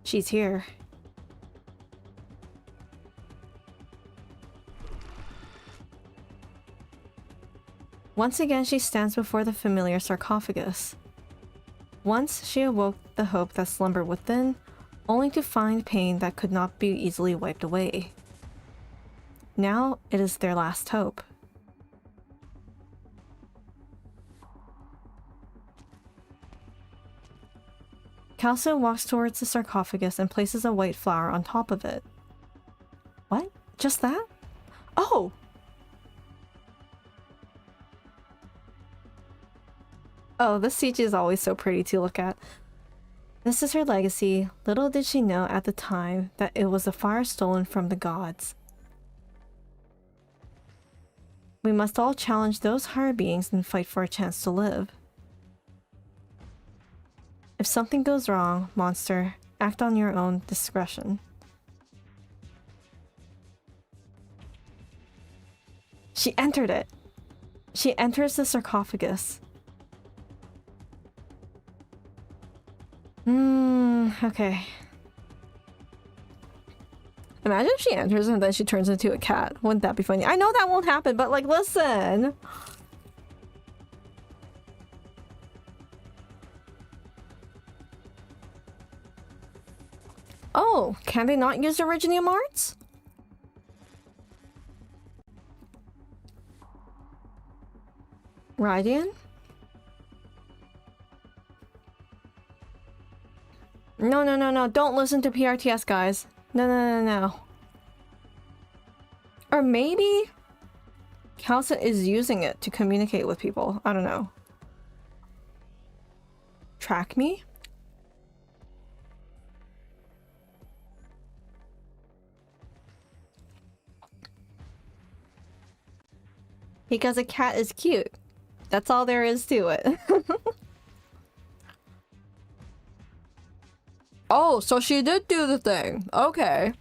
She's here. Once again, she stands before the familiar sarcophagus. Once she awoke the hope that slumbered within, only to find pain that could not be easily wiped away. Now it is their last hope. kal'tsit walks towards the sarcophagus and places a white flower on top of it. What? Just that? Oh! Oh, this CG is always so pretty to look at. This is her legacy. Little did she know at the time that it was a fire stolen from the gods. We must all challenge those higher beings and fight for a chance to live. If something goes wrong, monster, act on your own discretion. She entered it! She enters the sarcophagus. Okay. Imagine if she enters and then she turns into a cat. Wouldn't that be funny? I know that won't happen, but like, listen! Oh, can they not use Originium arts? Radian? No, no, no, no. Don't listen to PRTS, guys. No, no, no, no. Or maybe kal'tsit is using it to communicate with people. I don't know. Track me? Because a cat is cute. That's all there is to it. Oh, so she did do the thing. Okay.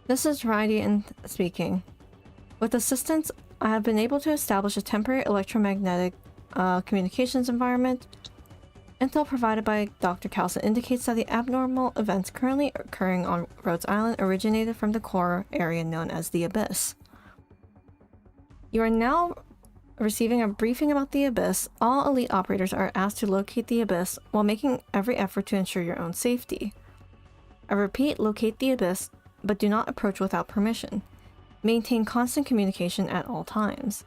This is Radian speaking. With assistance, I have been able to establish a temporary electromagnetic communications environment. Intel provided by Dr. kal'tsit indicates that the abnormal events currently occurring on Rhodes Island originated from the core area known as the Abyss. You are now receiving a briefing about the Abyss. All elite operators are asked to locate the Abyss while making every effort to ensure your own safety. I repeat, locate the Abyss, but do not approach without permission. Maintain constant communication at all times.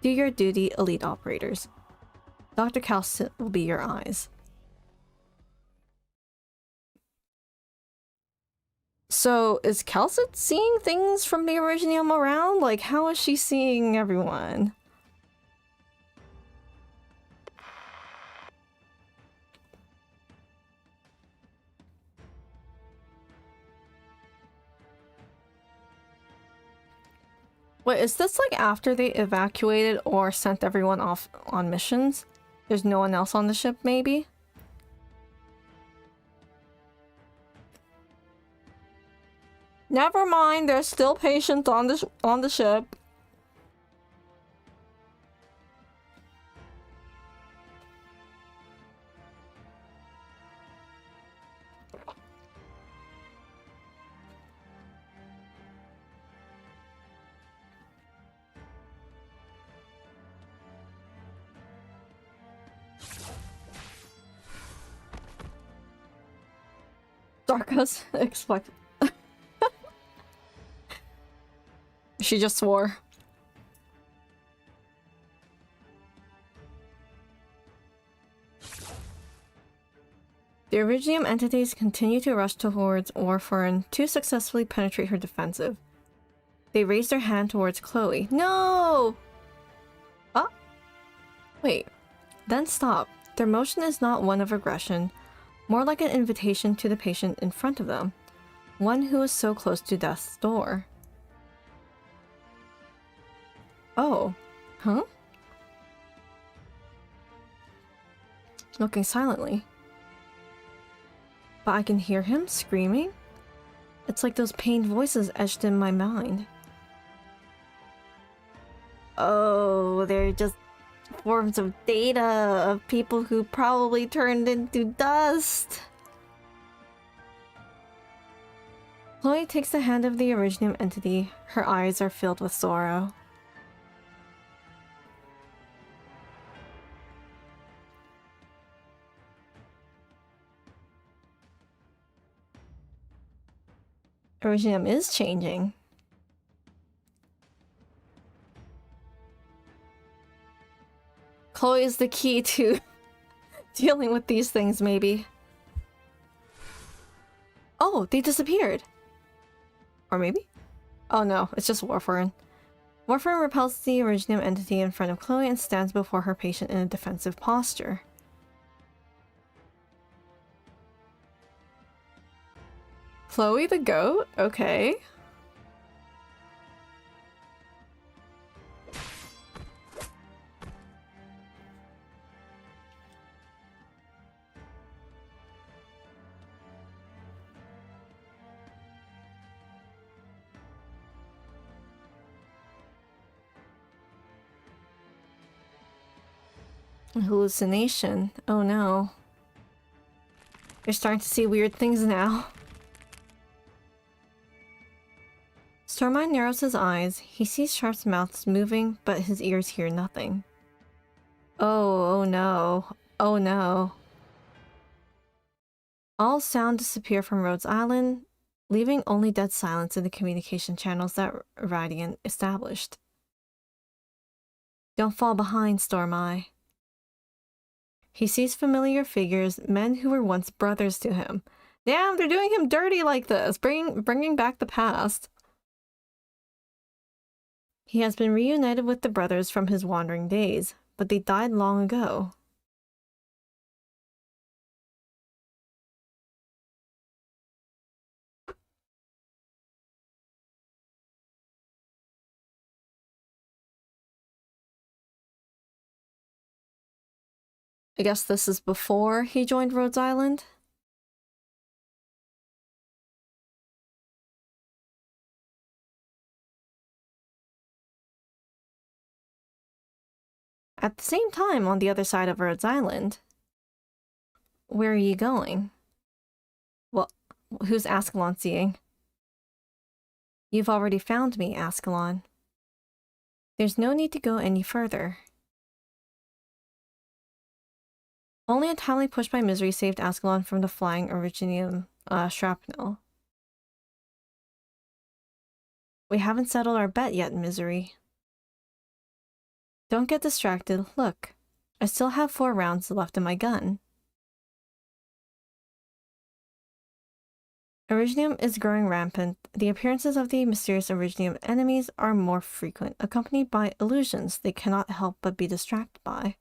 Do your duty, elite operators. Dr. kal'tsit will be your eyes. So, is kal'tsit seeing things from the Originium around? Like, how is she seeing everyone? Wait, is this like after they evacuated or sent everyone off on missions? There's no one else on the ship, maybe? Never mind, there's still patients on the ship. Darka's expect. She just swore. The Originium entities continue to rush towards Warfarin to successfully penetrate her defensive. They raise their hand towards Chloe. No! Ah! Wait. Then stop. Their motion is not one of aggression, more like an invitation to the patient in front of them, one who is so close to death's door. Oh. Huh? Looking silently. But I can hear him screaming? It's like those pained voices etched in my mind. Oh, they're just forms of data of people who probably turned into dust. Chloe takes the hand of the Originium entity. Her eyes are filled with sorrow. Originium is changing. Chloe is the key to dealing with these things, maybe. Oh, they disappeared. Or maybe? Oh no, it's just Warfarin. Warfarin repels the Originium entity in front of Chloe and stands before her patient in a defensive posture. Chloe the goat? Okay. Hallucination. Oh no. You're starting to see weird things now. Stormine narrows his eyes. He sees Sharp's mouths moving, but his ears hear nothing. Oh no. Oh no. All sound disappear from Rhodes Island, leaving only dead silence in the communication channels that Radiant established. Don't fall behind, Stormeye. He sees familiar figures, men who were once brothers to him. Damn, they're doing him dirty like this, bringing back the past. He has been reunited with the brothers from his wandering days, but they died long ago. I guess this is before he joined Rhodes Island? At the same time, on the other side of Rhodes Island. Where are you going? Well, who's Ascalon seeing? You've already found me, Ascalon. There's no need to go any further. Only a timely push by Misery saved Ascalon from the flying Originium shrapnel. We haven't settled our bet yet, Misery. Don't get distracted. Look. I still have 4 rounds left in my gun. Originium is growing rampant. The appearances of the mysterious Originium enemies are more frequent, accompanied by illusions they cannot help but be distracted by.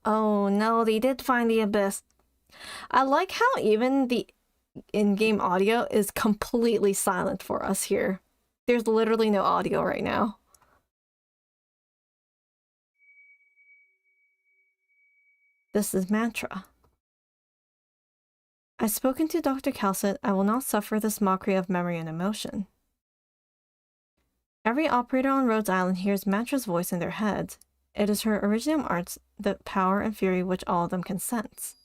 Oh no, they did find the abyss. I like how even the in-game audio is completely silent for us here. There's literally no audio right now. This is mantra. I've spoken to Dr. kal'tsit. I will not suffer this mockery of memory and emotion. Every operator on Rhodes Island hears Mantra's voice in their heads. It is her Originium arts, the power and fury which all of them can sense.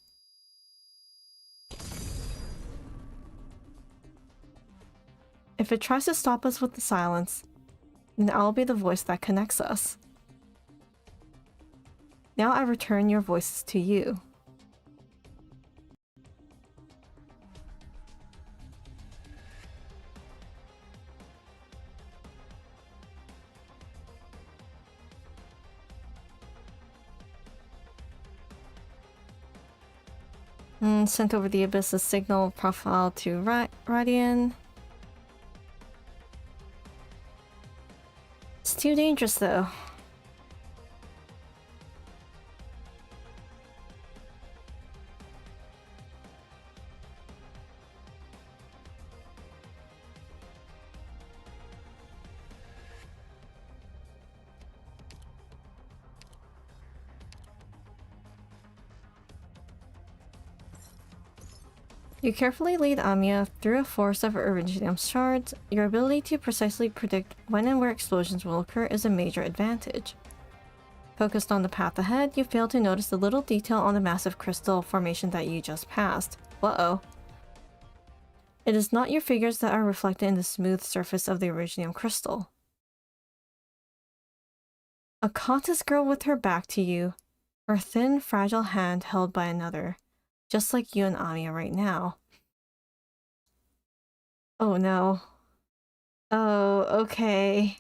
If it tries to stop us with the silence, then I'll be the voice that connects us. Now I return your voices to you. Sent over the Abyss's signal profile to Radian. It's too dangerous though. You carefully lead Amiya through a forest of Originium shards. Your ability to precisely predict when and where explosions will occur is a major advantage. Focused on the path ahead, you fail to notice the little detail on the massive crystal formation that you just passed. Uh-oh. It is not your figures that are reflected in the smooth surface of the Originium crystal. A cultist girl with her back to you, her thin, fragile hand held by another. Just like you and Amiya right now. Oh no. Oh, okay.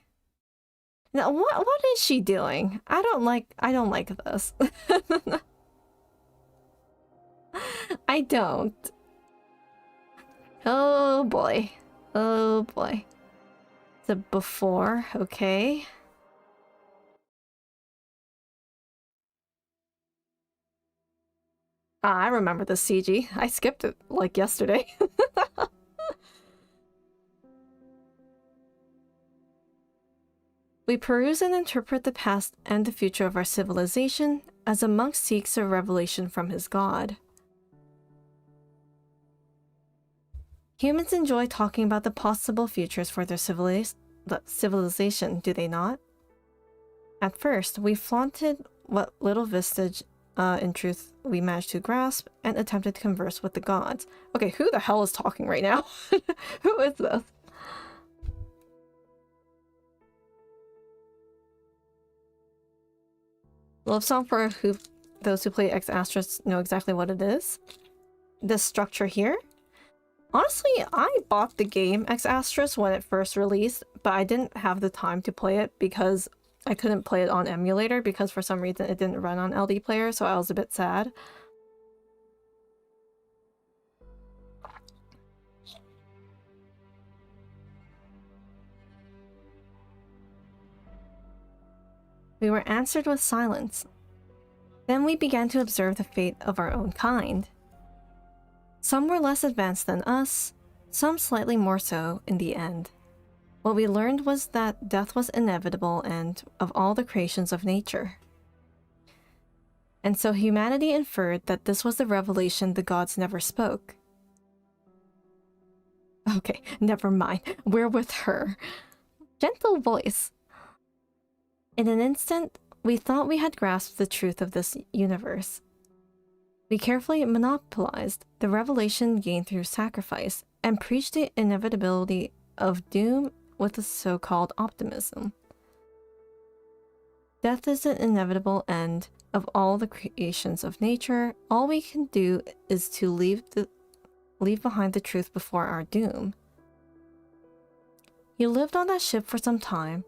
Now what is she doing? I don't like this. I don't. Oh boy. Oh boy. The before, okay. I remember the CG. I skipped it like yesterday. We peruse and interpret the past and the future of our civilization as a monk seeks a revelation from his god. Humans enjoy talking about the possible futures for their civilization, do they not? At first, we flaunted what little vestige in truth we managed to grasp and attempted to converse with the gods. Okay, who the hell is talking right now? Who is this? Love song for those who play Ex Astris know exactly what it is. This structure here. Honestly, I bought the game Ex Astris when it first released, but I didn't have the time to play it because I couldn't play it on emulator because for some reason it didn't run on LD player, so I was a bit sad. We were answered with silence. Then we began to observe the fate of our own kind. Some were less advanced than us, some slightly more so in the end. What we learned was that death was inevitable and of all the creations of nature. And so humanity inferred that this was the revelation the gods never spoke. Okay, never mind. We're with her. Gentle voice. In an instant, we thought we had grasped the truth of this universe. We carefully monopolized the revelation gained through sacrifice and preached the inevitability of doom with a so-called optimism. Death is an inevitable end of all the creations of nature. All we can do is to leave behind the truth before our doom. You lived on that ship for some time,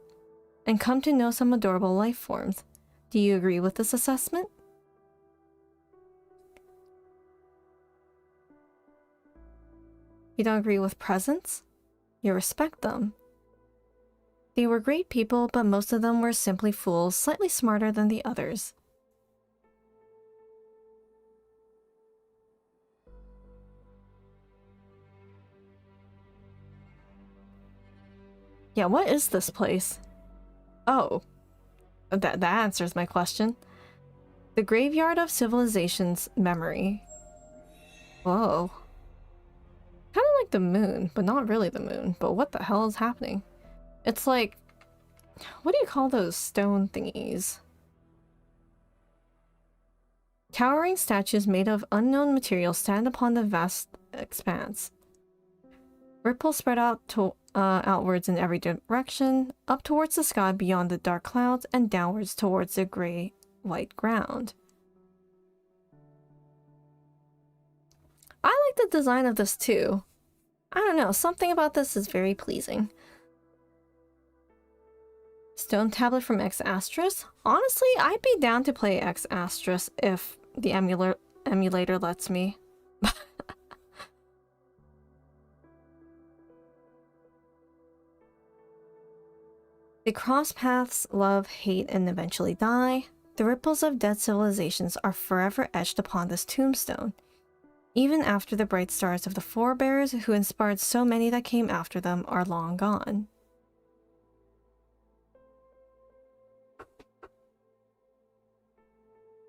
and come to know some adorable life forms. Do you agree with this assessment? You don't agree with presents? You respect them. They were great people, but most of them were simply fools, slightly smarter than the others. Yeah, what is this place? Oh, that answers my question. The Graveyard of Civilization's Memory. Whoa. Kind of like the moon, but not really the moon. But what the hell is happening? It's like... what do you call those stone thingies? Towering statues made of unknown materials stand upon the vast expanse. Ripples spread out outwards in every direction, up towards the sky beyond the dark clouds, and downwards towards the gray-white ground. I like the design of this too. I don't know, something about this is very pleasing. Stone tablet from X Astris? Honestly, I'd be down to play X Astris if the emulator lets me. They cross paths, love, hate, and eventually die. The ripples of dead civilizations are forever etched upon this tombstone, even after the bright stars of the forebears who inspired so many that came after them are long gone.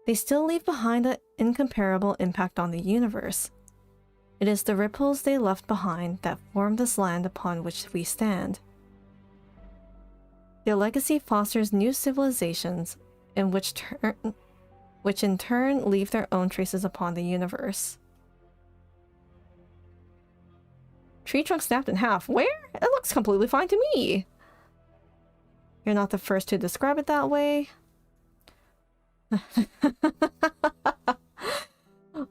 They still leave behind an incomparable impact on the universe. It is the ripples they left behind that form this land upon which we stand. Their legacy fosters new civilizations, which in turn leave their own traces upon the universe. Tree trunk snapped in half. Where? It looks completely fine to me. You're not the first to describe it that way.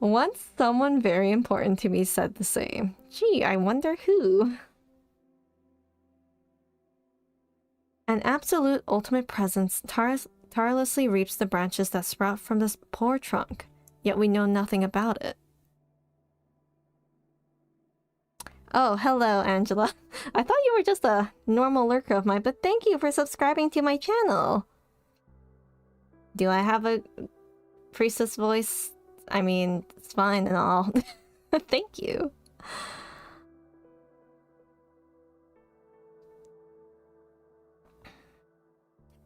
Once someone very important to me said the same. Gee, I wonder who. An absolute ultimate presence tirelessly reaps the branches that sprout from this poor trunk, yet we know nothing about it. Oh, hello, Angela. I thought you were just a normal lurker of mine, but thank you for subscribing to my channel. Do I have a priestess voice? I mean, it's fine and all. Thank you.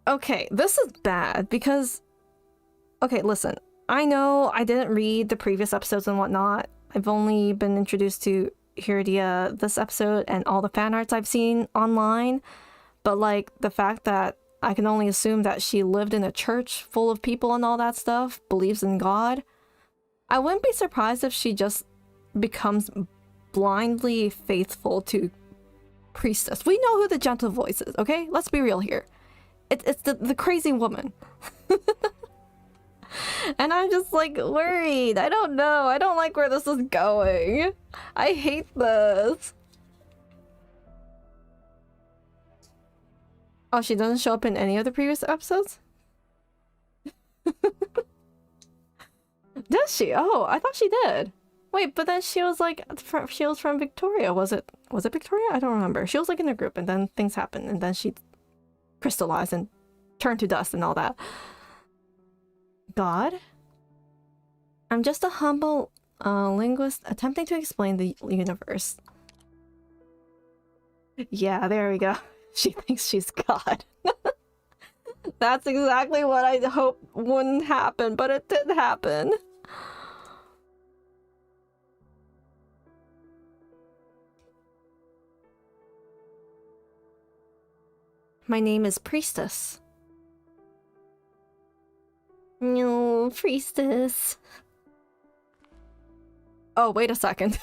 Okay, this is bad because... okay, listen. I know I didn't read the previous episodes and whatnot. I've only been introduced to Hiridia this episode and all the fan arts I've seen online. But like, the fact that I can only assume that she lived in a church full of people and all that stuff, believes in God. I wouldn't be surprised if she just becomes blindly faithful to priestess. We know who the gentle voice is, okay? Let's be real here. It's the crazy woman. And I'm just like worried. I don't know. I don't like where this is going. I hate this. Oh, she doesn't show up in any of the previous episodes? Does she? Oh, I thought she did. Wait, but then she was like, she was from Victoria. Was it Victoria? I don't remember. She was like in a group and then things happened and then she crystallized and turned to dust and all that. God? I'm just a humble linguist attempting to explain the universe. Yeah, there we go. She thinks she's God. That's exactly what I hoped wouldn't happen, but it did happen. My name is Priestess. No, Priestess. Oh, wait a second.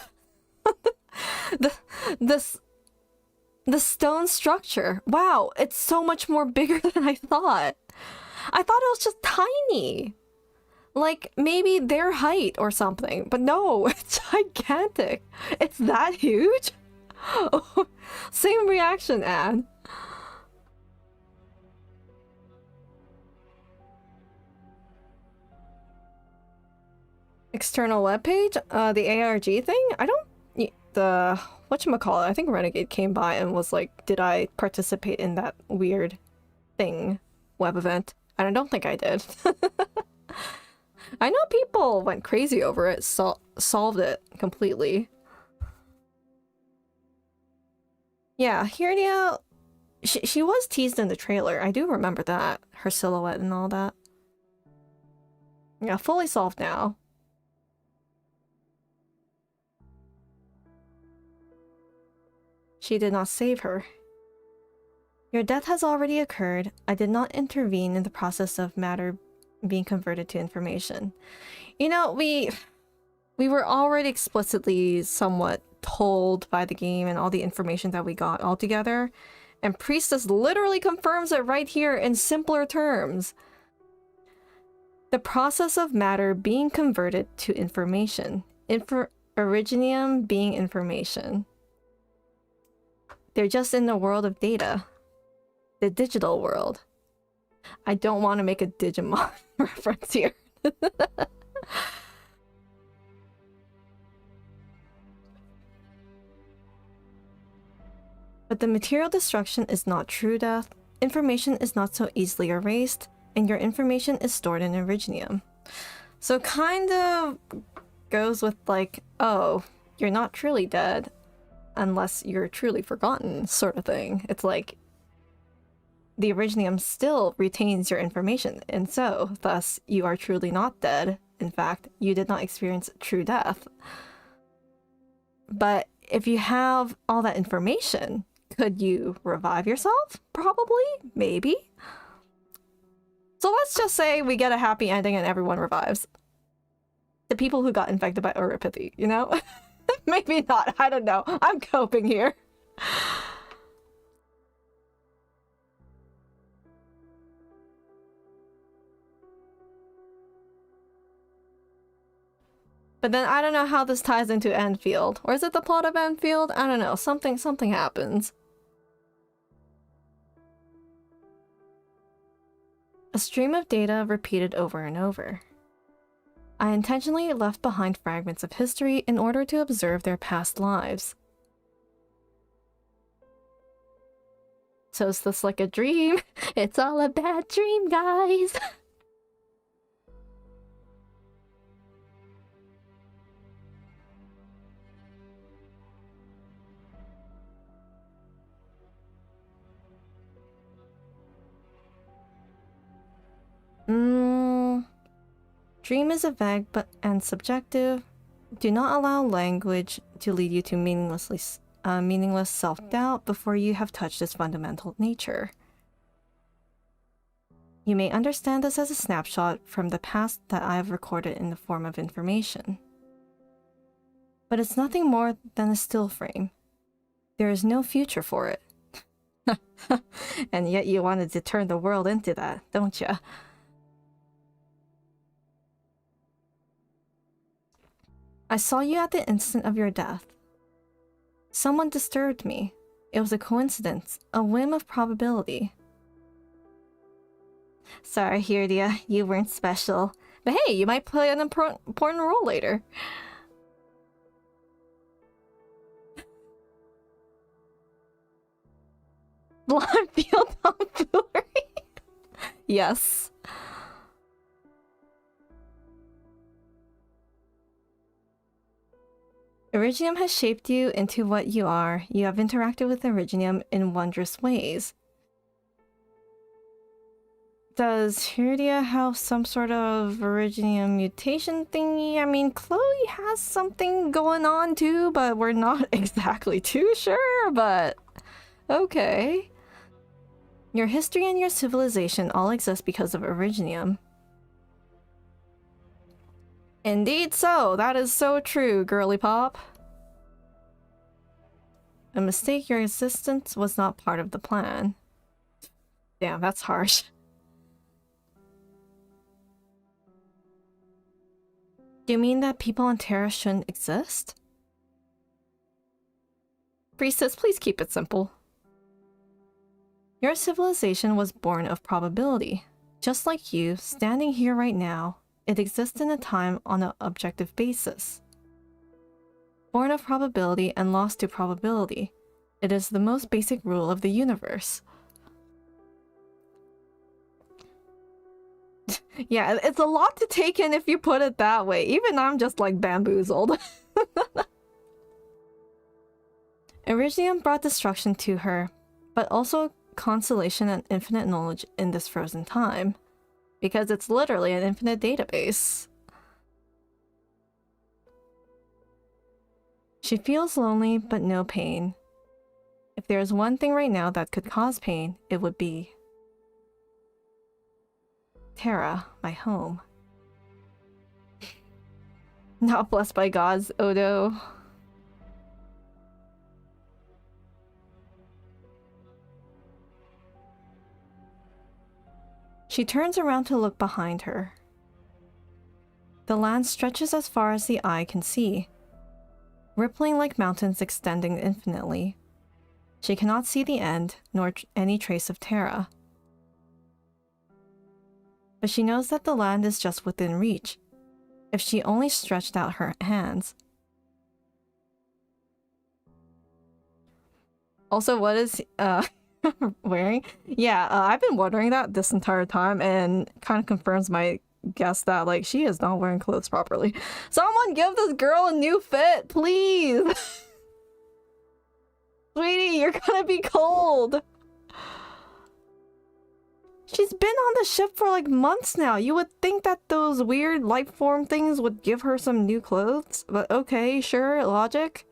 The stone structure. Wow, it's so much more bigger than I thought. I thought it was just tiny. Like, maybe their height or something. But no, it's gigantic. It's that huge? Oh, same reaction, ad. External webpage? The ARG thing? I don't... The... Whatchamacallit? I think Renegade came by and was like, did I participate in that weird thing, web event? And I don't think I did. I know people went crazy over it, solved it completely. Yeah, Hirdia... She was teased in the trailer. I do remember that. Her silhouette and all that. Yeah, fully solved now. She did not save her. Your death has already occurred. I did not intervene in the process of matter being converted to information. You know, we were already explicitly somewhat told by the game and all the information that we got all together, and Priestess literally confirms it right here in simpler terms. The process of matter being converted to information. Originium being information. They're just in the world of data. The digital world. I don't want to make a Digimon reference here. But the material destruction is not true death, information is not so easily erased, and your information is stored in Originium. So kind of goes with like, oh, you're not truly dead unless you're truly forgotten sort of thing. It's like the Originium still retains your information, and so thus you are truly not dead. In fact, you did not experience true death. But if you have all that information, could you revive yourself? Probably, maybe. So let's just say we get a happy ending and everyone revives. The people who got infected by Oripathy, you know? Maybe not, I don't know. I'm coping here. But then I don't know how this ties into Enfield. Or is it the plot of Enfield? I don't know. Something happens. A stream of data repeated over and over. I intentionally left behind fragments of history in order to observe their past lives. So is this like a dream? It's all a bad dream, guys! Dream is a vague and subjective. Do not allow language to lead you to meaningless self-doubt before you have touched its fundamental nature. You may understand this as a snapshot from the past that I have recorded in the form of information. But it's nothing more than a still frame. There is no future for it. And yet you wanted to turn the world into that, don't you? I saw you at the instant of your death. Someone disturbed me. It was a coincidence, a whim of probability. Sorry, Hirdia, you weren't special. But hey, you might play an important role later. Blonde field tomfoolery. Yes. Originium has shaped you into what you are. You have interacted with Originium in wondrous ways. Does Hirdia have some sort of Originium mutation thingy? I mean, Chloe has something going on too, but we're not exactly too sure, but okay. Your history and your civilization all exist because of Originium. Indeed so, that is so true, girly pop. A mistake, your existence was not part of the plan. Damn, that's harsh. Do you mean that people on Terra shouldn't exist? Priestess, please keep it simple. Your civilization was born of probability. Just like you, standing here right now, it exists in a time on an objective basis. Born of probability and lost to probability. It is the most basic rule of the universe. Yeah, it's a lot to take in if you put it that way. Even I'm just like bamboozled. Iridium brought destruction to her, but also consolation and infinite knowledge in this frozen time. Because it's literally an infinite database. She feels lonely, but no pain. If there is one thing right now that could cause pain, it would be Terra, my home. Not blessed by gods, Odo. She turns around to look behind her. The land stretches as far as the eye can see, rippling like mountains extending infinitely. She cannot see the end, nor any trace of Terra. But she knows that the land is just within reach, if she only stretched out her hands. Also, what is wearing? Yeah, I've been wondering that this entire time, and kind of confirms my guess that like she is not wearing clothes properly. Someone give this girl a new fit, please. Sweetie, you're gonna be cold. She's been on the ship for like months now. You would think that those weird life form things would give her some new clothes, but okay, sure, logic.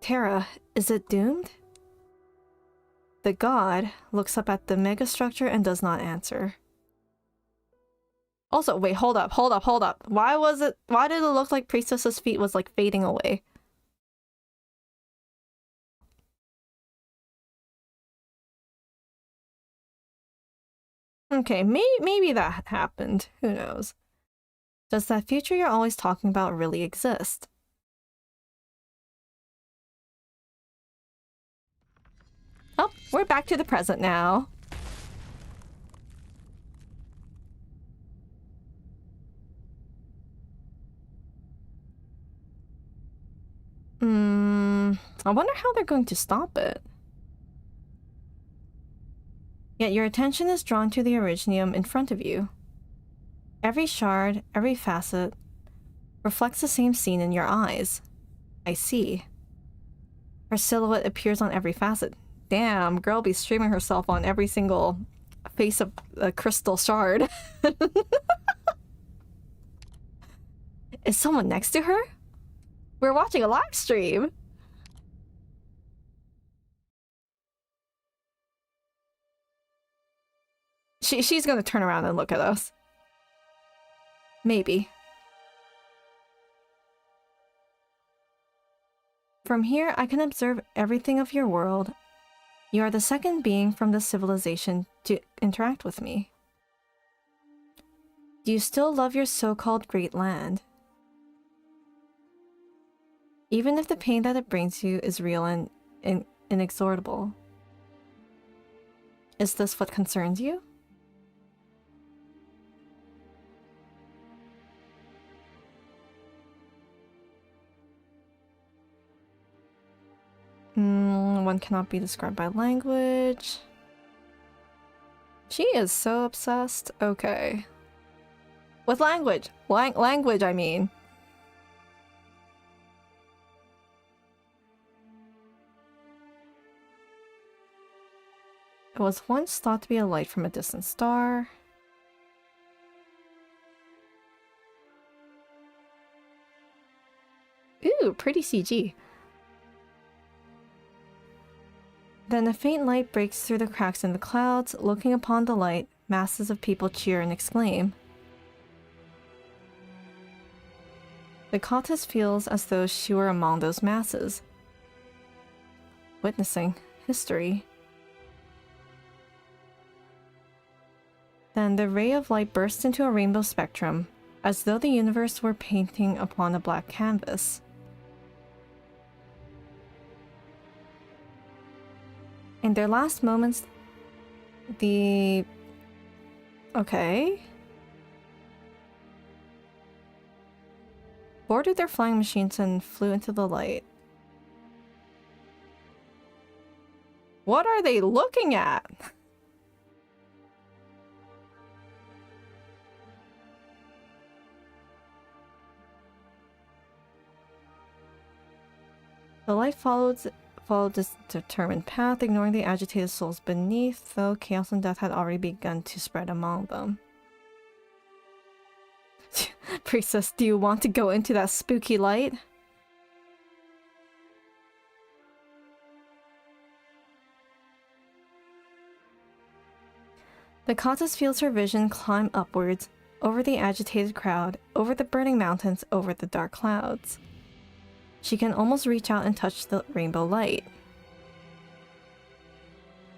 Terra, is it doomed? The god looks up at the megastructure and does not answer. Also, wait, hold up. Why did it look like Priestess's feet was like fading away? Okay, maybe that happened. Who knows? Does that future you're always talking about really exist? Oh, we're back to the present now. I wonder how they're going to stop it. Yet your attention is drawn to the Originium in front of you. Every shard, every facet, reflects the same scene in your eyes. I see. Her silhouette appears on every facet. Damn, girl be streaming herself on every single face of a crystal shard. Is someone next to her? We're watching a live stream. She's gonna turn around and look at us. Maybe. From here, I can observe everything of your world. You are the second being from this civilization to interact with me. Do you still love your so-called great land? Even if the pain that it brings you is real and inexorable. Is this what concerns you? One cannot be described by language. She is so obsessed. Okay. With language. Language, I mean. It was once thought to be a light from a distant star. Ooh, pretty CG. Then a faint light breaks through the cracks in the clouds. Looking upon the light, masses of people cheer and exclaim. The kal'tsit feels as though she were among those masses. Witnessing history. Then the ray of light bursts into a rainbow spectrum, as though the universe were painting upon a black canvas. In their last moments, the... Okay. Boarded their flying machines and flew into the light. What are they looking at? The light followed this determined path, ignoring the agitated souls beneath, though chaos and death had already begun to spread among them. Priestess, do you want to go into that spooky light? The goddess feels her vision climb upwards, over the agitated crowd, over the burning mountains, over the dark clouds. She can almost reach out and touch the rainbow light.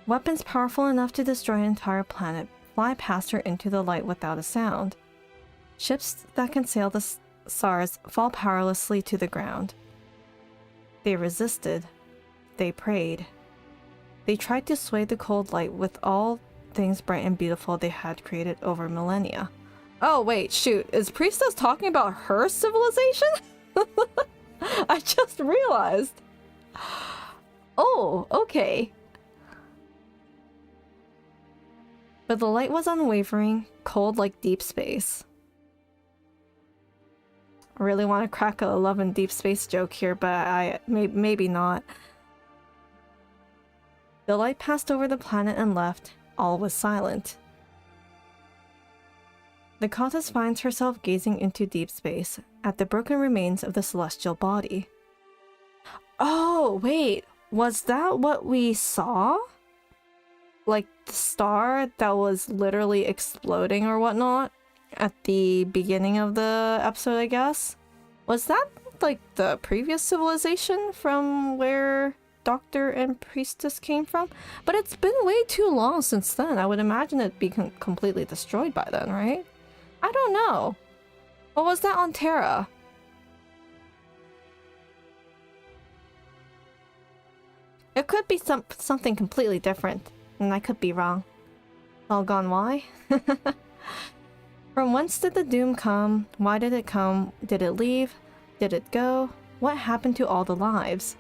Weapons powerful enough to destroy an entire planet fly past her into the light without a sound. Ships that can sail the stars fall powerlessly to the ground. They resisted. They prayed. They tried to sway the cold light with all things bright and beautiful they had created over millennia. Oh wait, shoot, is Priestess talking about her civilization? I just realized. Oh, okay. But the light was unwavering, cold like deep space. I really want to crack a love and deep space joke here, but maybe not. The light passed over the planet and left. All was silent. The goddess finds herself gazing into deep space, at the broken remains of the celestial body. Oh, wait. Was that what we saw? Like, the star that was literally exploding or whatnot? At the beginning of the episode, I guess? Was that, like, the previous civilization from where Doctor and Priestess came from? But it's been way too long since then. I would imagine it'd be completely destroyed by then, right? I don't know. Or was that on Terra? It could be something completely different, and I could be wrong. All gone why? From whence did the doom come? Why did it come? Did it leave? Did it go? What happened to all the lives?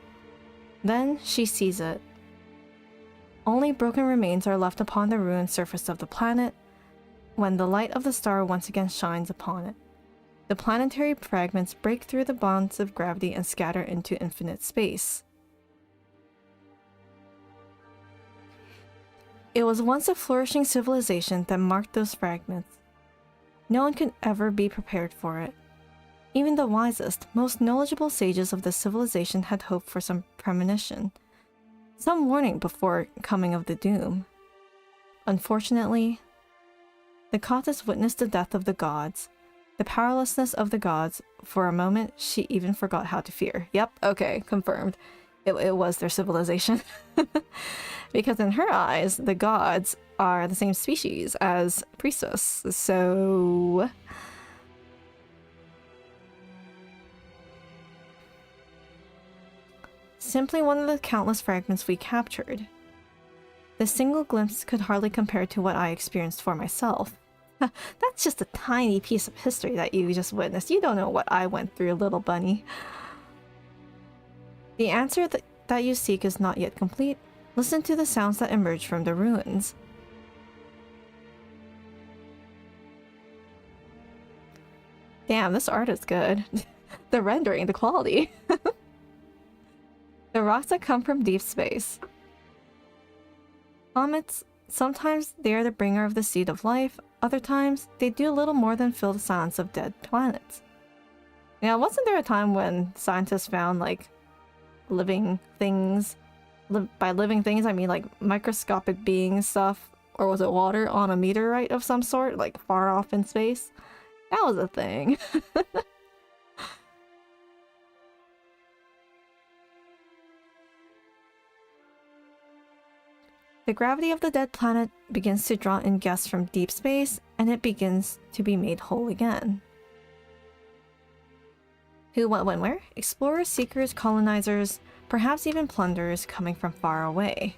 Then she sees it. Only broken remains are left upon the ruined surface of the planet, when the light of the star once again shines upon it. The planetary fragments break through the bonds of gravity and scatter into infinite space. It was once a flourishing civilization that marked those fragments. No one could ever be prepared for it. Even the wisest, most knowledgeable sages of this civilization had hoped for some premonition, some warning before coming of the doom. Unfortunately, the goddess witnessed the death of the gods, the powerlessness of the gods. For a moment, she even forgot how to fear. Yep, okay, confirmed. It was their civilization. Because in her eyes, the gods are the same species as Priestess, so... Simply one of the countless fragments we captured. The single glimpse could hardly compare to what I experienced for myself. That's just a tiny piece of history that you just witnessed. You don't know what I went through, little bunny. The answer that you seek is not yet complete. Listen to the sounds that emerge from the ruins. Damn, this art is good. The rendering, the quality. The rocks that come from deep space. Comets, sometimes they are the bringer of the seed of life, other times they do little more than fill the silence of dead planets. Now, wasn't there a time when scientists found, like, living things? By living things, I mean, like, microscopic beings stuff, or was it water on a meteorite of some sort, like, far off in space? That was a thing. The gravity of the dead planet begins to draw in guests from deep space, and it begins to be made whole again. Who, what, when, where? Explorers, seekers, colonizers, perhaps even plunderers coming from far away.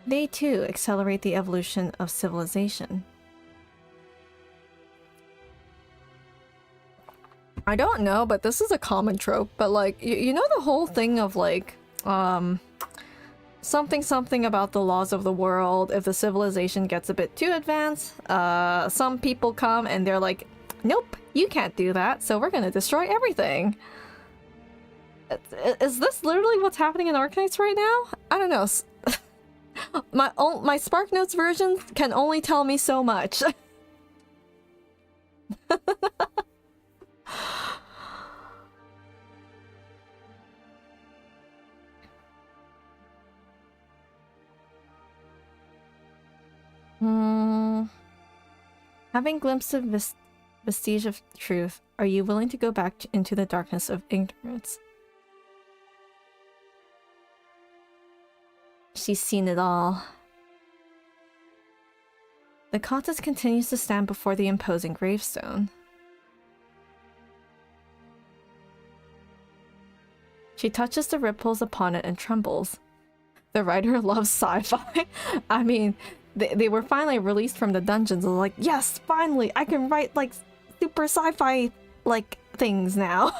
They too accelerate the evolution of civilization. I don't know, but this is a common trope, but like, you know the whole thing of like, something about the laws of the world. If the civilization gets a bit too advanced, some people come and they're like, nope, you can't do that, so we're gonna destroy everything. Is this literally what's happening in Arknights right now? I don't know. My Spark Notes version can only tell me so much. Having glimpsed a vestige of truth, are you willing to go back into the darkness of ignorance? She's seen it all. The kal'tsit continues to stand before the imposing gravestone. She touches the ripples upon it and trembles. The writer loves sci-fi. I mean, they were finally released from the dungeons. They're like, yes, finally, I can write like super sci-fi like things now.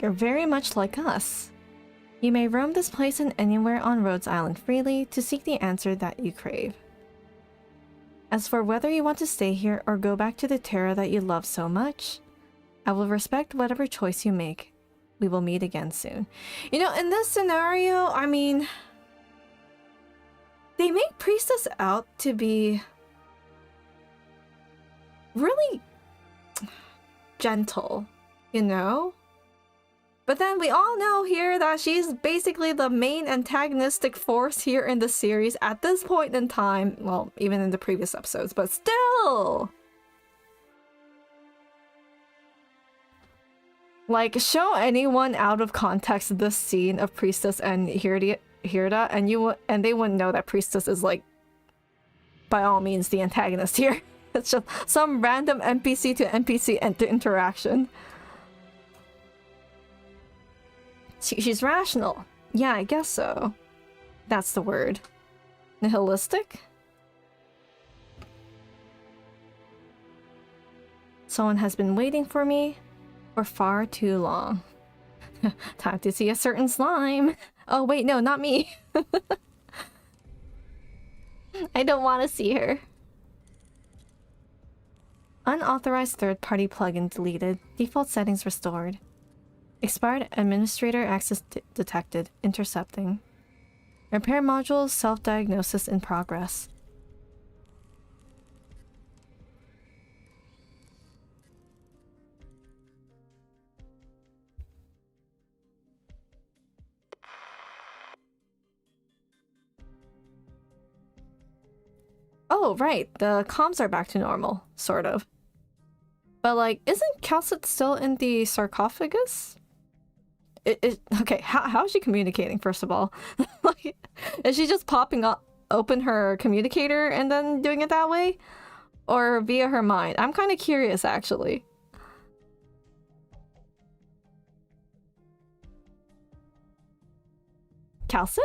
You're very much like us. You may roam this place and anywhere on Rhodes Island freely to seek the answer that you crave. As for whether you want to stay here or go back to the Terra that you love so much, I will respect whatever choice you make. We will meet again soon. You know, in this scenario, I mean, they make Priestess out to be really gentle, you know? But then we all know here that she's basically the main antagonistic force here in the series at this point in time. Well, even in the previous episodes, but still! Like, show anyone out of context this scene of Priestess and Hirda, and they wouldn't know that Priestess is, like, by all means the antagonist here. It's just some random NPC to NPC interaction. She's rational. Yeah, I guess so. That's the word. Nihilistic? Someone has been waiting for me for far too long. Time to see a certain slime. Oh wait, no, not me. I don't want to see her. Unauthorized third-party plugin deleted. Default settings restored. Expired administrator access detected. Intercepting. Repair module self-diagnosis in progress. Oh, right. The comms are back to normal. Sort of. But, like, isn't kal'tsit still in the sarcophagus? Okay, how is she communicating, first of all? Like, is she just popping up, open her communicator and then doing it that way? Or via her mind? I'm kind of curious, actually. kal'tsit?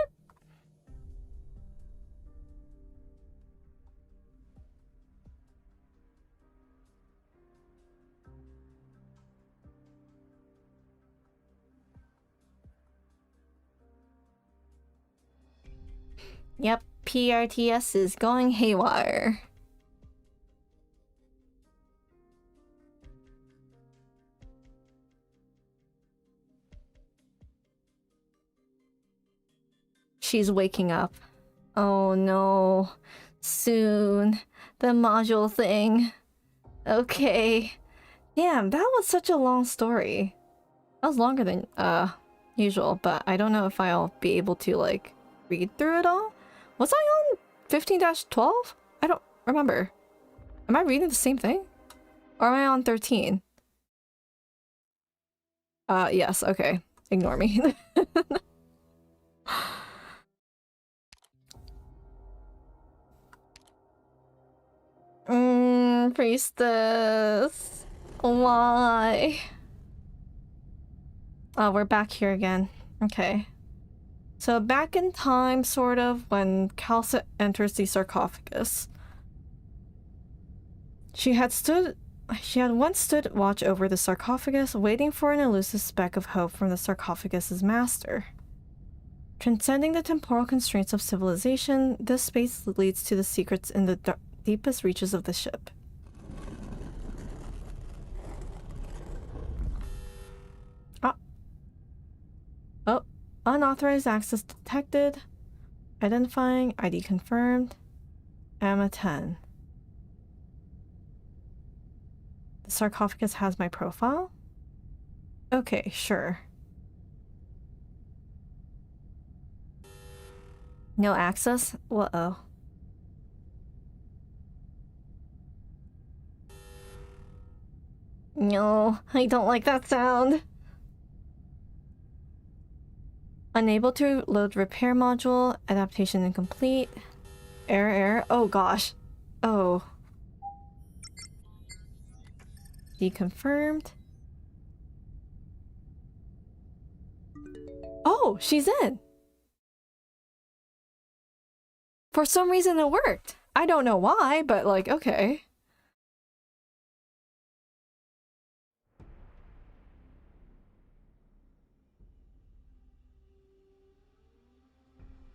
Yep, PRTS is going haywire. She's waking up. Oh no. Soon. The module thing. Okay. Damn, that was such a long story. That was longer than usual, but I don't know if I'll be able to like read through it all. Was I on 15-12? I don't remember. Am I reading the same thing? Or am I on 13? Yes, okay. Ignore me. Priestess. Why? Oh, we're back here again. Okay. So back in time, sort of, when kal'tsit enters the sarcophagus. She had once stood watch over the sarcophagus, waiting for an elusive speck of hope from the sarcophagus's master. Transcending the temporal constraints of civilization, this space leads to the secrets in the deepest reaches of the ship. Oh, unauthorized access detected. Identifying, ID confirmed. Emma 10. The sarcophagus has my profile? Okay, sure. No access? Uh-oh. No, I don't like that sound. Unable to load repair module. Adaptation incomplete. Error. Oh gosh. Oh. Deconfirmed. Oh, she's in! For some reason it worked. I don't know why, but like, okay.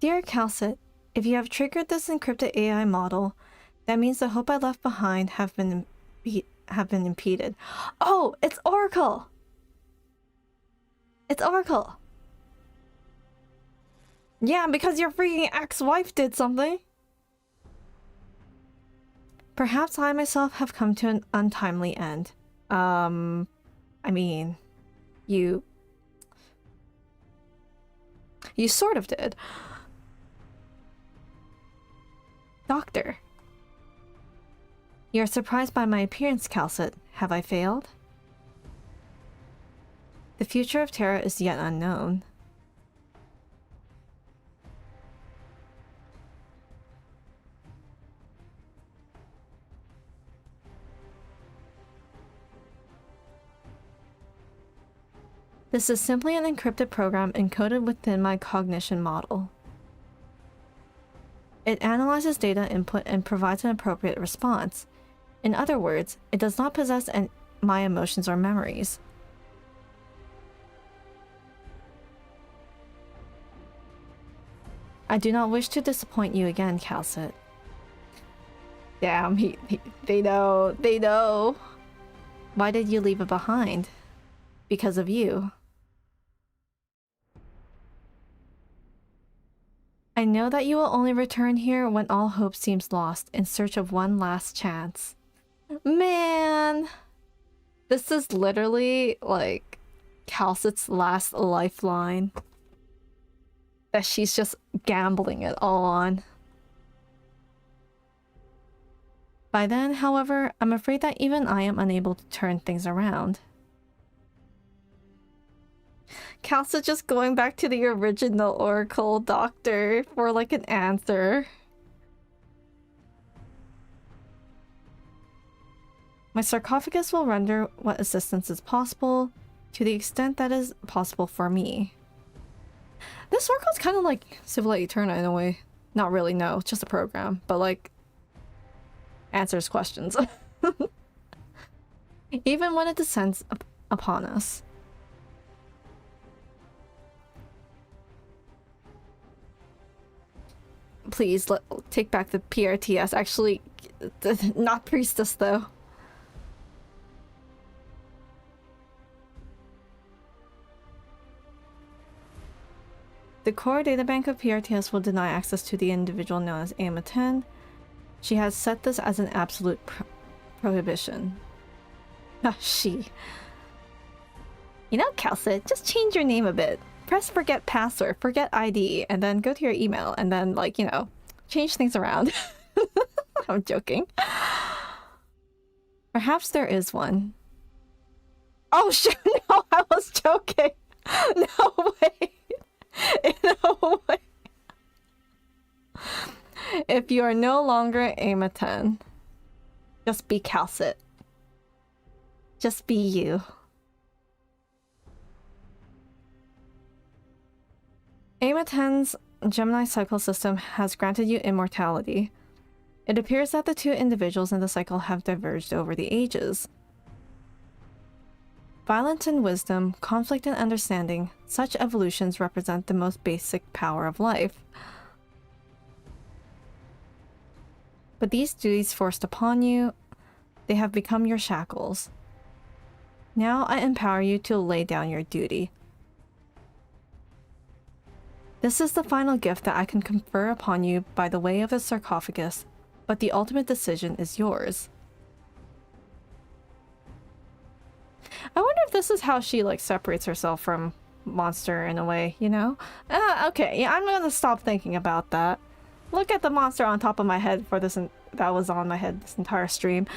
Dear kal'tsit, if you have triggered this encrypted AI model, that means the hope I left behind have been impeded. Oh, it's Oracle! It's Oracle! Yeah, because your freaking ex-wife did something. Perhaps I myself have come to an untimely end. I mean, you sort of did. Doctor. You're surprised by my appearance, kal'tsit. Have I failed? The future of Terra is yet unknown. This is simply an encrypted program encoded within my cognition model. It analyzes data input and provides an appropriate response. In other words, it does not possess my emotions or memories. I do not wish to disappoint you again, kal'tsit. Damn, they know. Why did you leave it behind? Because of you. I know that you will only return here when all hope seems lost, in search of one last chance. Man! This is literally, like, kal'tsit's last lifeline. That she's just gambling it all on. By then, however, I'm afraid that even I am unable to turn things around. kal'tsit just going back to the original Oracle Doctor for like an answer. My sarcophagus will render what assistance is possible to the extent that is possible for me. This Oracle's kind of like Civil Eterna in a way. Not really, no, it's just a program, but like answers questions. Even when it descends upon us. Please, take back the PRTS. Actually, not priestess, though. The core databank of PRTS will deny access to the individual known as Emma 10. She has set this as an absolute prohibition. Ah, she. You know, kal'tsit, just change your name a bit. Press forget password, forget ID, and then go to your email, and then, like, you know, change things around. I'm joking. Perhaps there is one. Oh shit, no, I was joking. No way. No way. If you are no longer Amaten, just be kal'tsit. Just be you. Amaten's Gemini cycle system has granted you immortality. It appears that the two individuals in the cycle have diverged over the ages. Violence and wisdom, conflict and understanding, such evolutions represent the most basic power of life. But these duties forced upon you, they have become your shackles. Now I empower you to lay down your duty. This is the final gift that I can confer upon you by the way of the sarcophagus, but the ultimate decision is yours. I wonder if this is how she, like, separates herself from monster in a way, you know? Okay, yeah, I'm gonna stop thinking about that. Look at the monster on top of my head for this, that was on my head this entire stream.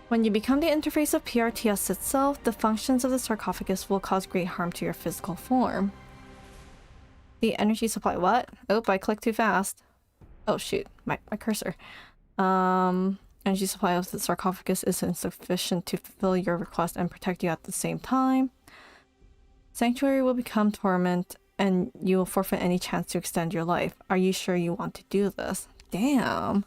When you become the interface of PRTS itself, the functions of the sarcophagus will cause great harm to your physical form. The energy supply, what? Oh, I clicked too fast. Oh shoot, my cursor. Energy supply of the sarcophagus is insufficient to fulfill your request and protect you at the same time. Sanctuary will become torment, and you will forfeit any chance to extend your life. Are you sure you want to do this? Damn.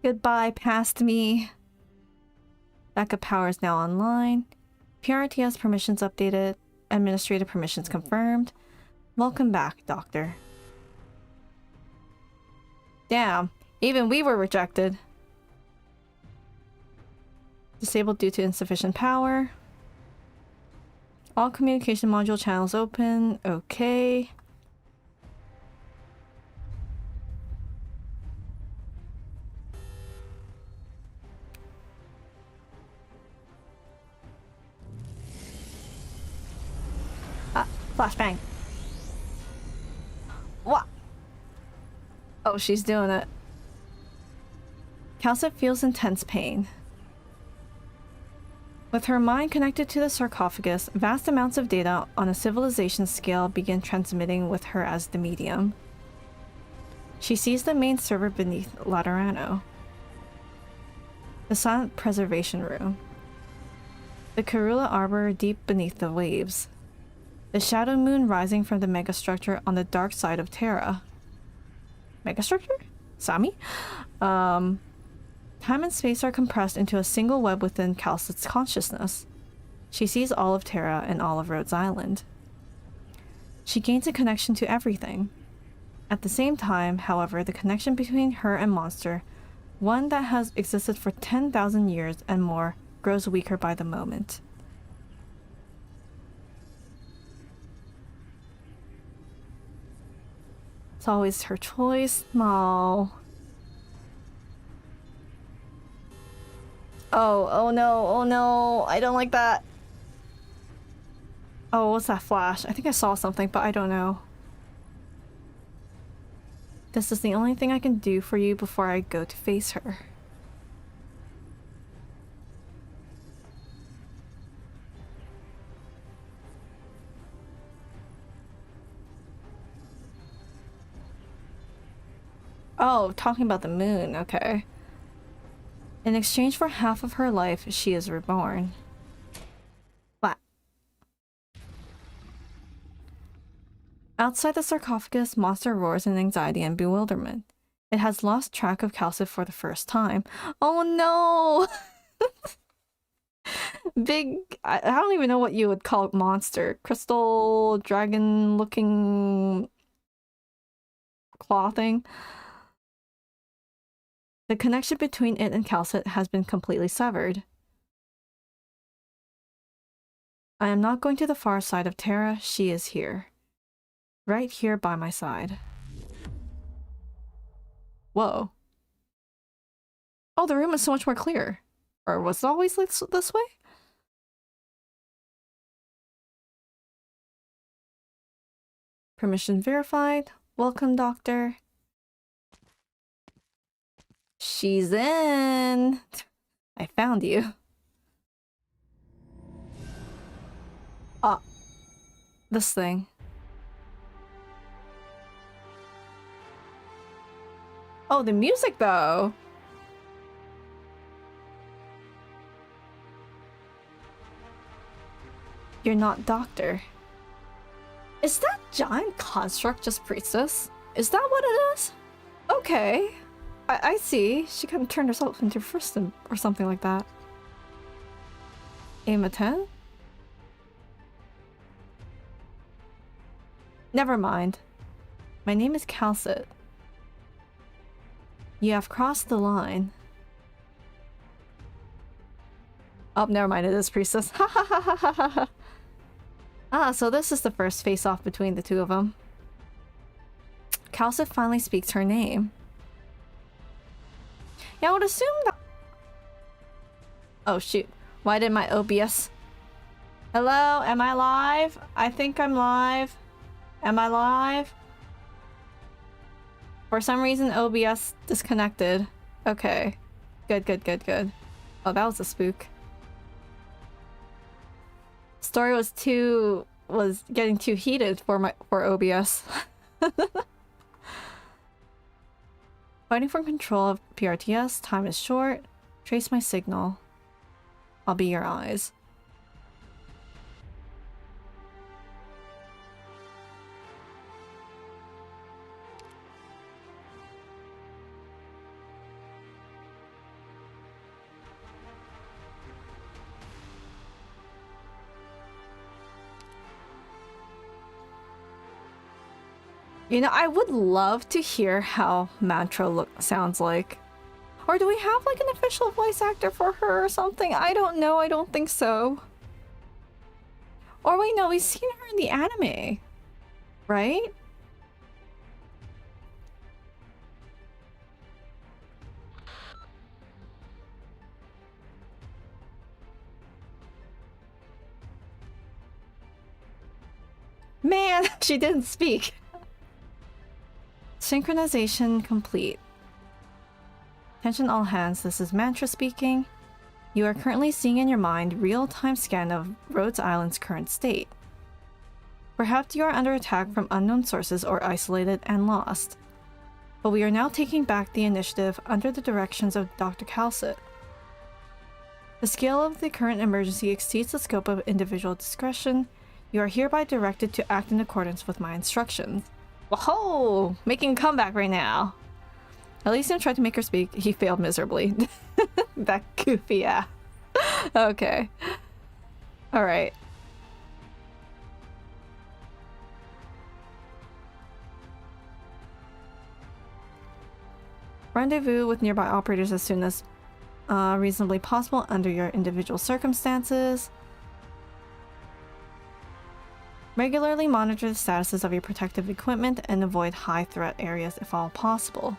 Goodbye, past me. Backup power is now online. PRTS permissions updated. Administrative permissions confirmed. Welcome back, Doctor. Damn, even we were rejected. Disabled due to insufficient power. All communication module channels open. Okay. Flashbang. What? Oh, she's doing it. kal'tsit feels intense pain. With her mind connected to the sarcophagus, vast amounts of data on a civilization scale begin transmitting with her as the medium. She sees the main server beneath Laterano. The silent preservation room. The Karula Arbor deep beneath the waves. The shadow moon rising from the megastructure on the dark side of Terra. Megastructure? Sami? Time and space are compressed into a single web within kal'tsit's consciousness. She sees all of Terra and all of Rhodes Island. She gains a connection to everything. At the same time, however, the connection between her and Monster, one that has existed for 10,000 years and more, grows weaker by the moment. It's always her choice. No. Oh no, oh no. I don't like that. Oh, what's that flash? I think I saw something, but I don't know. This is the only thing I can do for you before I go to face her. Oh, talking about the moon, okay. In exchange for half of her life, she is reborn. What? Outside the sarcophagus, Monster roars in anxiety and bewilderment. It has lost track of kal'tsit for the first time. Oh no! Big... I don't even know what you would call it, monster. Crystal, dragon-looking... claw thing. The connection between it and kal'tsit has been completely severed. I am not going to the far side of Terra, she is here. Right here by my side. Whoa. Oh, the room is so much more clear. Or was it always this way? Permission verified. Welcome, doctor. She's in. I found you. Ah. This thing. Oh, the music though. You're not doctor. Is that giant construct just priestess? Is that what it is? Okay. I see. She kind of turned herself into Friston or something like that. Aim a 10? Never mind. My name is kal'tsit. You have crossed the line. Oh, never mind. It is priestess. Ha ha ha ha ha ha. Ah, so this is the first face-off between the two of them. kal'tsit finally speaks her name. Yeah, I would assume that... Oh shoot. Why did my OBS... Hello? Am I live? I think I'm live. Am I live? For some reason OBS disconnected. Okay. Good, good, good, good. Oh, that was a spook. Story was getting too heated for OBS. Fighting for control of PRTS, time is short. Trace my signal. I'll be your eyes. You know, I would love to hear how Mantra sounds like. Or do we have like an official voice actor for her or something? I don't know, I don't think so. Or wait, no, we've seen her in the anime. Right? Man, she didn't speak. Synchronization complete. Attention all hands, this is Mantra speaking. You are currently seeing in your mind real-time scan of Rhodes Island's current state. Perhaps you are under attack from unknown sources or isolated and lost. But we are now taking back the initiative under the directions of Dr. kal'tsit. The scale of the current emergency exceeds the scope of individual discretion. You are hereby directed to act in accordance with my instructions. Whoa! Making a comeback right now. Elysium tried to make her speak. He failed miserably. That goofy ass. Okay. Alright. Rendezvous with nearby operators as soon as reasonably possible under your individual circumstances. Regularly monitor the statuses of your protective equipment and avoid high-threat areas if all possible.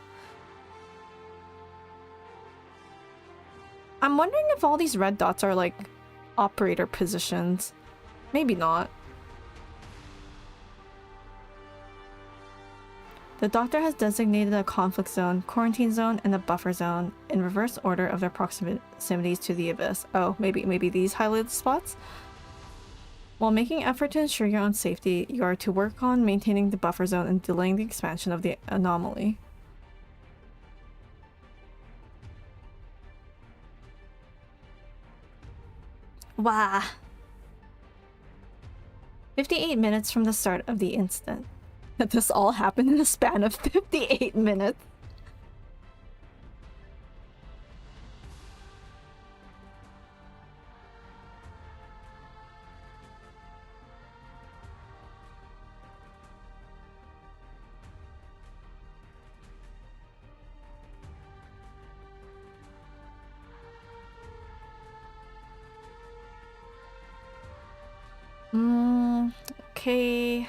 I'm wondering if all these red dots are like operator positions. Maybe not. The doctor has designated a conflict zone, quarantine zone, and a buffer zone in reverse order of their proximities to the abyss. Oh, maybe these highlighted spots? While making effort to ensure your own safety, you are to work on maintaining the buffer zone and delaying the expansion of the anomaly. Wow. 58 minutes from the start of the incident. This all happened in a span of 58 minutes. Okay.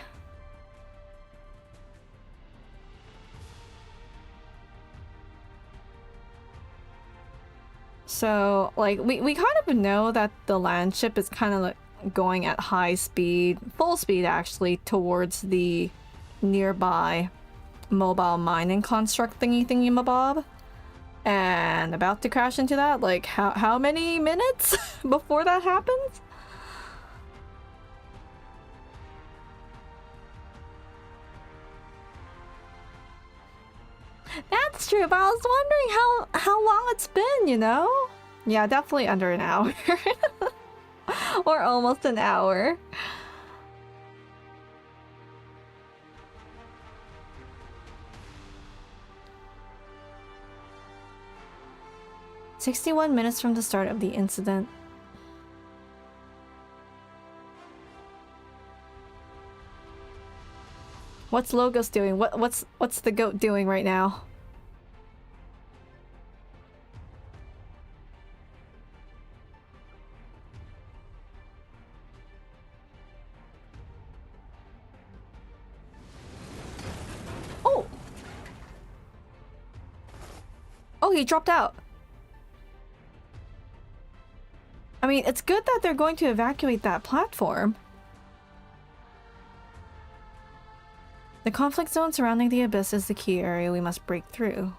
So, like, we kind of know that the land ship is kind of like going at high speed, full speed actually, towards the nearby mobile mining construct thingy-mabob. And about to crash into that? Like, how many minutes before that happens? That's true, but I was wondering how long it's been, you know? Yeah, definitely under an hour. Or almost an hour. "61 minutes from the start of the incident." What's Logos doing? What's the goat doing right now? Oh! Oh, he dropped out. I mean, it's good that they're going to evacuate that platform. The conflict zone surrounding the abyss is the key area we must break through.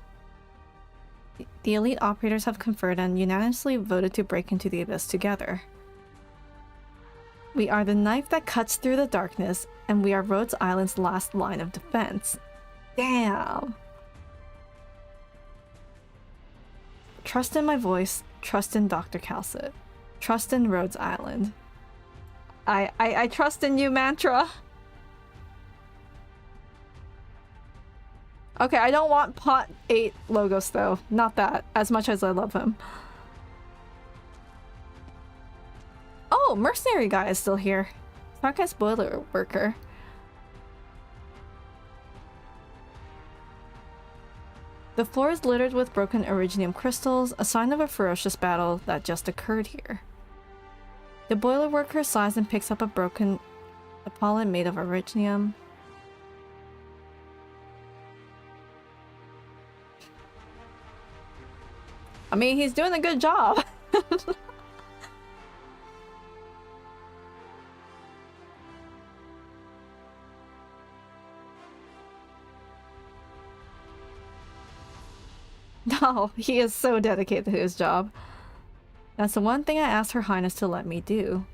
The elite operators have conferred and unanimously voted to break into the abyss together. We are the knife that cuts through the darkness, and we are Rhodes Island's last line of defense. Damn. Trust in my voice, trust in Dr. kal'tsit. Trust in Rhodes Island. I trust in you, Mantra. Okay, I don't want pot 8 Logos though. Not that, as much as I love him. Oh, mercenary guy is still here. Sarkai's boiler worker. The floor is littered with broken originium crystals, a sign of a ferocious battle that just occurred here. The boiler worker sighs and picks up a broken pollen made of originium. I mean, he's doing a good job. No, he is so dedicated to his job. That's the one thing I asked Her Highness to let me do.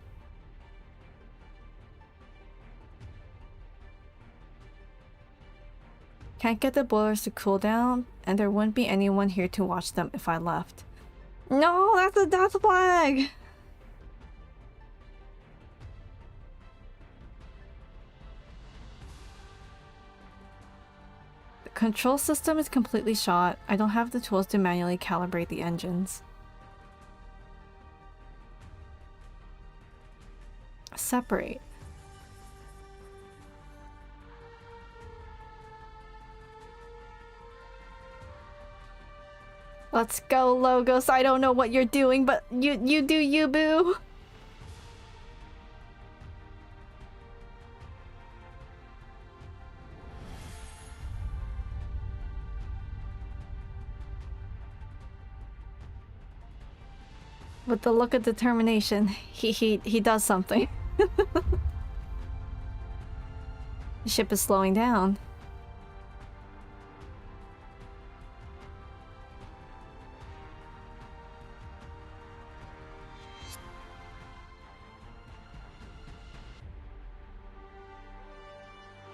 Can't get the boilers to cool down, and there wouldn't be anyone here to watch them if I left. No, that's a death flag! The control system is completely shot. I don't have the tools to manually calibrate the engines. Separate. Let's go, Logos. I don't know what you're doing, but you do you, boo. With the look of determination, he does something. The ship is slowing down.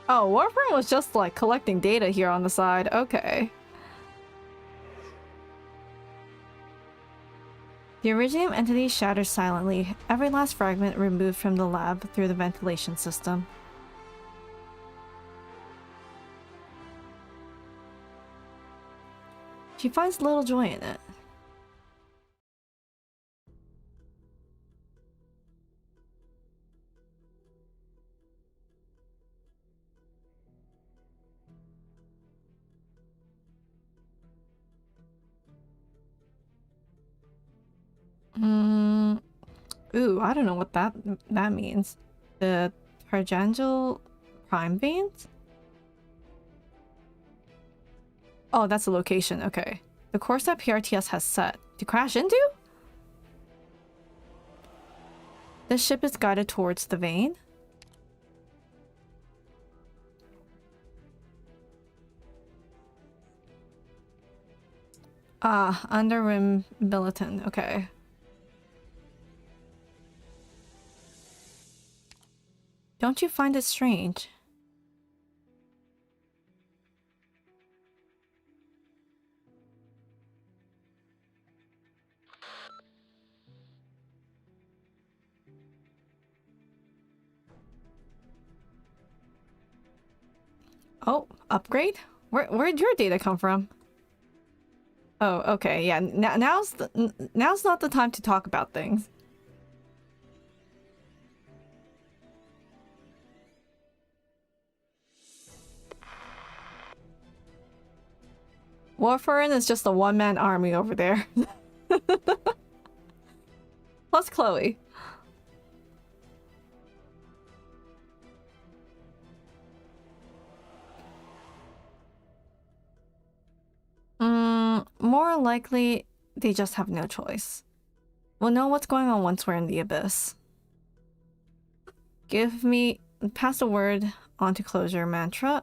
Oh, Warframe was just like collecting data here on the side. Okay. The originium entity shatters silently, every last fragment removed from the lab through the ventilation system. She finds little joy in it. Ooh, I don't know what that means. The Tarjangel prime veins? Oh, that's a location, okay. The course that PRTS has set. To crash into? This ship is guided towards the vein. Ah, Underrim Militant. Okay. Don't you find it strange? Oh, upgrade? Where'd your data come from? Oh, okay, yeah. Now's not the time to talk about things. Warfarin is just a one-man army over there. Plus Chloe. More likely, they just have no choice. We'll know what's going on once we're in the abyss. Pass the word on to closure mantra.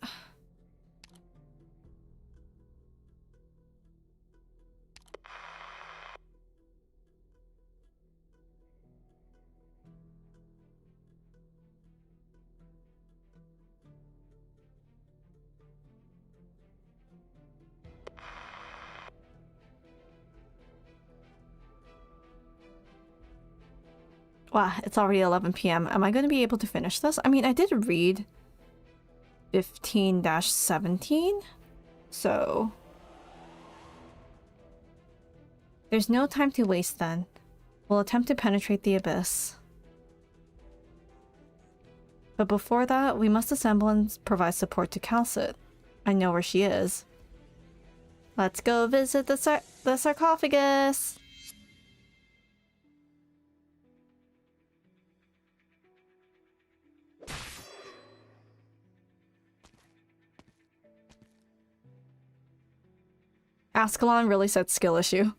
Wow, it's already 11 p.m. Am I going to be able to finish this? I mean, I did read 15-17, so... There's no time to waste then. We'll attempt to penetrate the abyss. But before that, we must assemble and provide support to kal'tsit. I know where she is. Let's go visit the sarcophagus! Ascalon really said skill issue.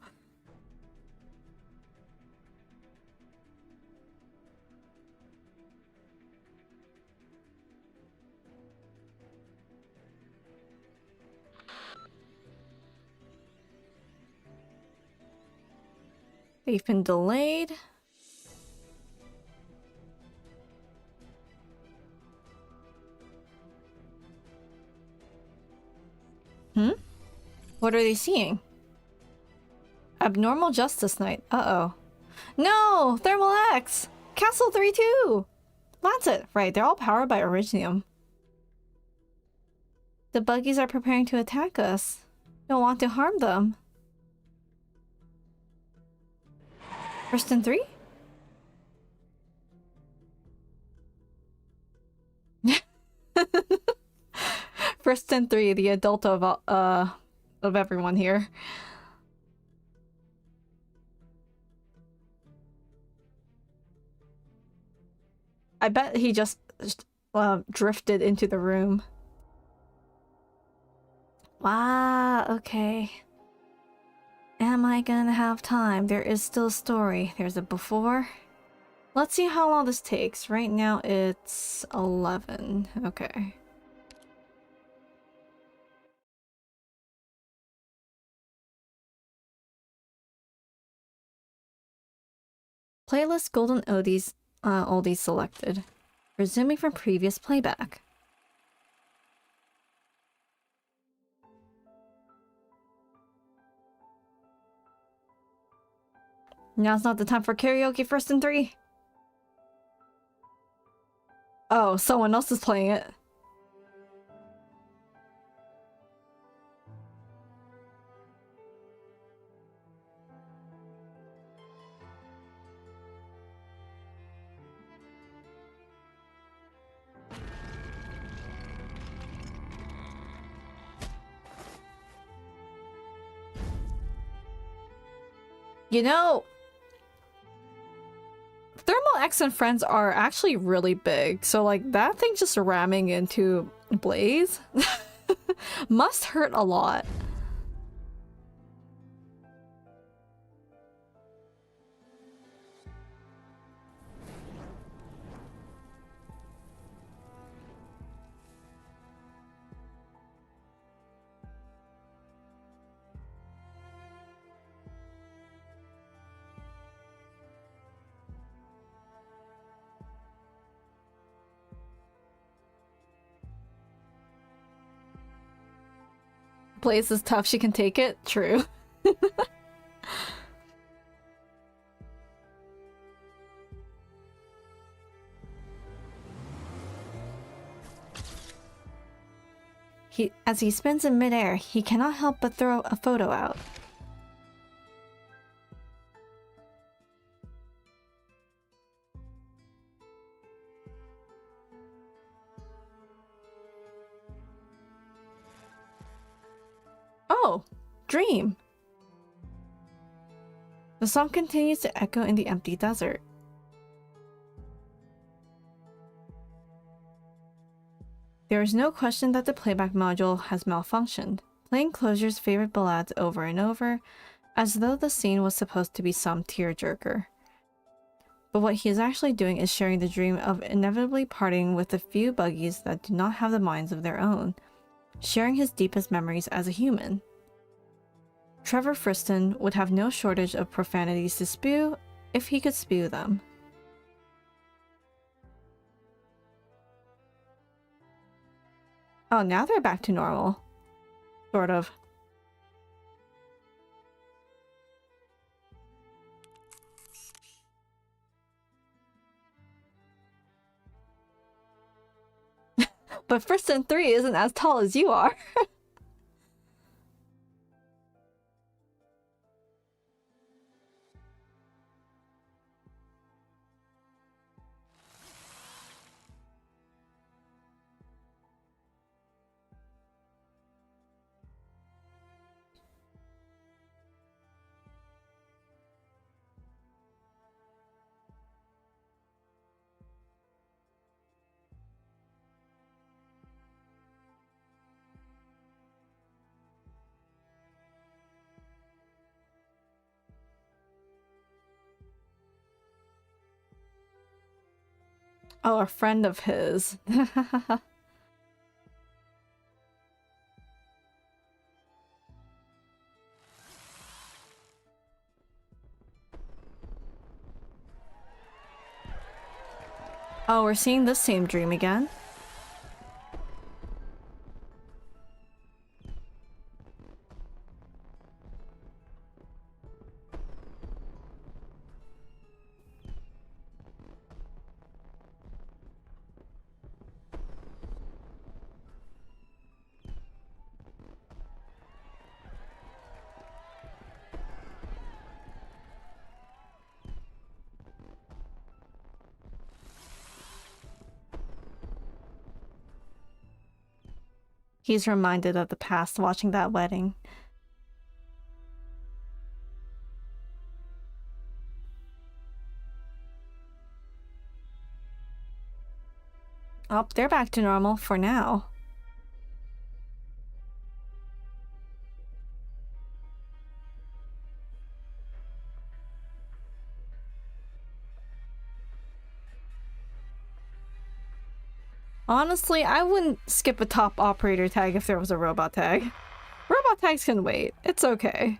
They've been delayed. What are they seeing? Abnormal Justice Night. Uh-oh. No! Thermal X! Castle 3-2! Lancet! Right, they're all powered by Originium. The buggies are preparing to attack us. Don't want to harm them. First and 3? First and 3, the adult of everyone here. I bet he just drifted into the room. Wow, okay. Am I gonna have time? There is still a story. There's a before. Let's see how long this takes. Right now it's 11. Okay. Playlist Golden Oldies selected. Resuming from previous playback. Now's not the time for karaoke first and 3. Oh, someone else is playing it. You know, Thermal X and friends are actually really big, so like that thing just ramming into Blaze must hurt a lot. place is tough, she can take it. True. As he spins in midair, he cannot help but throw a photo out. Oh, dream. The song continues to echo in the empty desert. There is no question that the playback module has malfunctioned, playing Closure's favorite ballads over and over, as though the scene was supposed to be some tearjerker. But what he is actually doing is sharing the dream of inevitably parting with the few buggies that do not have the minds of their own, sharing his deepest memories as a human. Trevor Friston would have no shortage of profanities to spew if he could spew them. Oh, now they're back to normal. Sort of. But Friston 3 isn't as tall as you are. Oh, a friend of his. Oh, we're seeing the same dream again. He's reminded of the past watching that wedding. Oh, they're back to normal for now. Honestly, I wouldn't skip a top operator tag if there was a robot tag. Robot tags can wait. It's okay.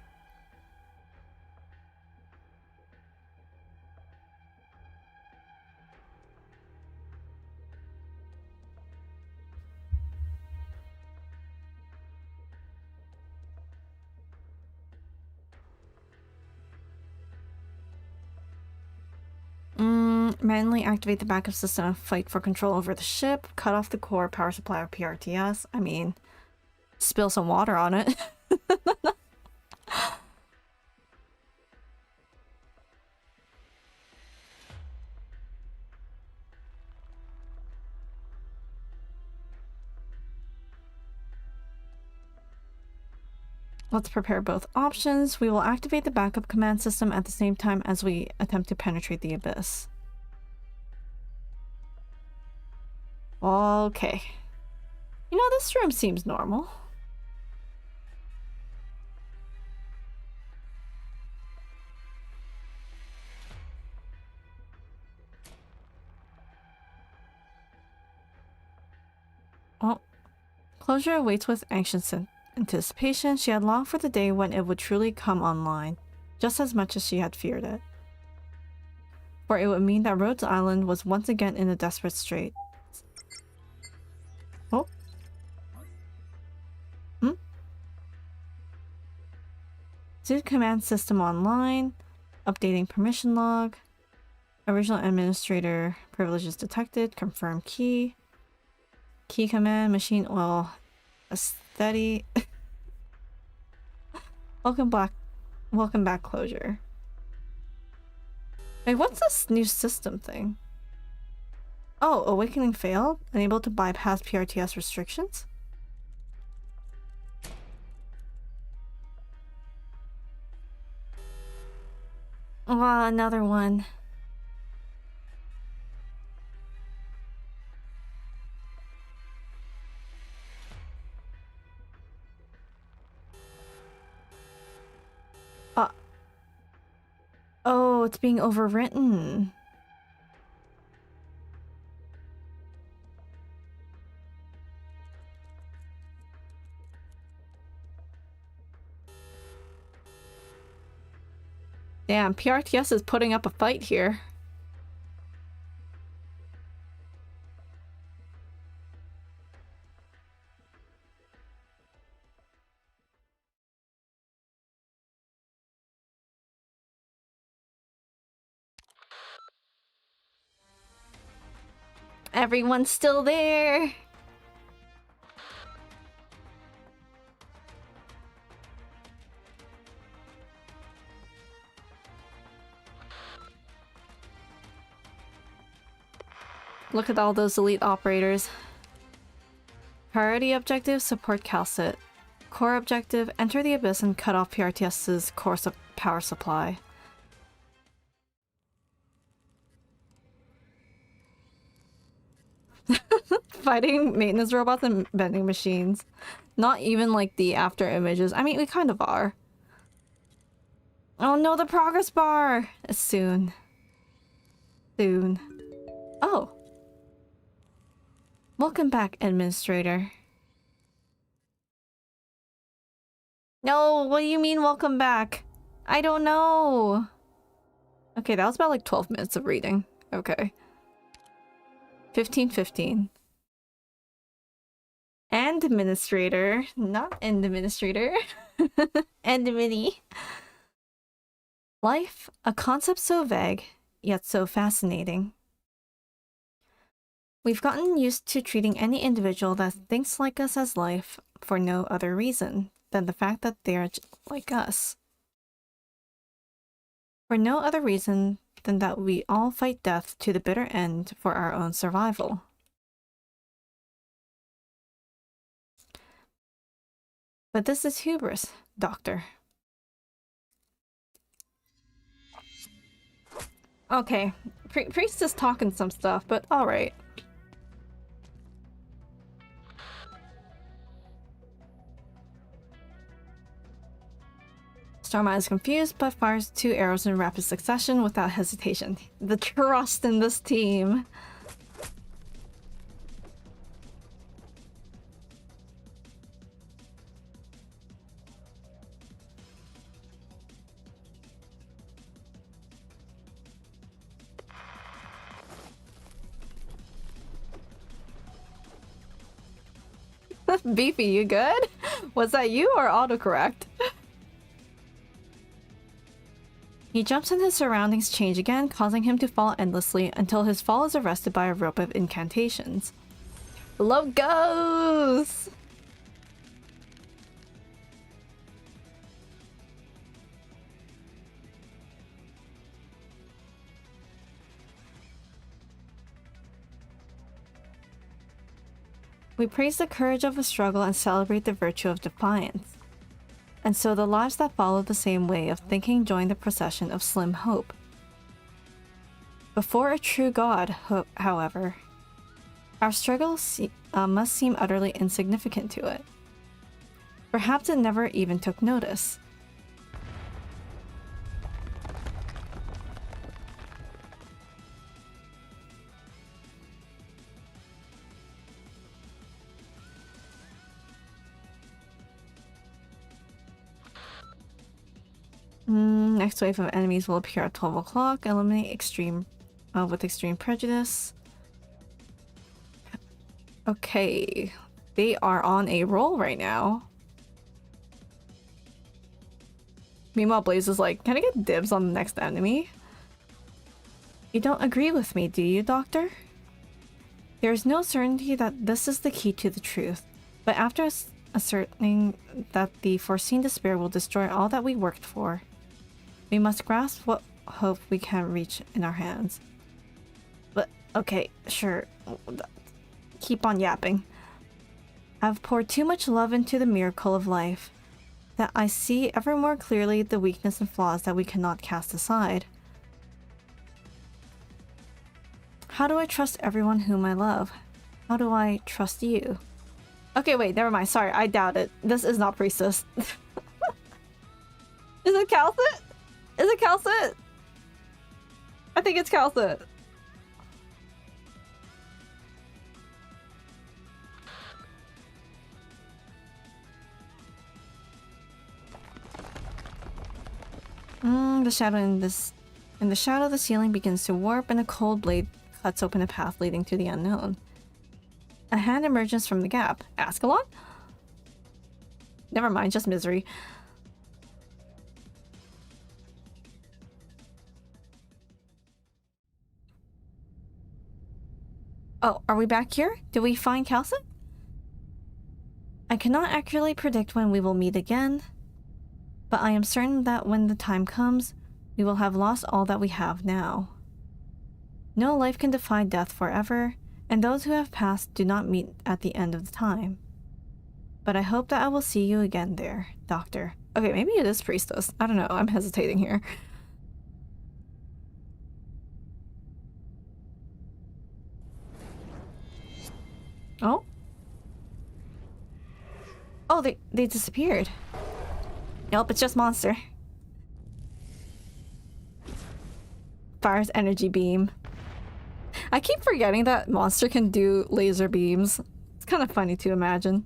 Manually activate the backup system and fight for control over the ship. Cut off the core power supply of PRTS. I mean, spill some water on it. Let's prepare both options. We will activate the backup command system at the same time as we attempt to penetrate the abyss. Okay. You know, this room seems normal. Oh. Closure awaits with anxious anticipation. She had longed for the day when it would truly come online, just as much as she had feared it. For it would mean that Rhodes Island was once again in a desperate strait. Oh. Suit command system online. Updating permission log. Original administrator privileges detected. Confirm key. Key command. Machine oil. Steady. Welcome back closure. Wait, what's this new system thing? Oh, awakening failed? Unable to bypass PRTS restrictions? Oh, another one. Oh, it's being overwritten. Damn, PRTS is putting up a fight here. Everyone's still there. Look at all those elite operators. Priority objective, support kal'tsit. Core objective, enter the abyss and cut off PRTS's power supply. Fighting maintenance robots and vending machines. Not even like the after images. I mean, we kind of are. Oh no, the progress bar! Soon. Soon. Oh. Welcome back, administrator. No, what do you mean welcome back? I don't know. Okay, that was about like 12 minutes of reading. Okay. 15:15. And administrator, not end administrator. End mini. Life, a concept so vague, yet so fascinating. We've gotten used to treating any individual that thinks like us as life for no other reason than the fact that they're like us. For no other reason than that we all fight death to the bitter end for our own survival. But this is hubris, Doctor. Okay, priestess talking some stuff, but alright. Starmine is confused, but fires 2 arrows in rapid succession without hesitation. The trust in this team. Beefy, you good? Was that you or autocorrect? He jumps and his surroundings change again, causing him to fall endlessly until his fall is arrested by a rope of incantations. Love goes! We praise the courage of a struggle and celebrate the virtue of defiance. And so the lives that follow the same way of thinking join the procession of slim hope. Before a true god, however, our struggle must seem utterly insignificant to it. Perhaps it never even took notice. Next wave of enemies will appear at 12 o'clock. Eliminate with extreme prejudice. Okay, they are on a roll right now. Meanwhile, Blaze is like, can I get dibs on the next enemy? You don't agree with me, do you, Doctor? There is no certainty that this is the key to the truth, but after ascertaining that the foreseen despair will destroy all that we worked for, we must grasp what hope we can reach in our hands. But, okay, sure. Keep on yapping. I've poured too much love into the miracle of life, that I see ever more clearly the weakness and flaws that we cannot cast aside. How do I trust everyone whom I love? How do I trust you? Okay, wait, never mind. Sorry, I doubt it. This is not priestess. Is it kal'tsit? Is it kal'tsit? I think it's kal'tsit. The shadow in the shadow the ceiling begins to warp and a cold blade cuts open a path leading to the unknown. A hand emerges from the gap. Ascalon? Never mind, just misery. Oh, are we back here? Did we find kal'tsit? I cannot accurately predict when we will meet again, but I am certain that when the time comes, we will have lost all that we have now. No life can defy death forever, and those who have passed do not meet at the end of the time. But I hope that I will see you again there, Doctor. Okay, maybe it is priestess. I don't know, I'm hesitating here. Oh? Oh, they disappeared. Nope, it's just monster. Fires energy beam. I keep forgetting that monster can do laser beams. It's kind of funny to imagine.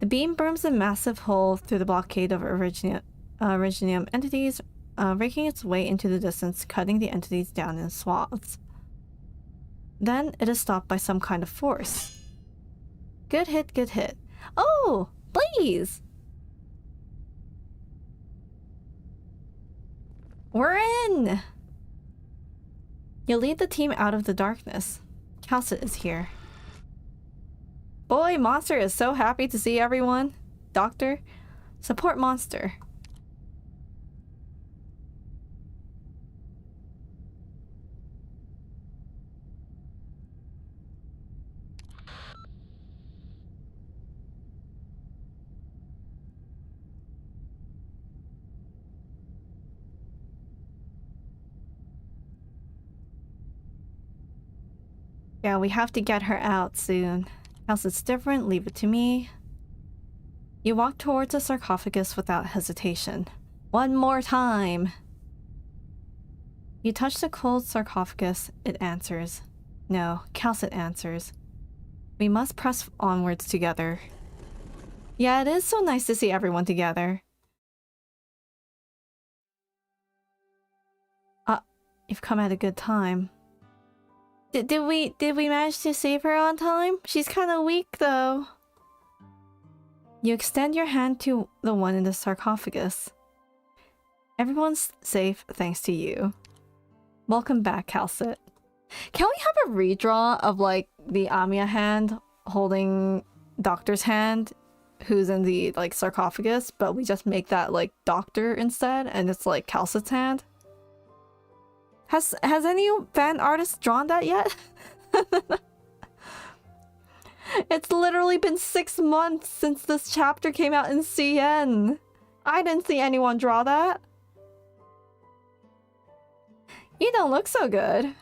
The beam burns a massive hole through the blockade of Originium entities, raking its way into the distance, cutting the entities down in swaths. Then it is stopped by some kind of force. Good hit, good hit. Oh! Please! We're in! You'll lead the team out of the darkness. kal'tsit is here. Boy, Monster is so happy to see everyone. Doctor, support Monster. Yeah, we have to get her out soon. Else it's different, leave it to me. You walk towards the sarcophagus without hesitation. One more time! You touch the cold sarcophagus, it answers. No, kal'tsit answers. We must press onwards together. Yeah, it is so nice to see everyone together. You've come at a good time. Did we manage to save her on time? She's kind of weak though. You extend your hand to the one in the sarcophagus. Everyone's safe thanks to you. Welcome back, kal'tsit. Can we have a redraw of like the Amiya hand holding Doctor's hand who's in the like sarcophagus, but we just make that like Doctor instead and it's like kal'tsit's hand? Has any fan artist drawn that yet? It's literally been 6 months since this chapter came out in CN. I didn't see anyone draw that. You don't look so good.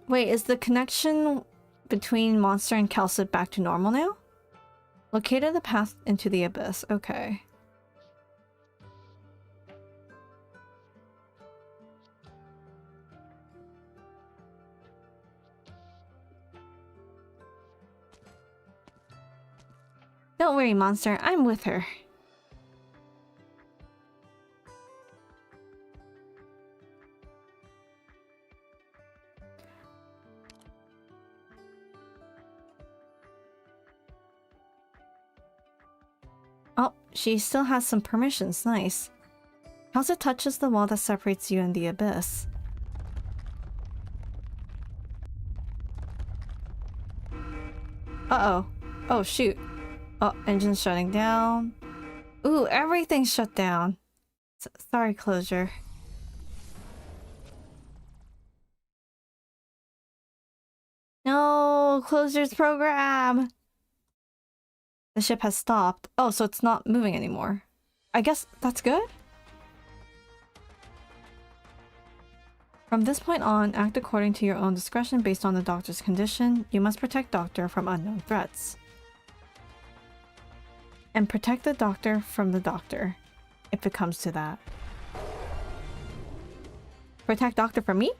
Wait, is the connection between Monster and kal'tsit back to normal now? Located the path into the abyss. Okay. Don't worry, Monster. I'm with her. she still has some permissions, nice. Kal'tsit touches the wall that separates you and the abyss. Uh-oh. Oh, shoot. Oh, engine's shutting down. Ooh, everything's shut down. Sorry, closure. No, closure's program! The ship has stopped. Oh, so it's not moving anymore. I guess that's good? From this point on, act according to your own discretion based on the doctor's condition. You must protect Doctor from unknown threats. And protect the Doctor from the Doctor, if it comes to that. Protect Doctor from me?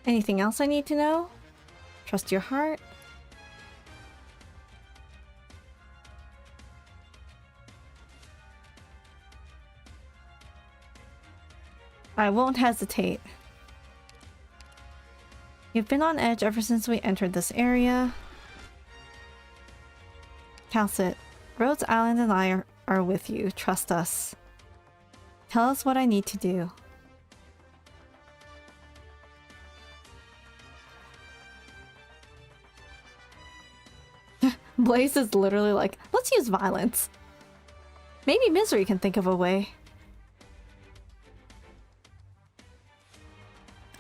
Anything else I need to know? Trust your heart. I won't hesitate. You've been on edge ever since we entered this area. kal'tsit, Rhodes Island and I are with you. Trust us. Tell us what I need to do. Blaze is literally like, let's use violence. Maybe Misery can think of a way.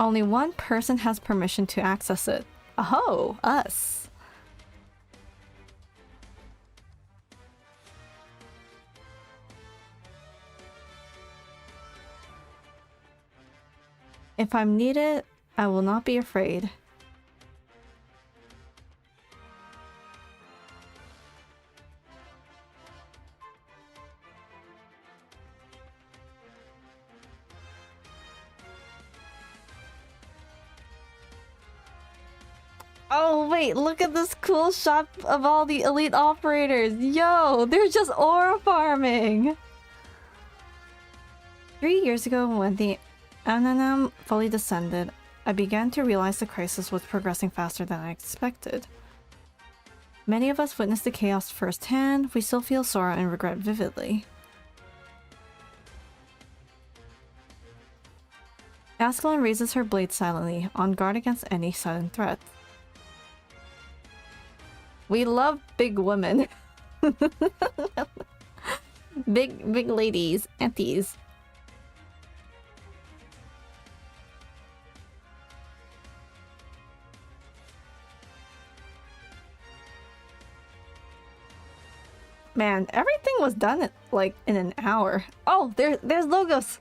Only one person has permission to access it. Oh, us. If I'm needed, I will not be afraid. Oh wait, look at this cool shot of all the elite operators. Yo, they're just ore farming. 3 years ago, when the Ananam fully descended, I began to realize the crisis was progressing faster than I expected. Many of us witnessed the chaos firsthand. We still feel sorrow and regret vividly. Ascalon raises her blade silently, on guard against any sudden threat. We love big women. big ladies, aunties. Man, everything was done like in an hour. Oh, there's Logos.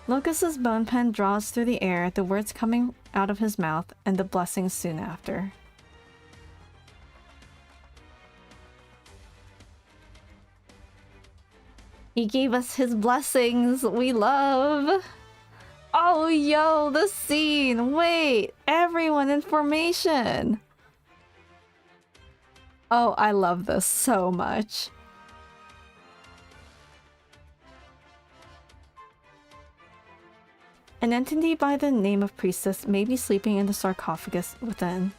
Locus's bone pen draws through the air, the words coming out of his mouth, and the blessings soon after. He gave us his blessings, we love! Oh, yo, the scene! Wait, everyone in formation! Oh, I love this so much. An entity by the name of Priestess may be sleeping in the sarcophagus within.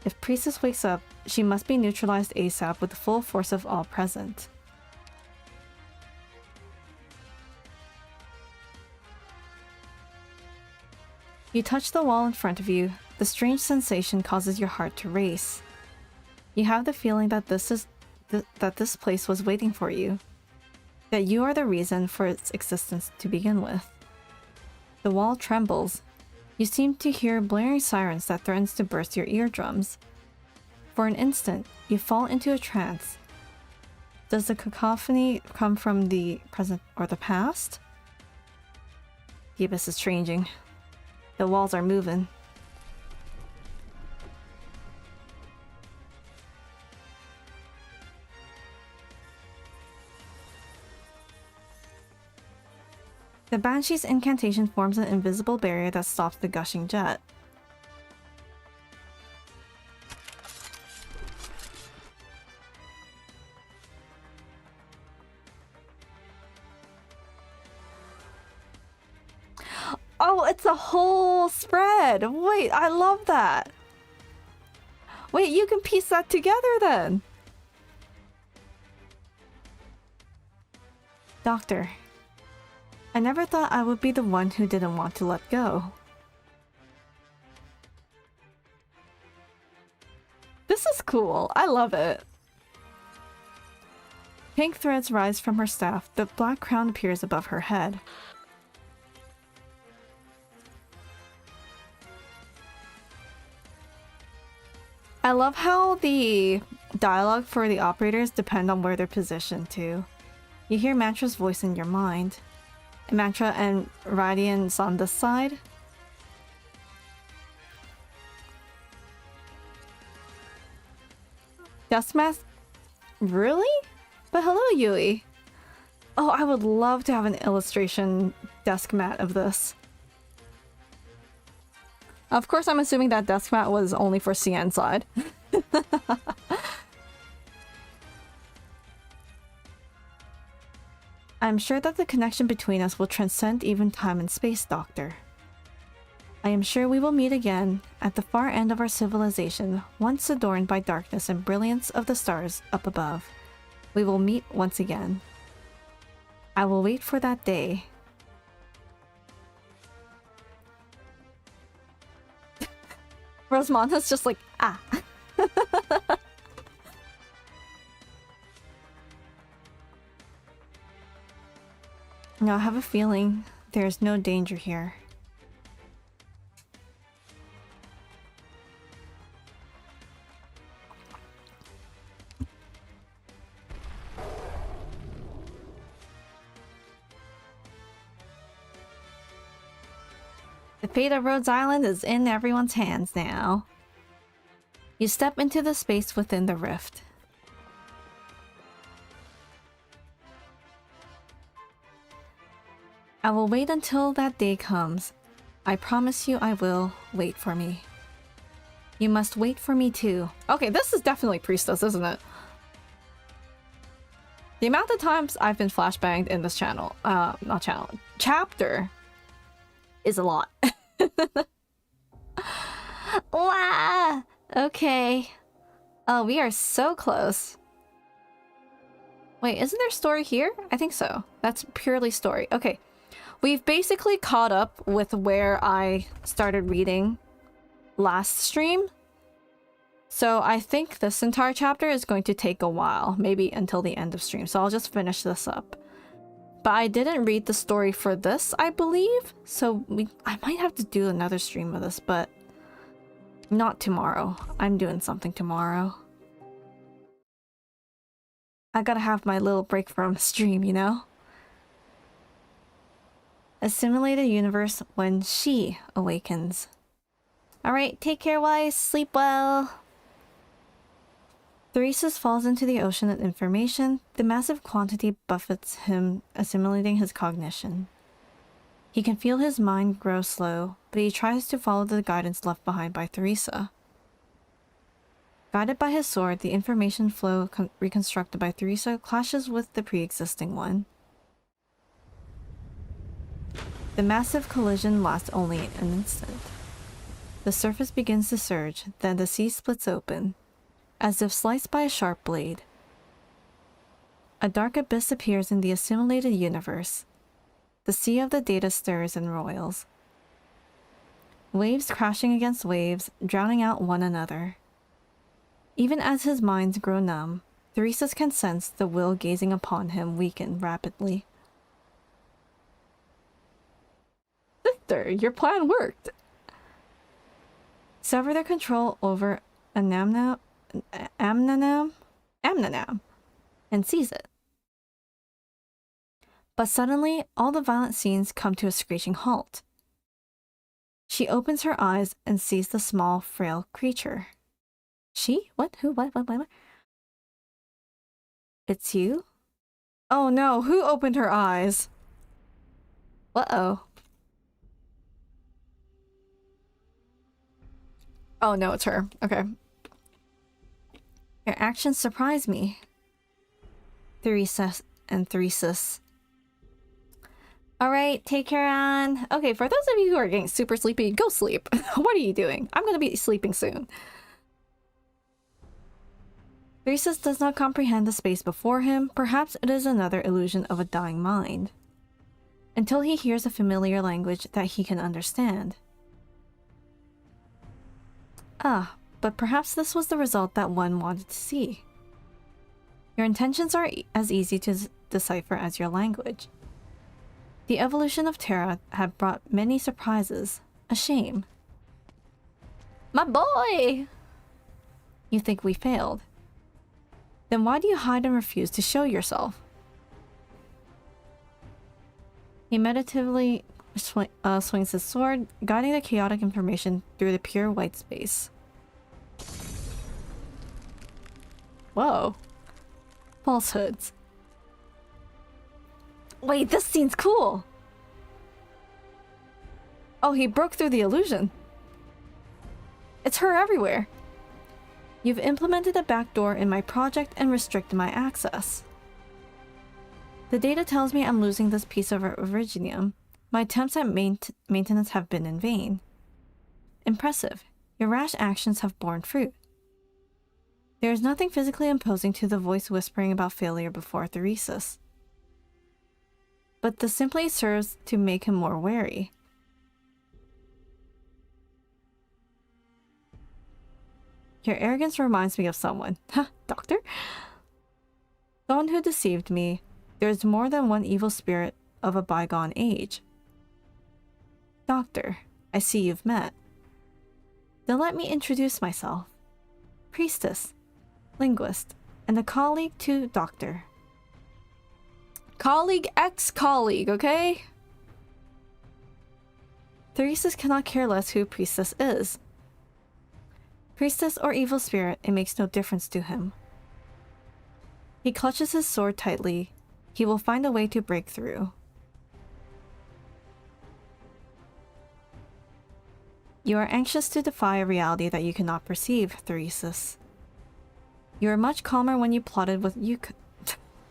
If Priestess wakes up, she must be neutralized ASAP with the full force of all present. You touch the wall in front of you. The strange sensation causes your heart to race. You have the feeling that this place was waiting for you. That you are the reason for its existence to begin with. The wall trembles. You seem to hear blaring sirens that threatens to burst your eardrums. For an instant, you fall into a trance. Does the cacophony come from the present or the past? The abyss is changing. The walls are moving. The Banshee's incantation forms an invisible barrier that stops the gushing jet. Oh, it's a whole spread! Wait, I love that! Wait, you can piece that together then! Doctor, I never thought I would be the one who didn't want to let go. This is cool. I love it. Pink threads rise from her staff. The black crown appears above her head. I love how the dialogue for the operators depend on where they're positioned too. You hear Mantra's voice in your mind. Mantra and Radiant's on this side. Desk mask? Really? But hello, Yui. Oh, I would love to have an illustration desk mat of this. Of course, I'm assuming that desk mat was only for CN side. I'm sure that the connection between us will transcend even time and space, Doctor. I am sure we will meet again at the far end of our civilization, once adorned by darkness and brilliance of the stars up above. We will meet once again. I will wait for that day. Rosemonta's just like, ah. No, I have a feeling there's no danger here. The fate of Rhodes Island is in everyone's hands now. You step into the space within the rift. I will wait until that day comes. I promise you I will. Wait for me. You must wait for me too. Okay, this is definitely Priestess, isn't it? The amount of times I've been flashbanged in this channel, not channel, chapter is a lot. Wow! Okay. Oh, we are so close. Wait, isn't there story here? I think so. That's purely story. Okay. We've basically caught up with where I started reading last stream. So I think this entire chapter is going to take a while, maybe until the end of stream. So I'll just finish this up. But I didn't read the story for this, I believe. So I might have to do another stream of this, but not tomorrow. I'm doing something tomorrow. I gotta have my little break from stream, you know? A simulated universe when she awakens. Alright, take care, Weiss. Sleep well. Theresis falls into the ocean of information. The massive quantity buffets him, assimilating his cognition. He can feel his mind grow slow, but he tries to follow the guidance left behind by Theresa. Guided by his sword, the information flow reconstructed by Theresa clashes with the pre-existing one. The massive collision lasts only an instant. The surface begins to surge, then the sea splits open, as if sliced by a sharp blade. A dark abyss appears in the assimilated universe. The sea of the data stirs and roils. Waves crashing against waves, drowning out one another. Even as his minds grow numb, Theresis can sense the will gazing upon him weaken rapidly. Sister, your plan worked! Sever their control over Amnanam, and seize it. But suddenly, all the violent scenes come to a screeching halt. She opens her eyes and sees the small, frail creature. She? What? Who? What? It's you? Oh no, who opened her eyes? Uh-oh. Oh no, it's her. Okay. Your actions surprise me. Theresis and Theresis. Alright, take care, Anne. Okay, for those of you who are getting super sleepy, go sleep. What are you doing? I'm gonna be sleeping soon. Theresis does not comprehend the space before him. Perhaps it is another illusion of a dying mind. Until he hears a familiar language that he can understand. Ah, but perhaps this was the result that one wanted to see. Your intentions are as easy to decipher as your language. The evolution of Terra had brought many surprises. A shame. My boy! You think we failed? Then why do you hide and refuse to show yourself? He meditatively swings his sword, guiding the chaotic information through the pure white space. Whoa. Falsehoods. Wait, this scene's cool! Oh, he broke through the illusion. It's her everywhere. You've implemented a backdoor in my project and restricted my access. The data tells me I'm losing this piece of Originium. My attempts at maintenance have been in vain. Impressive. Your rash actions have borne fruit. There is nothing physically imposing to the voice whispering about failure before Theresis. But this simply serves to make him more wary. Your arrogance reminds me of someone. Huh, doctor? Someone who deceived me. There is more than one evil spirit of a bygone age. Doctor, I see you've met. Then let me introduce myself. Priestess, linguist, and a colleague to Doctor. Colleague, ex-colleague, okay? Theresis cannot care less who Priestess is. Priestess or evil spirit, it makes no difference to him. He clutches his sword tightly. He will find a way to break through. You are anxious to defy a reality that you cannot perceive, Theresis. You are much calmer when you plotted with Yuuko.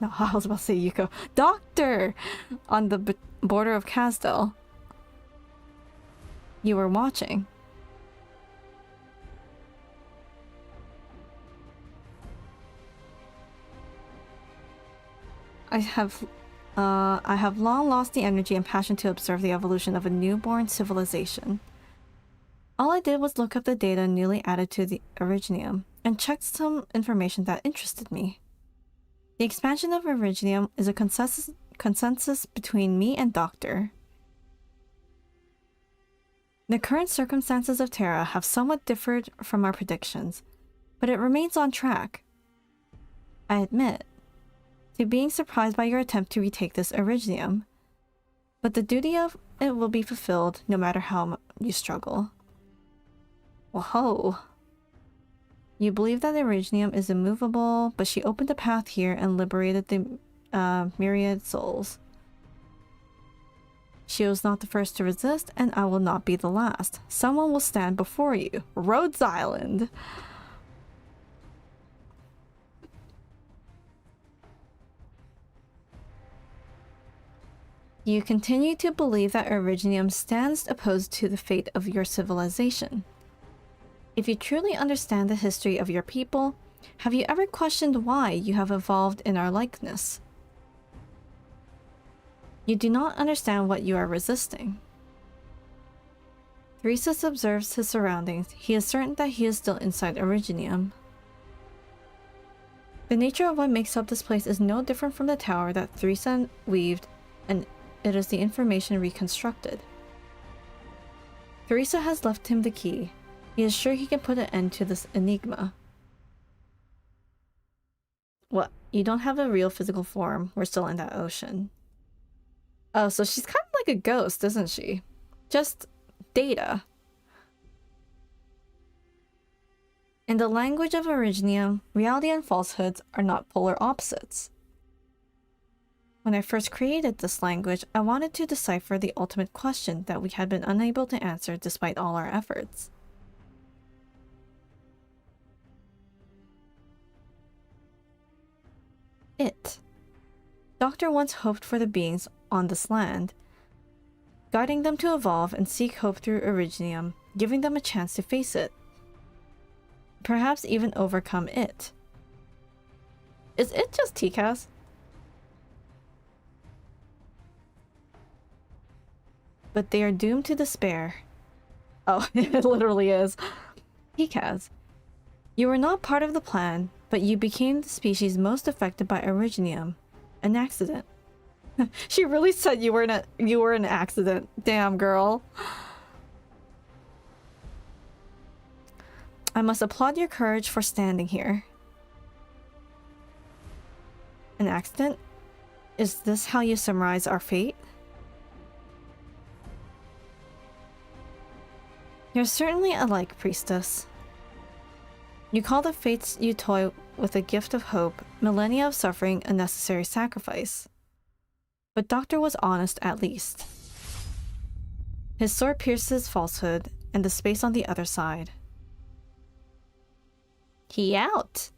No, I was about to say Yuuko. Doctor! On the border of Kasdel. You were watching. I have long lost the energy and passion to observe the evolution of a newborn civilization. All I did was look up the data newly added to the Originium and checked some information that interested me. The expansion of Originium is a consensus between me and Doctor. The current circumstances of Terra have somewhat differed from our predictions, but it remains on track. I admit to being surprised by your attempt to retake this Originium, but the duty of it will be fulfilled no matter how you struggle. Whoa. You believe that the Originium is immovable, but she opened a path here and liberated the myriad souls. She was not the first to resist, and I will not be the last. Someone will stand before you. Rhodes Island! You continue to believe that Originium stands opposed to the fate of your civilization. If you truly understand the history of your people, have you ever questioned why you have evolved in our likeness? You do not understand what you are resisting. Theresis observes his surroundings. He is certain that he is still inside Originium. The nature of what makes up this place is no different from the tower that Theresis weaved, and it is the information reconstructed. Theresis has left him the key. He is sure he can put an end to this enigma. What? You don't have a real physical form. We're still in that ocean. Oh, so she's kind of like a ghost, isn't she? Just data. In the language of Originium, reality and falsehoods are not polar opposites. When I first created this language, I wanted to decipher the ultimate question that we had been unable to answer despite all our efforts. It. Doctor once hoped for the beings on this land, guiding them to evolve and seek hope through Originium, giving them a chance to face it. Perhaps even overcome it. Is it just TCAS? But they are doomed to despair. Oh, it literally is. TCAS. You were not part of the plan, but you became the species most affected by Originium. An accident. She really said you were an accident. Damn, girl. I must applaud your courage for standing here. An accident? Is this how you summarize our fate? You're certainly alike, priestess. You call the fates you toy with a gift of hope, millennia of suffering, a necessary sacrifice. But Doctor was honest at least. His sword pierces falsehood and the space on the other side. He out.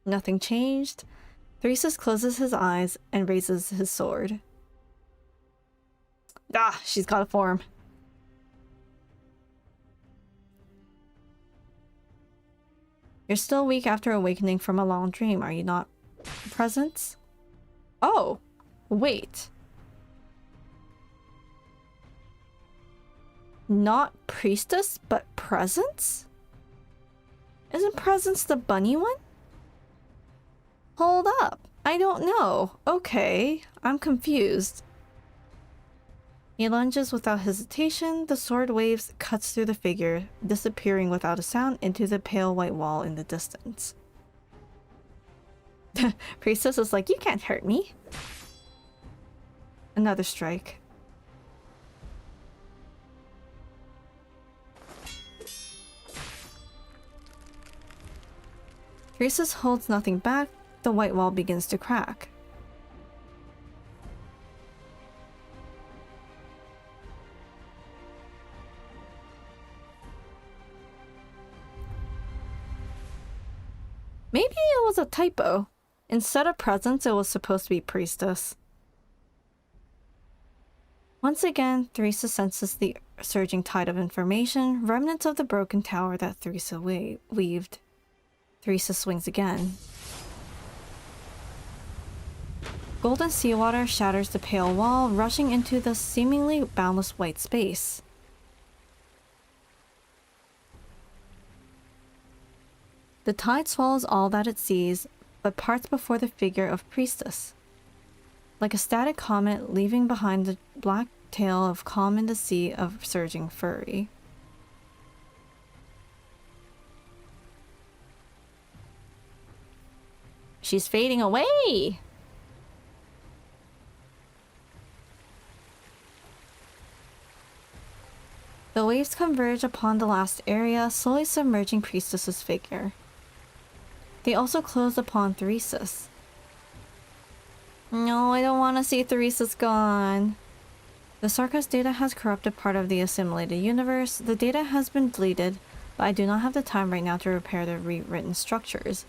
Nothing changed. Theresis closes his eyes and raises his sword. Ah, she's got a form. You're still weak after awakening from a long dream, are you not? Presence? Oh, wait. Not priestess, but presence? Isn't presence the bunny one? Hold up. I don't know. Okay, I'm confused. He lunges without hesitation, the sword waves, cuts through the figure, disappearing without a sound into the pale white wall in the distance. Priestess is like, you can't hurt me. Another strike. Priestess holds nothing back, the white wall begins to crack. Maybe it was a typo. Instead of presence, it was supposed to be priestess. Once again, Theresa senses the surging tide of information, remnants of the broken tower that Theresa weaved. Theresa swings again. Golden seawater shatters the pale wall, rushing into the seemingly boundless white space. The tide swallows all that it sees, but parts before the figure of priestess. Like a static comet leaving behind the black tail of calm in the sea of surging fury. She's fading away! The waves converge upon the last area, slowly submerging priestess's figure. They also close upon Theresis. No, I don't want to see Theresis gone. The Sarkos data has corrupted part of the assimilated universe. The data has been deleted, but I do not have the time right now to repair the rewritten structures.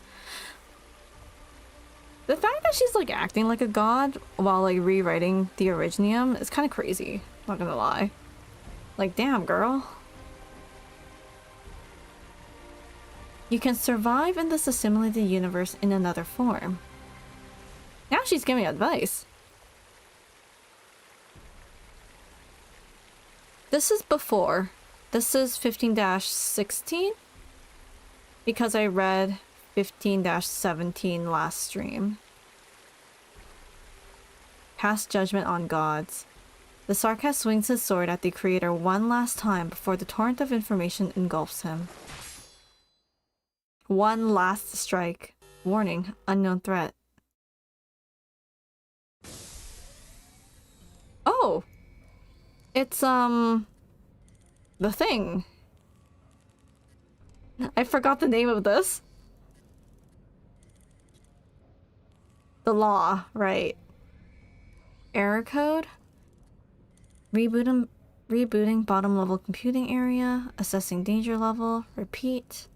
The fact that she's like acting like a god while like rewriting the Originium is kind of crazy, not gonna lie. Like, damn, girl. You can survive in this assimilated universe in another form. Now she's giving advice. This is before. This is 15-16. Because I read 15-17 last stream. Pass judgment on gods. The Sarkos swings his sword at the creator one last time before the torrent of information engulfs him. One last strike. Warning, unknown threat. Oh! It's, the thing. I forgot the name of this. The law, right. Error code? Rebooting bottom level computing area. Assessing danger level. Repeat.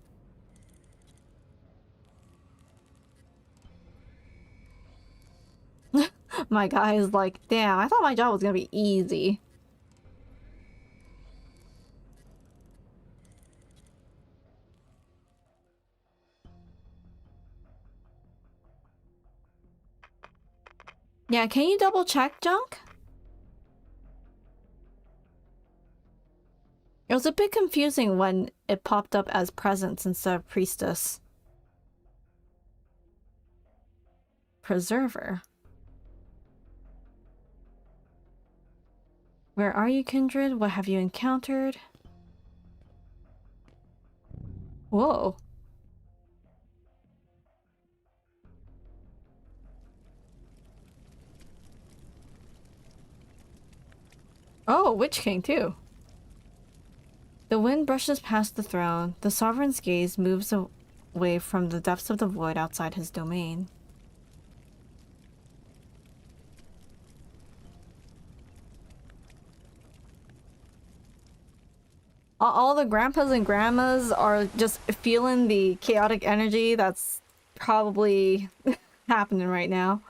My guy is like, damn, I thought my job was gonna be easy. Yeah, can you double check, Junk? It was a bit confusing when it popped up as presence instead of priestess. Preserver. Where are you, kindred? What have you encountered? Whoa. Oh, Witch King too. The wind brushes past the throne. The sovereign's gaze moves away from the depths of the void outside his domain. All the grandpas and grandmas are just feeling the chaotic energy that's probably happening right now.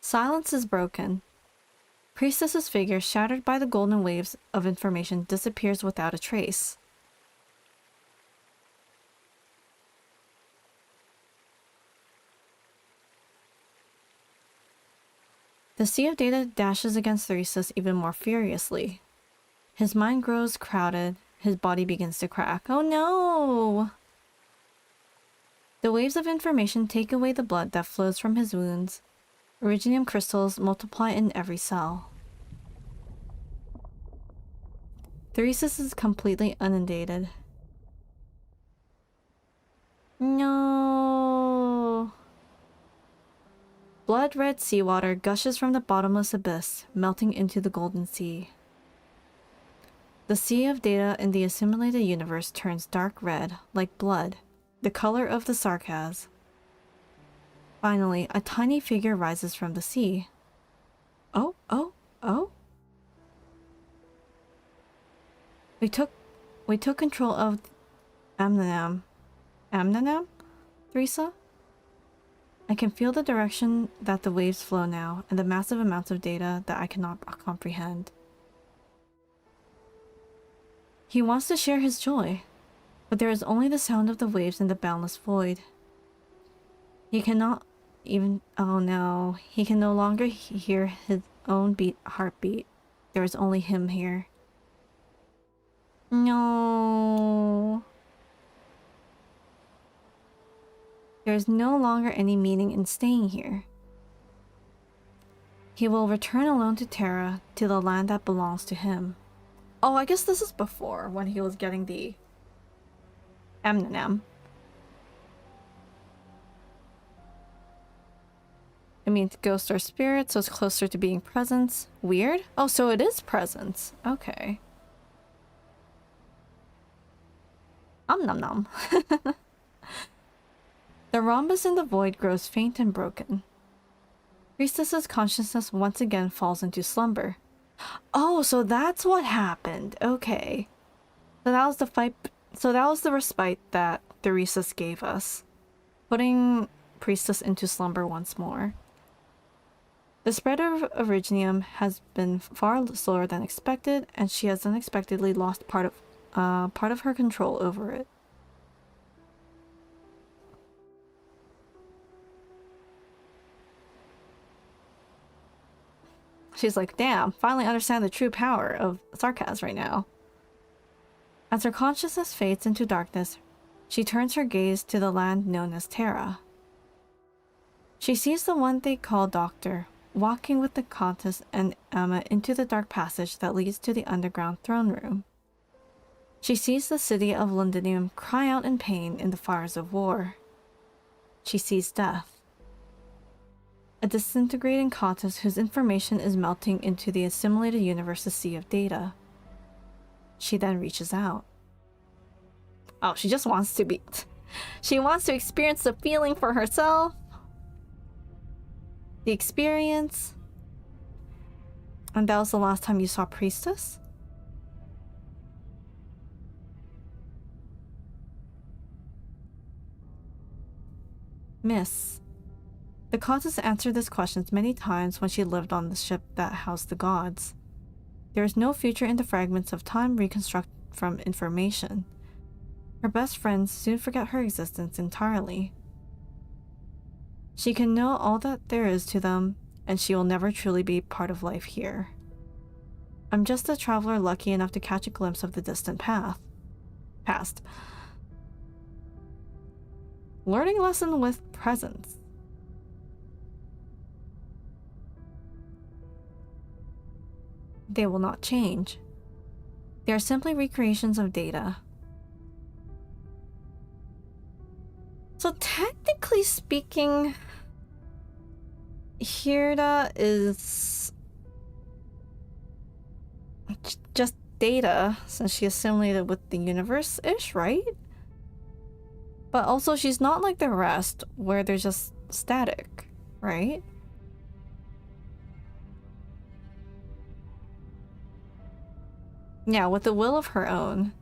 Silence is broken. Priestess's figure, shattered by the golden waves of information, disappears without a trace. The sea of data dashes against Theresa's even more furiously. His mind grows crowded, his body begins to crack. Oh no! The waves of information take away the blood that flows from his wounds. Originium crystals multiply in every cell. Theresis is completely inundated. No. Blood-red seawater gushes from the bottomless abyss, melting into the golden sea. The sea of data in the assimilated universe turns dark red, like blood, the color of the sarcas. Finally, a tiny figure rises from the sea. Oh, oh, oh. We took control of Amnanam. Amnanam? Theresa? I can feel the direction that the waves flow now, and the massive amounts of data that I cannot comprehend. He wants to share his joy, but there is only the sound of the waves in the boundless void. He cannot even... oh no. He can no longer hear his own heartbeat. There is only him here. No. There is no longer any meaning in staying here. He will return alone to Terra, to the land that belongs to him. Oh, I guess this is before, when he was getting the Amnanam. It means ghost or spirit, so it's closer to being presence. Weird? Oh, so it is presence. Okay. Nom nom. The rhombus in the void grows faint and broken. Priestess's consciousness once again falls into slumber. Oh, so that's what happened. Okay. So that was the fight. So that was the respite that Theresis gave us, putting Priestess into slumber once more. The spread of Originium has been far slower than expected, and she has unexpectedly lost part of her control over it. She's like, damn, finally understand the true power of sarcasm right now. As her consciousness fades into darkness, she turns her gaze to the land known as Terra. She sees the one they call Doctor, walking with the Countess and Emma into the dark passage that leads to the underground throne room. She sees the city of Londinium cry out in pain in the fires of war. She sees death. A disintegrating Countess whose information is melting into the assimilated universe's sea of data. She then reaches out. Oh, she just wants to be... She wants to experience the feeling for herself. The experience. And that was the last time you saw Priestess? Miss. The goddess answered these questions many times when she lived on the ship that housed the gods. There is no future in the fragments of time reconstructed from information. Her best friends soon forget her existence entirely. She can know all that there is to them, and she will never truly be part of life here. I'm just a traveler lucky enough to catch a glimpse of the distant past. Learning lesson with presence. They will not change. They are simply recreations of data. So technically speaking, Hirda is just data since she assimilated with the universe-ish, right? But also she's not like the rest where they're just static, right? Yeah, with a will of her own.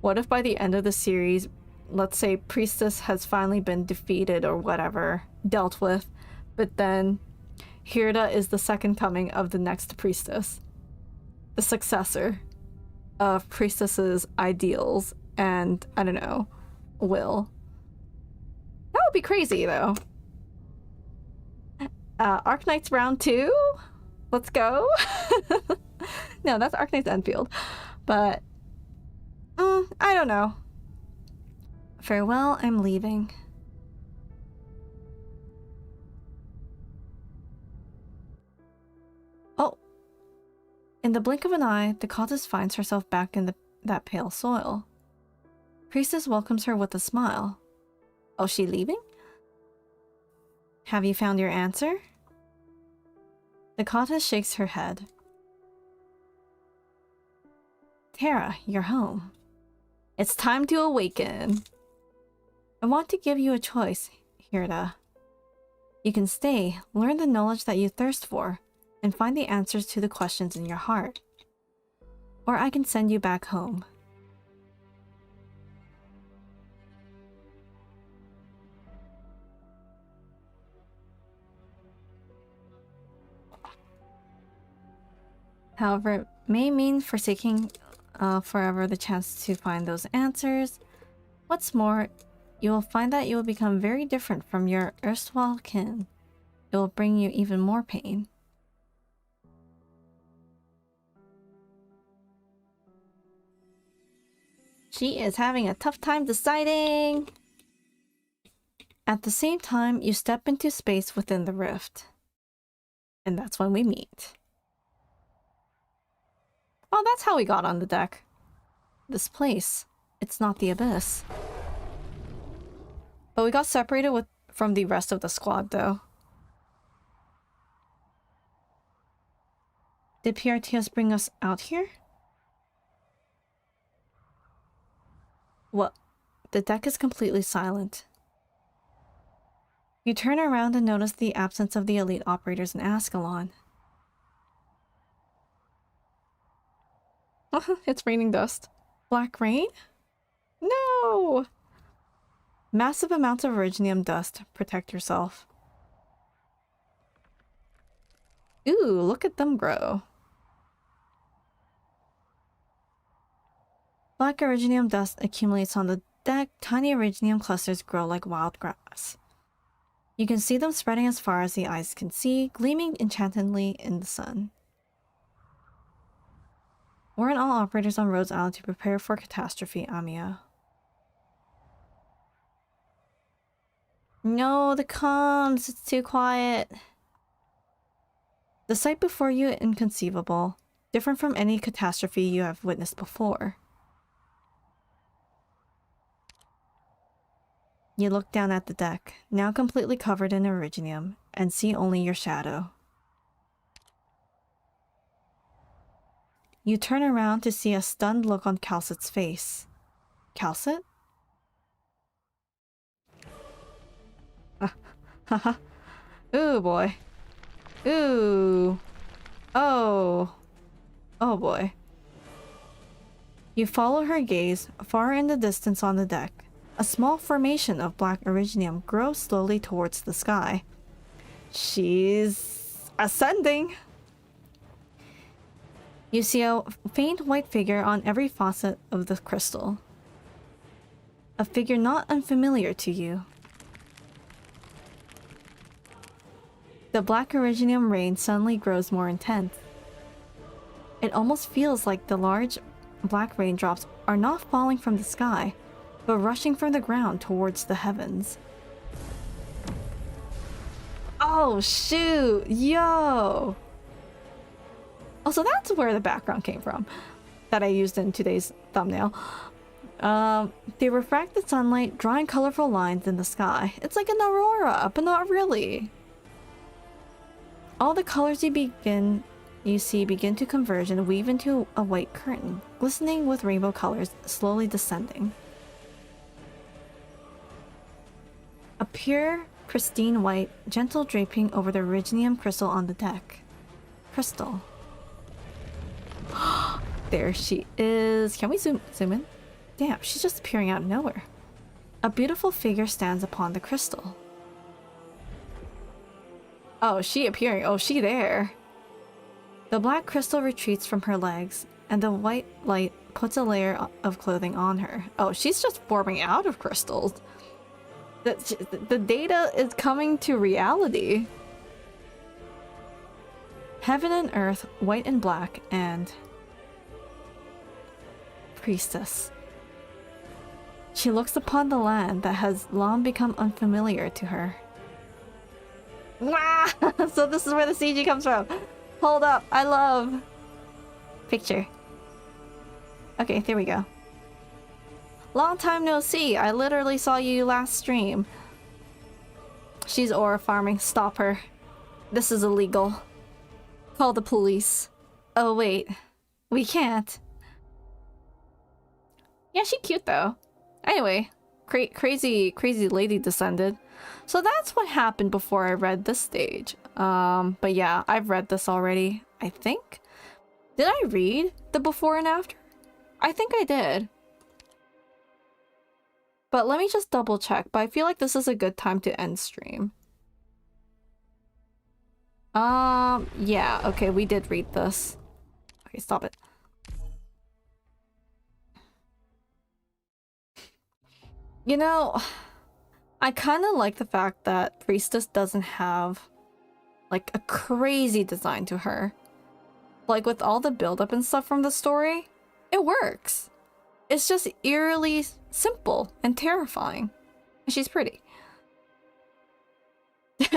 What if by the end of the series, let's say Priestess has finally been defeated or whatever, dealt with, but then Hirda is the second coming of the next Priestess. The successor of Priestess's ideals and, I don't know, will. That would be crazy though. Arknights round 2? Let's go. No, that's Arknights Enfield. But I don't know. Farewell, I'm leaving. Oh. In the blink of an eye, the goddess finds herself back in that pale soil. Priestess welcomes her with a smile. Oh, she leaving? Have you found your answer? The goddess shakes her head. Terra, you're home. It's time to awaken. I want to give you a choice, Hirda. You can stay, learn the knowledge that you thirst for, and find the answers to the questions in your heart. Or I can send you back home. However, it may mean forsaking forever the chance to find those answers. What's more, you will find that you will become very different from your erstwhile kin. It will bring you even more pain. She is having a tough time deciding. At the same time, you step into space within the rift. And that's when we meet. Oh, that's how we got on the deck. This place. It's not the abyss. But we got separated from the rest of the squad, though. Did PRTS bring us out here? What? The deck is completely silent. You turn around and notice the absence of the elite operators in Ascalon. It's raining dust. Black rain? No! Massive amounts of originium dust. Protect yourself. Ooh, look at them grow. Black originium dust accumulates on the deck. Tiny originium clusters grow like wild grass. You can see them spreading as far as the eyes can see, gleaming enchantingly in the sun. Warn all operators on Rhodes Island to prepare for catastrophe, Amiya. No, the comms, it's too quiet. The sight before you inconceivable, different from any catastrophe you have witnessed before. You look down at the deck, now completely covered in originium. and see only your shadow. You turn around to see a stunned look on kal'tsit's face. Kal'tsit? Haha. Ooh, boy. Ooh. Oh. Oh, boy. You follow her gaze. Far in the distance on the deck, a small formation of black originium grows slowly towards the sky. She's ascending. You see a faint white figure on every facet of the crystal. A figure not unfamiliar to you. The black originium rain suddenly grows more intense. It almost feels like the large black raindrops are not falling from the sky, but rushing from the ground towards the heavens. Oh shoot! Yo! Oh, so that's where the background came from that I used in today's thumbnail. They refract the sunlight, drawing colorful lines in the sky. It's like an aurora, but not really. All the colors you see begin to converge and weave into a white curtain, glistening with rainbow colors, slowly descending. A pure, pristine white, gentle draping over the originium crystal on the deck. Crystal. There she is. Can we zoom in? Damn, she's just appearing out of nowhere. A beautiful figure stands upon the crystal. Oh, she appearing. Oh, she there. The black crystal retreats from her legs, and the white light puts a layer of clothing on her. Oh, she's just forming out of crystals. The data is coming to reality. Heaven and earth, white and black, and... priestess. She looks upon the land that has long become unfamiliar to her. Wow! So this is where the CG comes from. Hold up, I love... picture. Okay, there we go. Long time no see. I literally saw you last stream. She's aura farming. Stop her. This is illegal. Call the police. Oh wait, we can't. Yeah, she's cute though. Anyway, crazy lady descended. So that's what happened before I read this stage. But yeah, I've read this already, I think. Did I read the before and after? I think I did. But let me just double check. But I feel like this is a good time to end stream. Yeah, okay, we did read this. Okay, stop it. You know, I kind of like the fact that Priestess doesn't have like a crazy design to her. Like with all the build-up and stuff from the story, it works. It's just eerily simple and terrifying. And she's pretty.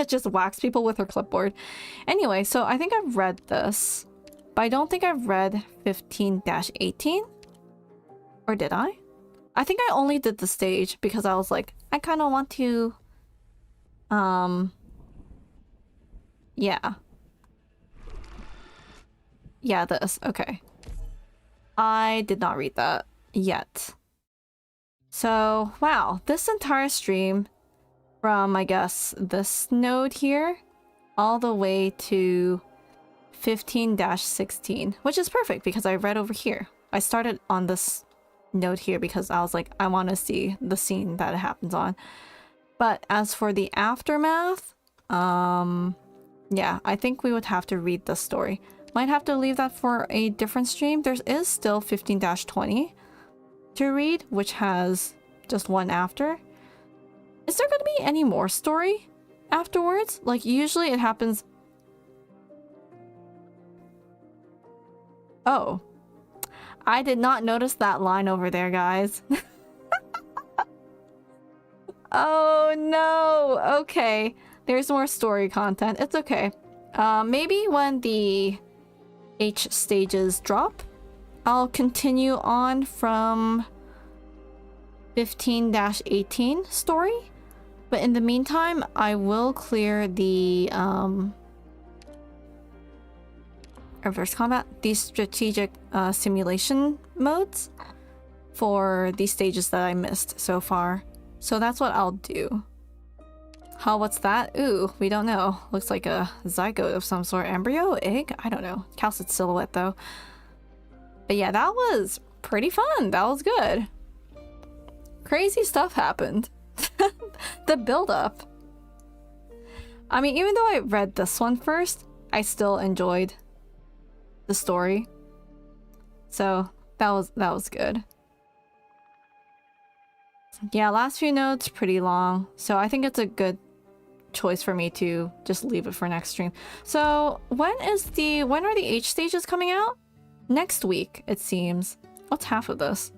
Just whacks people with her clipboard. Anyway, so I think I've read this, but I don't think I've read 15-18. Or did I? I think I only did the stage because I was like, I kind of want to... Yeah. Yeah, this. Okay. I did not read that yet. So, wow. This entire stream from, I guess, this node here all the way to 15-16, which is perfect because I read over here. I started on this node here because I was like, I want to see the scene that it happens on. But as for the aftermath, yeah, I think we would have to read the story. Might have to leave that for a different stream. There is still 15-20 to read, which has just one after. Is there going to be any more story afterwards? Like, usually it happens... Oh. I did not notice that line over there, guys. Oh, no. Okay. There's more story content. It's okay. Maybe when the H stages drop, I'll continue on from 15-18 story. But in the meantime, I will clear the reverse combat, these strategic simulation modes for these stages that I missed so far. So that's what I'll do. What's that? Ooh, we don't know. Looks like a zygote of some sort. Embryo? Egg? I don't know. Kal'tsit silhouette though. But yeah, that was pretty fun. That was good. Crazy stuff happened. The build-up. I mean, even though I read this one first, I still enjoyed the story. So that was good. Yeah, last few notes pretty long, so I think it's a good choice for me to just leave it for next stream. So when are the H stages coming out? Next week, it seems. What's half of this?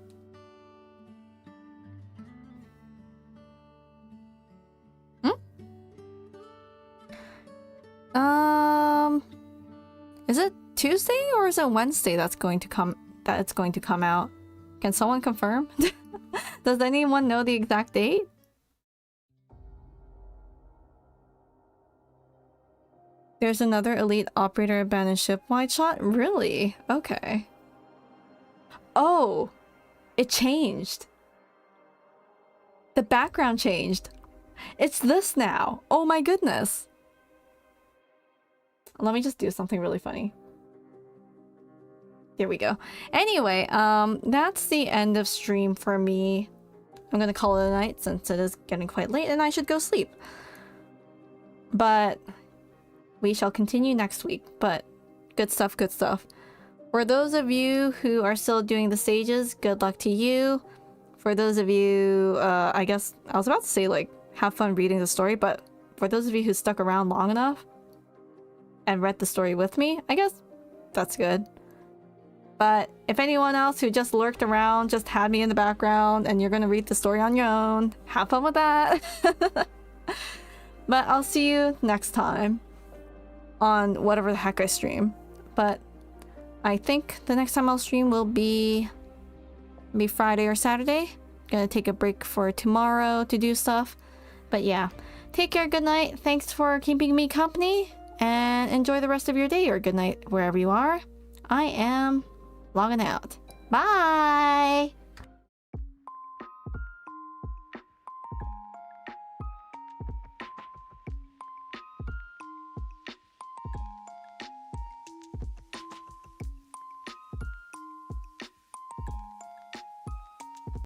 Is it Tuesday or is it Wednesday that's going to come out? Can someone confirm? Does anyone know the exact date? There's another elite operator abandoned ship wide shot? Really? Okay. Oh, it changed. The background changed. It's this now. Oh my goodness. Let me just do something really funny. There we go. Anyway, that's the end of stream for me. I'm gonna call it a night since it is getting quite late and I should go sleep. But we shall continue next week. But good stuff, good stuff. For those of you who are still doing the stages, good luck to you. For those of you, I guess I was about to say like have fun reading the story, but for those of you who stuck around long enough and read the story with me, I guess that's good. But if anyone else who just lurked around, just had me in the background, and you're gonna read the story on your own, have fun with that. But I'll see you next time on whatever the heck I stream. But I think the next time I'll stream will be maybe Friday or Saturday. Gonna take a break for tomorrow to do stuff. But yeah, take care, good night. Thanks for keeping me company, and enjoy the rest of your day or good night wherever you are. I am logging out. Bye!